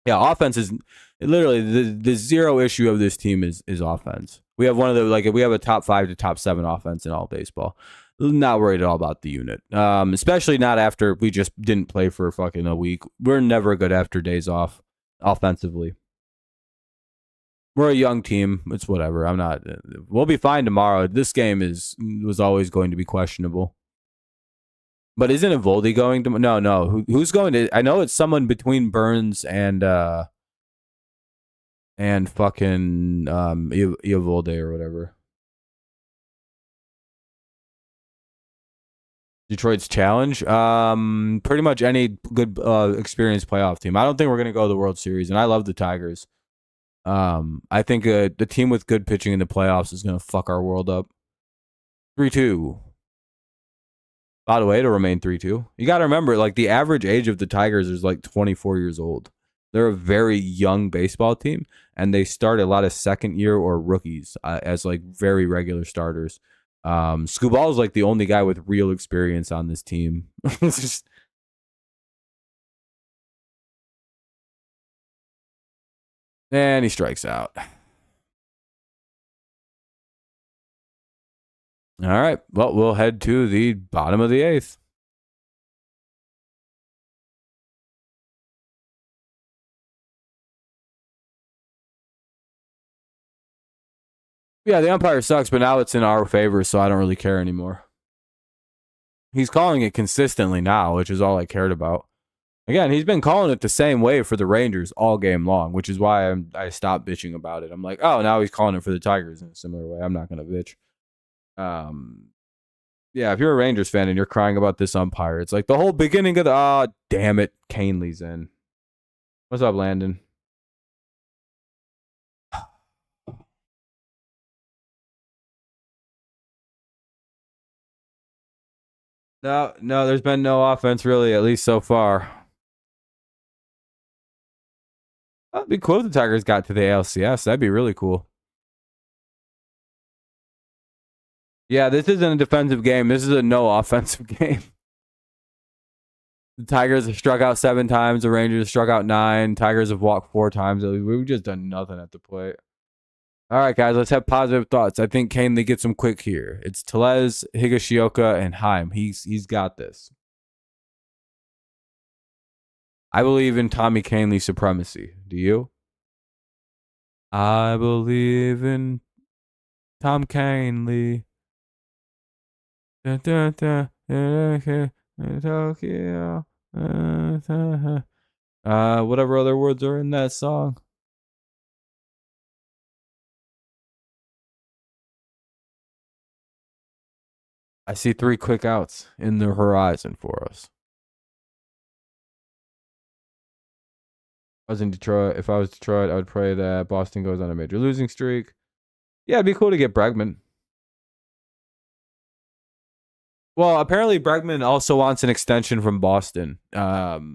Yeah, offense is literally the zero issue of this team is offense. We have we have a top 5 to top 7 offense in all baseball. Not worried at all about the unit, especially not after we just didn't play for fucking a week. We're never good after days off offensively. We're a young team. It's whatever. I'm not. We'll be fine tomorrow. This game was always going to be questionable. But isn't Evoldi going to? No. Who's going to? I know it's someone between Burns and fucking Evoldi or whatever. Detroit's challenge. Pretty much any good experienced playoff team. I don't think we're gonna go to the World Series, and I love the Tigers. I think the team with good pitching in the playoffs is gonna fuck our world up. 3-2. By the way, to remain 3-2. You got to remember, like, the average age of the Tigers is like 24 years old. They're a very young baseball team, and they start a lot of second year or rookies as like very regular starters. Skubal is like the only guy with real experience on this team. And he strikes out. All right. Well, we'll head to the bottom of the 8th. Yeah, the umpire sucks, but now it's in our favor, so I don't really care anymore. He's calling it consistently now, which is all I cared about. Again, he's been calling it the same way for the Rangers all game long, which is why I stopped bitching about it. I'm like, oh, now he's calling it for the Tigers in a similar way. I'm not going to bitch. Yeah, if you're a Rangers fan and you're crying about this umpire, it's like the whole beginning of the, damn it, Canely's in. What's up, Landon? No, there's been no offense really, at least so far. That'd be cool if the Tigers got to the ALCS. That'd be really cool. Yeah, this isn't a defensive game. This is a no offensive game. The Tigers have struck out 7 times. The Rangers have struck out 9. Tigers have walked 4 times. We've just done nothing at the plate. All right, guys, let's have positive thoughts. I think Canely gets him quick here. It's Tellez, Higashioka, and Heim. He's got this. I believe in Tommy Canely's supremacy. Do you? I believe in Tom Canely. Tokyo. Whatever other words are in that song. I see 3 quick outs in the horizon for us. I was in Detroit. If I was Detroit, I would pray that Boston goes on a major losing streak. Yeah, it'd be cool to get Bregman. Well, apparently Bregman also wants an extension from Boston to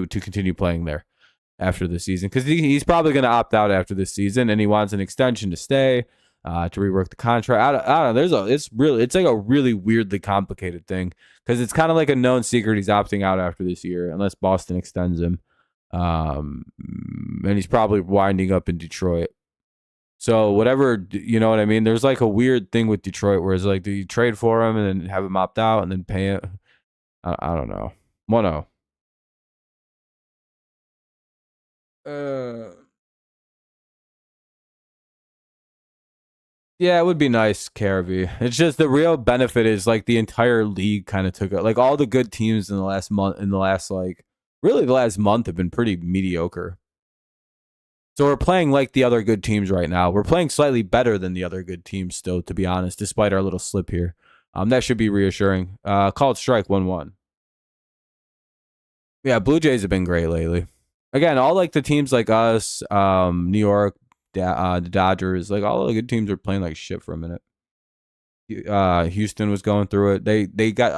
continue playing there after the season, because he's probably going to opt out after this season, and he wants an extension to stay to rework the contract. I don't know. It's like a really weirdly complicated thing, because it's kind of like a known secret he's opting out after this year unless Boston extends him, and he's probably winding up in Detroit. So whatever, you know what I mean? There's like a weird thing with Detroit where it's like, do you trade for him and then have him opt out and then pay it? I don't know. 1-0. Yeah, it would be nice, Caravy. It's just the real benefit is like the entire league kind of took it. Like all the good teams in the last month, really the last month have been pretty mediocre. So we're playing like the other good teams right now. We're playing slightly better than the other good teams still, to be honest, despite our little slip here. That should be reassuring. Called strike 1-1. Yeah, Blue Jays have been great lately. Again, all like the teams like us, New York, the Dodgers, like all the good teams are playing like shit for a minute. Houston was going through it. I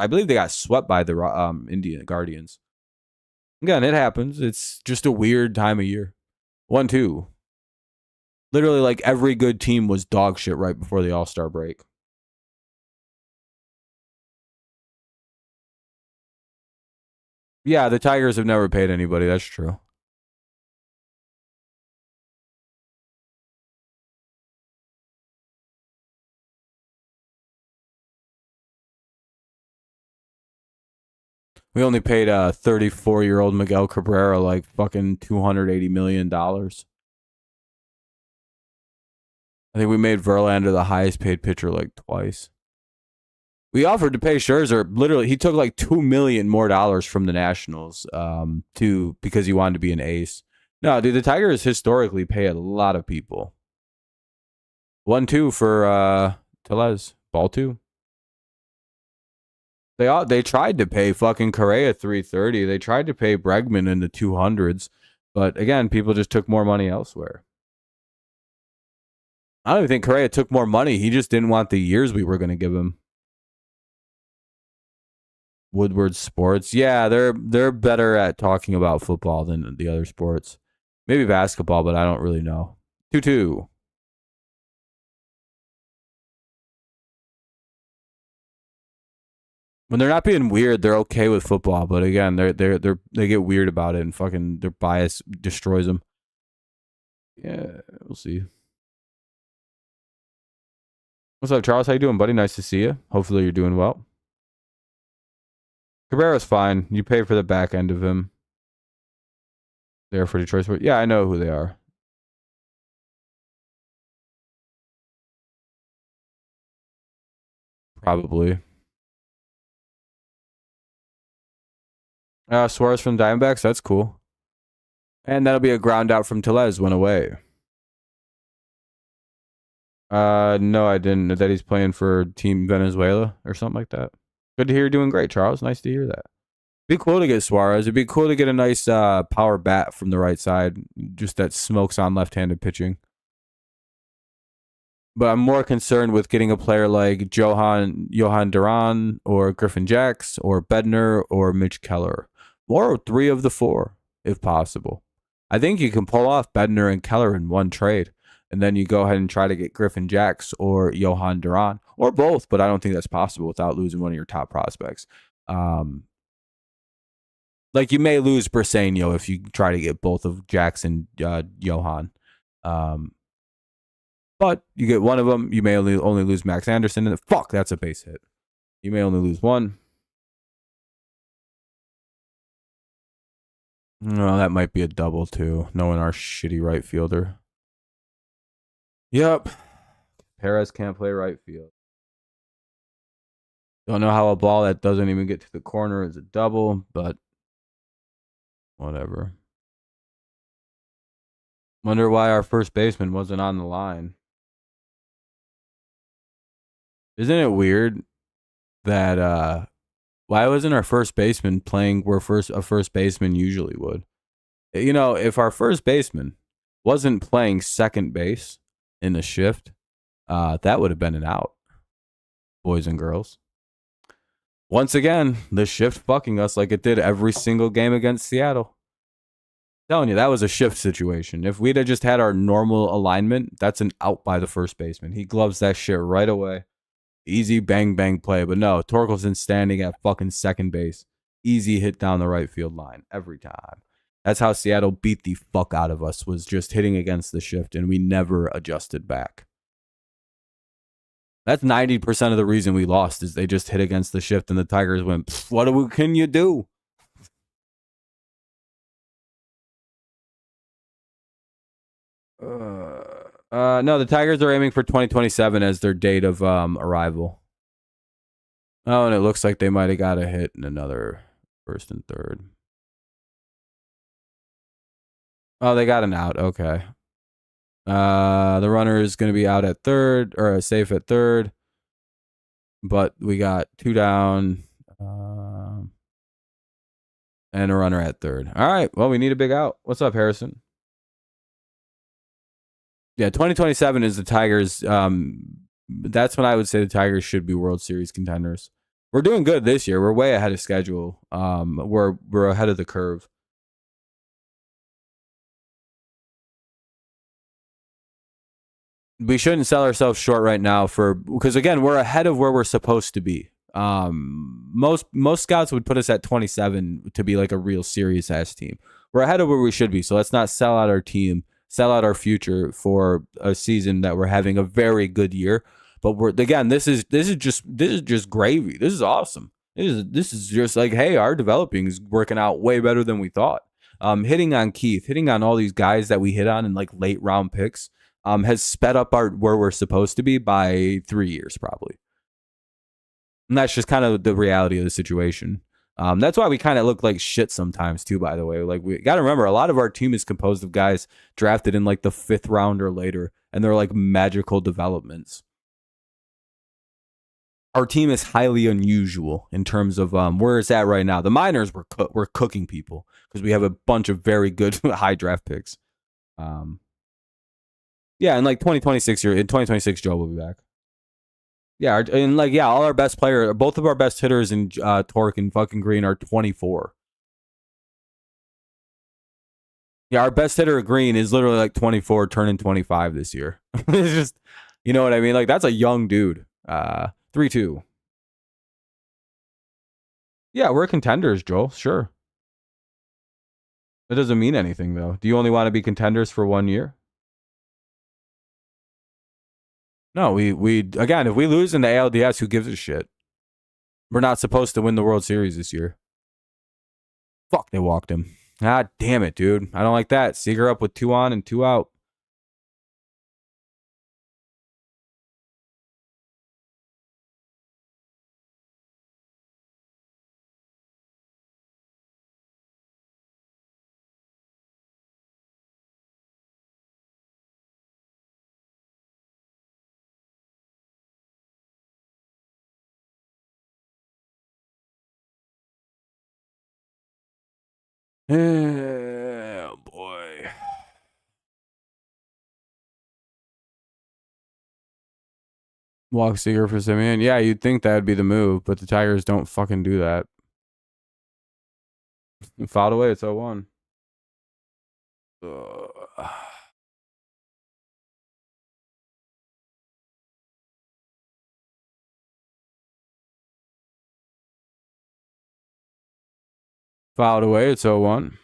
believe they got swept by the Indian Guardians. Again, it happens. It's just a weird time of year. 1-2. Literally, like every good team was dog shit right before the All-Star break. Yeah, the Tigers have never paid anybody. That's true. We only paid a 34-year-old Miguel Cabrera like fucking $280 million. I think we made Verlander the highest paid pitcher like twice. We offered to pay Scherzer. Literally, he took like $2 million more from the Nationals because he wanted to be an ace. No, dude, the Tigers historically pay a lot of people. 1-2 for Tellez. Ball 2. They tried to pay fucking Correa $330. They tried to pay Bregman in the 200s, but again, people just took more money elsewhere. I don't even think Correa took more money. He just didn't want the years we were going to give him. Woodward Sports. Yeah, they're better at talking about football than the other sports. Maybe basketball, but I don't really know. 2-2. When they're not being weird, they're okay with football. But again, they get weird about it, and fucking their bias destroys them. Yeah, we'll see. What's up, Charles? How you doing, buddy? Nice to see you. Hopefully you're doing well. Cabrera's fine. You pay for the back end of him. They're for Detroit Sports. Yeah, I know who they are. Probably. Suarez from Diamondbacks. That's cool. And that'll be a ground out from Tellez. Went away. No, I didn't. That he's playing for Team Venezuela or something like that. Good to hear you're doing great, Charles. Nice to hear that. Be cool to get Suarez. It'd be cool to get a nice power bat from the right side, just that smokes on left-handed pitching. But I'm more concerned with getting a player like Johan Duran or Griffin Jacks or Bednar or Mitch Keller. Or 3 of the 4, if possible. I think you can pull off Bednar and Keller in one trade. And then you go ahead and try to get Griffin Jacks or Johan Duran. Or both, but I don't think that's possible without losing one of your top prospects. Like you may lose Briseño if you try to get both of Jacks and Johan. But you get one of them. You may only lose Max Anderson. And fuck, that's a base hit. You may only lose one. No, that might be a double too, knowing our shitty right fielder. Yep. Perez can't play right field. Don't know how a ball that doesn't even get to the corner is a double, but whatever. Wonder why our first baseman wasn't on the line. Isn't it weird that why wasn't our first baseman playing where a first baseman usually would? You know, if our first baseman wasn't playing second base in the shift, that would have been an out, boys and girls. Once again, the shift fucking us like it did every single game against Seattle. I'm telling you, that was a shift situation. If we'd have just had our normal alignment, that's an out by the first baseman. He gloves that shit right away. Easy bang bang play. But no, Torkelson's standing at fucking second base. Easy hit down the right field line every time. That's how Seattle beat the fuck out of us, was just hitting against the shift, and we never adjusted back. That's 90% of the reason we lost, is they just hit against the shift, and the Tigers went, what can you do? No, the Tigers are aiming for 2027 as their date of arrival. Oh, and it looks like they might have got a hit in another first and third. Oh, they got an out. Okay. The runner is going to be out at third, or safe at third. But we got 2 down and a runner at third. All right. Well, we need a big out. What's up, Harrison? Yeah, 2027 is the Tigers. That's when I would say the Tigers should be World Series contenders. We're doing good this year. We're way ahead of schedule. We're ahead of the curve. We shouldn't sell ourselves short right now because again, we're ahead of where we're supposed to be. Most scouts would put us at 27 to be like a real serious ass team. We're ahead of where we should be, so let's not sell out our team, sell out our future for a season that we're having a very good year. But this is just gravy. This is awesome. This is just like, hey, our developing is working out way better than we thought. Hitting on Keith, hitting on all these guys that we hit on in like late round picks, has sped up where we're supposed to be by 3 years probably. And that's just kind of the reality of the situation. That's why we kind of look like shit sometimes too, by the way. Like, we got to remember, a lot of our team is composed of guys drafted in like the 5th round or later, and they're like magical developments. Our team is highly unusual in terms of where it's at right now. The minors, we're cooking people because we have a bunch of very good high draft picks. Yeah, and like 2026, Joe will be back. Yeah, all our best player, both of our best hitters in Torque and fucking Green are 24. Yeah, our best hitter Green is literally like 24, turning 25 this year. It's just, you know what I mean? Like, that's a young dude. 3-2. Yeah, we're contenders, Joel. Sure. It doesn't mean anything, though. Do you only want to be contenders for 1 year? No, we again, if we lose in the ALDS, who gives a shit? We're not supposed to win the World Series this year. Fuck, they walked him. Ah, damn it, dude. I don't like that. Seager up with 2 on and 2 out. Oh, boy. Walk Seager for Simeon. Yeah, you'd think that would be the move, but the Tigers don't fucking do that. Fouled away, it's 0-1. Fouled away, it's 0-1.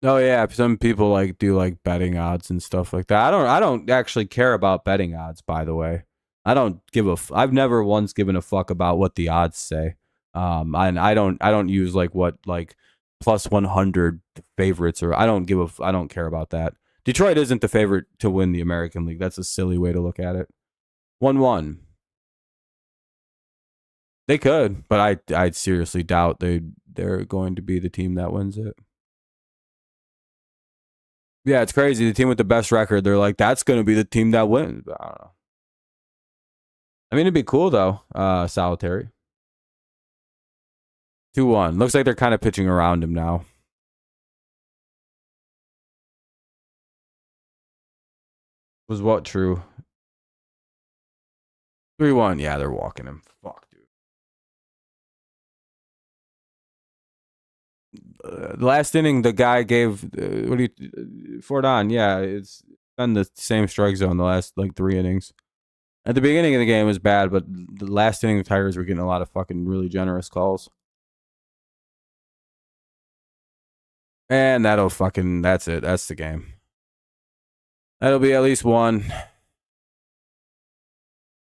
Oh yeah, some people like do like betting odds and stuff like that. I don't actually care about betting odds, by the way. I don't give a I've never once given a fuck about what the odds say. And I don't use like what like plus 100 favorites, or I don't care about that. Detroit isn't the favorite to win the American League. That's a silly way to look at it. 1-1. They could, but I seriously doubt they're going to be the team that wins it. Yeah, it's crazy. The team with the best record, they're like, that's going to be the team that wins. But I don't know. I mean, it'd be cool though. Solitary 2-1. Looks like they're kind of pitching around him now. Was what true? 3-1. Yeah, they're walking him. Fuck, dude. The last inning, the guy gave what do you Ford on? Yeah, it's been the same strike zone the last like 3 innings. At the beginning of the game was bad, but the last inning, the Tigers were getting a lot of fucking really generous calls. And that's it. That's the game. That'll be at least one.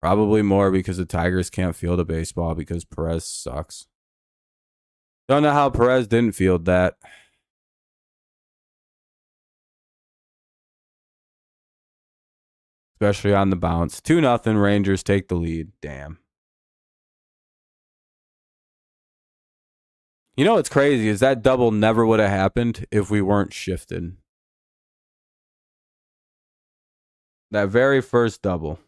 Probably more because the Tigers can't field a baseball because Perez sucks. Don't know how Perez didn't field that. Especially on the bounce. 2-0, Rangers take the lead. Damn. You know what's crazy is that double never would have happened if we weren't shifted. That very first double.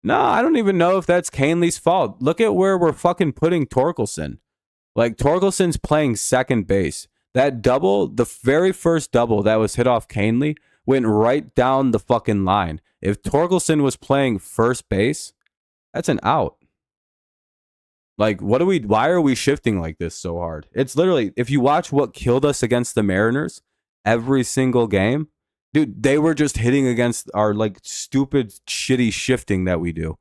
No, I don't even know if that's Canley's fault. Look at where we're fucking putting Torkelson. Like, Torkelson's playing second base. That double, the very first double that was hit off Canley, went right down the fucking line. If Torkelson was playing first base, that's an out. Like, why are we shifting like this so hard? It's literally, if you watch what killed us against the Mariners every single game, dude, they were just hitting against our like stupid, shitty shifting that we do.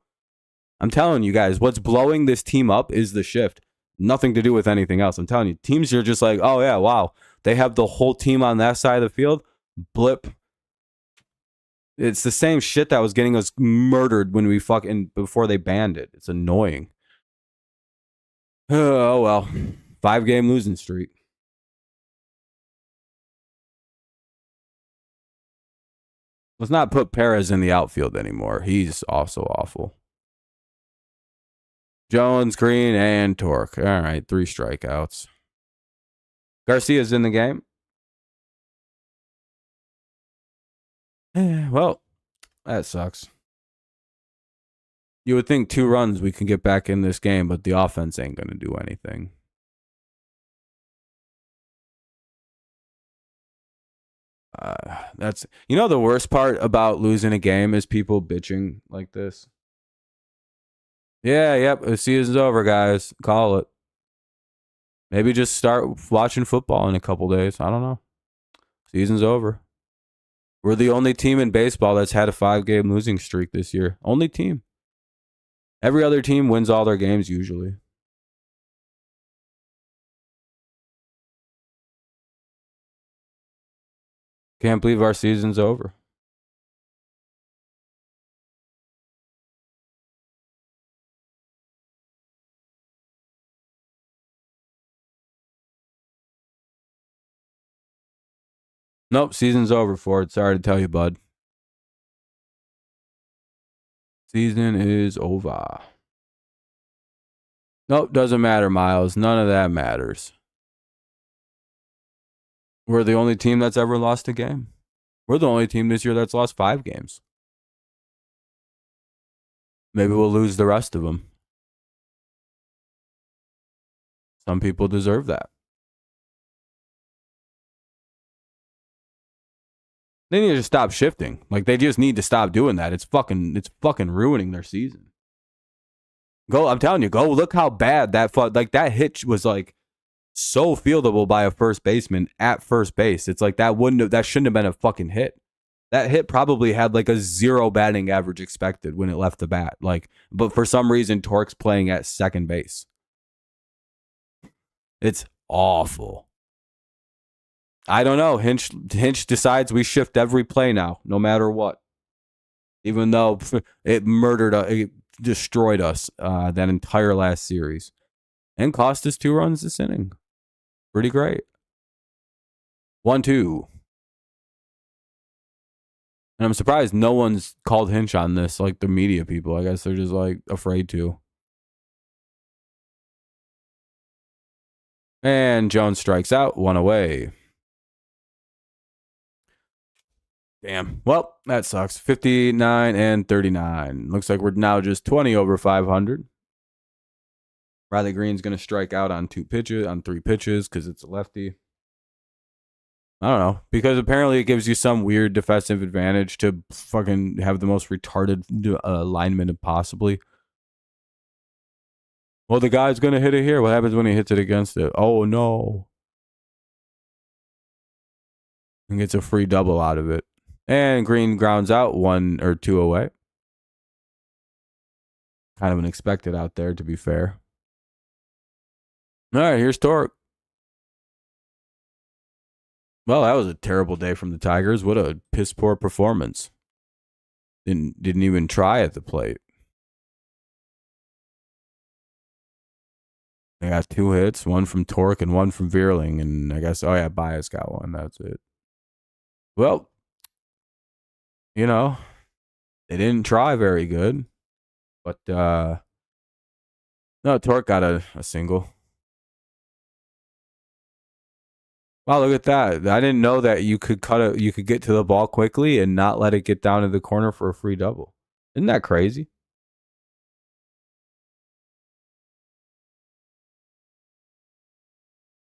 I'm telling you guys, what's blowing this team up is the shift. Nothing to do with anything else. I'm telling you, teams are just like, oh yeah, wow. They have the whole team on that side of the field. Blip. It's the same shit that was getting us murdered when we fucking before they banned it. It's annoying. Oh well. 5-game losing streak. Let's not put Perez in the outfield anymore. He's also awful. Jones, Green, and Torque. All right, 3 strikeouts. Garcia's in the game. Well, that sucks. You would think 2 runs we can get back in this game, but the offense ain't going to do anything. That's the worst part about losing a game is people bitching like this. Yeah, yep. The season's over, guys. Call it. Maybe just start watching football in a couple days. I don't know. Season's over. We're the only team in baseball that's had a 5-game losing streak this year. Only team. Every other team wins all their games usually. Can't believe our season's over. Nope, season's over, Ford. Sorry to tell you, bud. Season is over. Nope, doesn't matter, Miles. None of that matters. We're the only team that's ever lost a game. We're the only team this year that's lost 5 games. Maybe we'll lose the rest of them. Some people deserve that. They need to stop shifting. Like, they just need to stop doing that. It's fucking ruining their season. I'm telling you, go look how bad that hit was like so fieldable by a first baseman at first base. It's like that shouldn't have been a fucking hit. That hit probably had like a 0 batting average expected when it left the bat. But for some reason, Torque's playing at second base. It's awful. I don't know. Hinch decides we shift every play now, no matter what. Even though it it destroyed us that entire last series. And cost us 2 runs this inning. Pretty great. 1-2. And I'm surprised no one's called Hinch on this, like the media people. I guess they're just like afraid to. And Jones strikes out, 1 away. Damn. Well, that sucks. 59 and 39. Looks like we're now just 20 over 500. Riley Green's going to strike out on 3 pitches because it's a lefty. I don't know. Because apparently it gives you some weird defensive advantage to fucking have the most retarded lineman possibly. Well, the guy's going to hit it here. What happens when he hits it against it? Oh, no. And gets a free double out of it. And Green grounds out 1 or 2 away. Kind of unexpected out there, to be fair. All right, here's Torque. Well, that was a terrible day from the Tigers. What a piss poor performance. Didn't even try at the plate. They got 2 hits, 1 from Torque and 1 from Veerling, and I guess Baez got 1. That's it. Well, you know, they didn't try very good, but no, Torque got a single. Wow, look at that. I didn't know that you could you could get to the ball quickly and not let it get down to the corner for a free double. Isn't that crazy?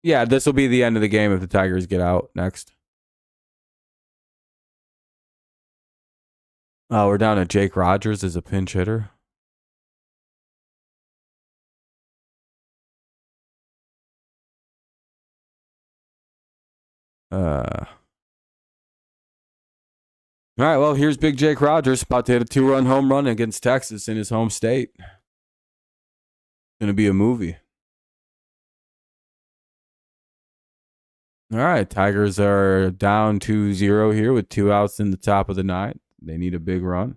Yeah, this will be the end of the game if the Tigers get out next. Oh, we're down to Jake Rogers as a pinch hitter. All right, well, here's Big Jake Rogers about to hit a 2-run home run against Texas in his home state. Going to be a movie. All right, Tigers are down 2-0 here with 2 outs in the top of the 9th. They need a big run.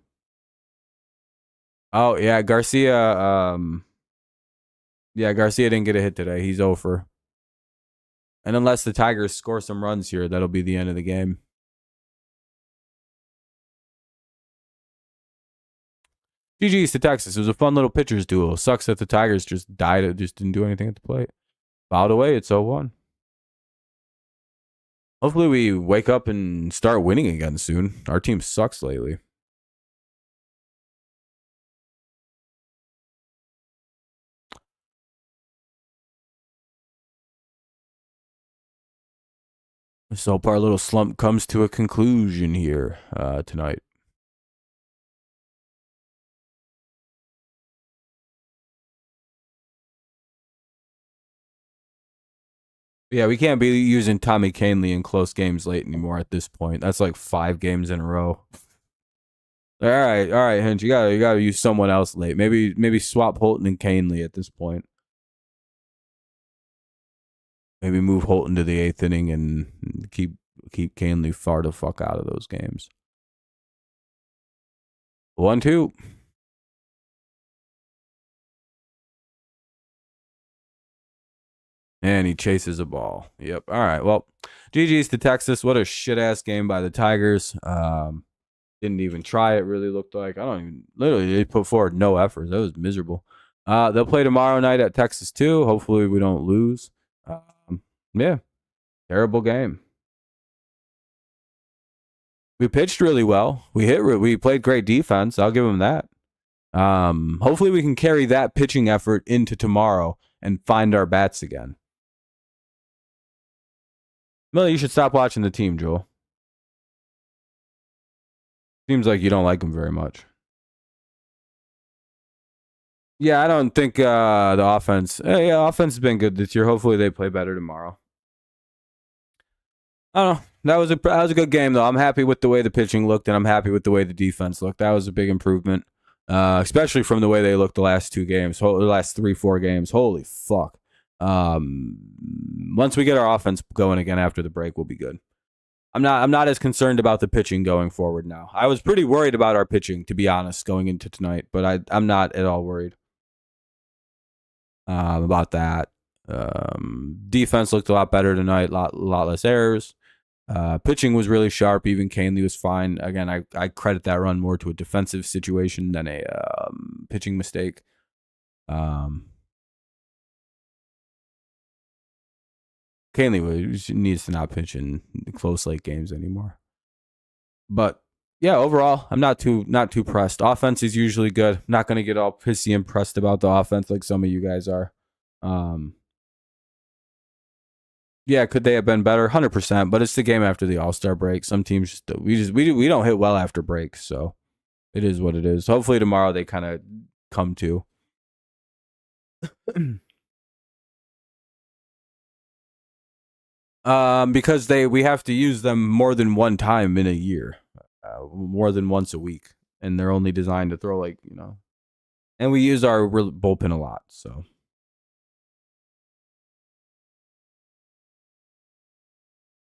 Oh, yeah, Garcia. Garcia didn't get a hit today. He's over. And unless the Tigers score some runs here, that'll be the end of the game. GG's to Texas. It was a fun little pitchers duel. Sucks that the Tigers just died. Just didn't do anything at the plate. Fouled away. It's 0-1. Hopefully we wake up and start winning again soon. Our team sucks lately. So our little slump comes to a conclusion here tonight. Yeah, we can't be using Tommy Canley in close games late anymore at this point. That's like 5 games in a row. All right, Hinch. You gotta use someone else late. Maybe swap Holton and Canley at this point. Maybe move Holton to the 8th inning and keep Canley far the fuck out of those games. 1-2. And he chases a ball. Yep. All right. Well, GG's to Texas. What a shit-ass game by the Tigers. Didn't even try, it really looked like. Literally, they put forward no effort. That was miserable. They'll play tomorrow night at Texas, too. Hopefully, we don't lose. Yeah. Terrible game. We pitched really well. We played great defense. I'll give them that. Hopefully, we can carry that pitching effort into tomorrow and find our bats again. Millie, you should stop watching the team, Joel. Seems like you don't like them very much. Yeah, I don't think the offense. Offense has been good this year. Hopefully, they play better tomorrow. I don't know. That was a good game, though. I'm happy with the way the pitching looked, and I'm happy with the way the defense looked. That was a big improvement, especially from the way they looked the last 2 games, the last 3-4 games. Holy fuck. Once we get our offense going again after the break, we'll be good. I'm not as concerned about the pitching going forward now. I was pretty worried about our pitching, to be honest, going into tonight, but I'm not at all worried about that. Defense looked a lot better tonight, a lot less errors. Pitching was really sharp. Even Canely was fine. Again, I credit that run more to a defensive situation than a pitching mistake. Canely needs to not pitch in close late games anymore. But yeah, overall, I'm not too pressed. Offense is usually good. I'm not going to get all pissy and pressed about the offense like some of you guys are. Yeah, could they have been better? 100%. But it's the game after the All-Star break. Some teams we don't hit well after breaks, so it is what it is. Hopefully tomorrow they kind of come to. Because we have to use them more than one time in a year, more than once a week, and they're only designed to throw and we use our bullpen a lot, so.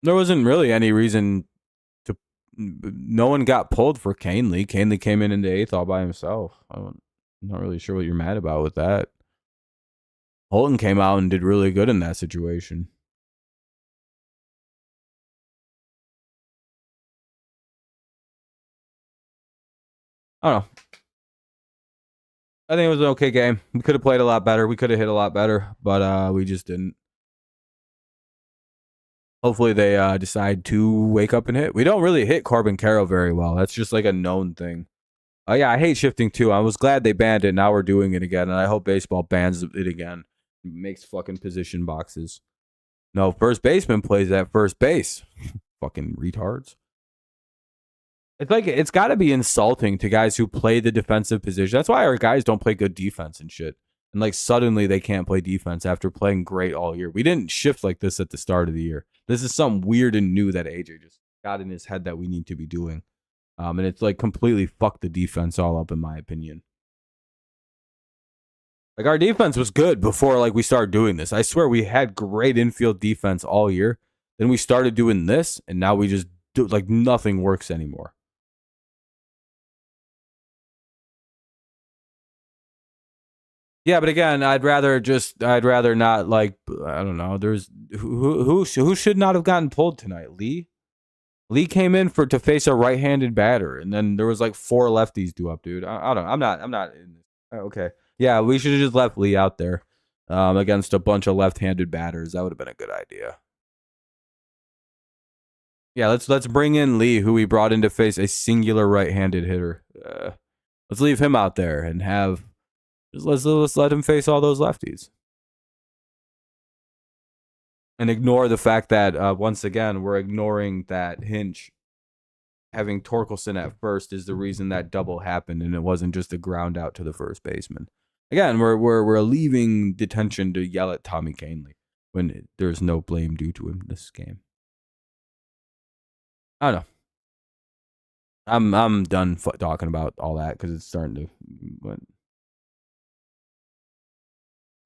There wasn't really any reason to. No one got pulled for Canely. Canely came in the 8th all by himself. I'm not really sure what you're mad about with that. Holton came out and did really good in that situation. I don't know. I think it was an okay game. We could have played a lot better. We could have hit a lot better, but we just didn't. Hopefully they decide to wake up and hit. We don't really hit Corbin Carroll very well. That's just like a known thing. Oh yeah, I hate shifting too. I was glad they banned it. Now we're doing it again, and I hope baseball bans it again. It makes fucking position boxes. No, first baseman plays at first base. Fucking retards. It's got to be insulting to guys who play the defensive position. That's why our guys don't play good defense and shit. And suddenly they can't play defense after playing great all year. We didn't shift like this at the start of the year. This is something weird and new that AJ just got in his head that we need to be doing. And it's completely fucked the defense all up, in my opinion. Our defense was good before we started doing this. I swear we had great infield defense all year. Then we started doing this, and now we just do nothing works anymore. Yeah, but again, I'd rather not I don't know. There's who should not have gotten pulled tonight. Lee came in to face a right-handed batter, and then there was 4 lefties due up, dude. I don't. I'm not. Okay. Yeah, we should have just left Lee out there against a bunch of left-handed batters. That would have been a good idea. Yeah, let's bring in Lee, who we brought in to face a singular right-handed hitter. Let's leave him out there and have. Let's let him face all those lefties. And ignore the fact that, once again, we're ignoring that Hinch having Torkelson at first is the reason that double happened, and it wasn't just a ground out to the first baseman. Again, we're leaving detention to yell at Tommy Canely when there's no blame due to him this game. I don't know. I'm done talking about all that because it's starting to. But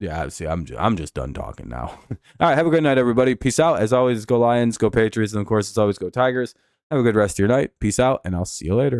yeah, see, I'm just done talking now. All right, have a good night, everybody. Peace out. As always, go Lions, go Patriots, and of course, as always, go Tigers. Have a good rest of your night. Peace out, and I'll see you later.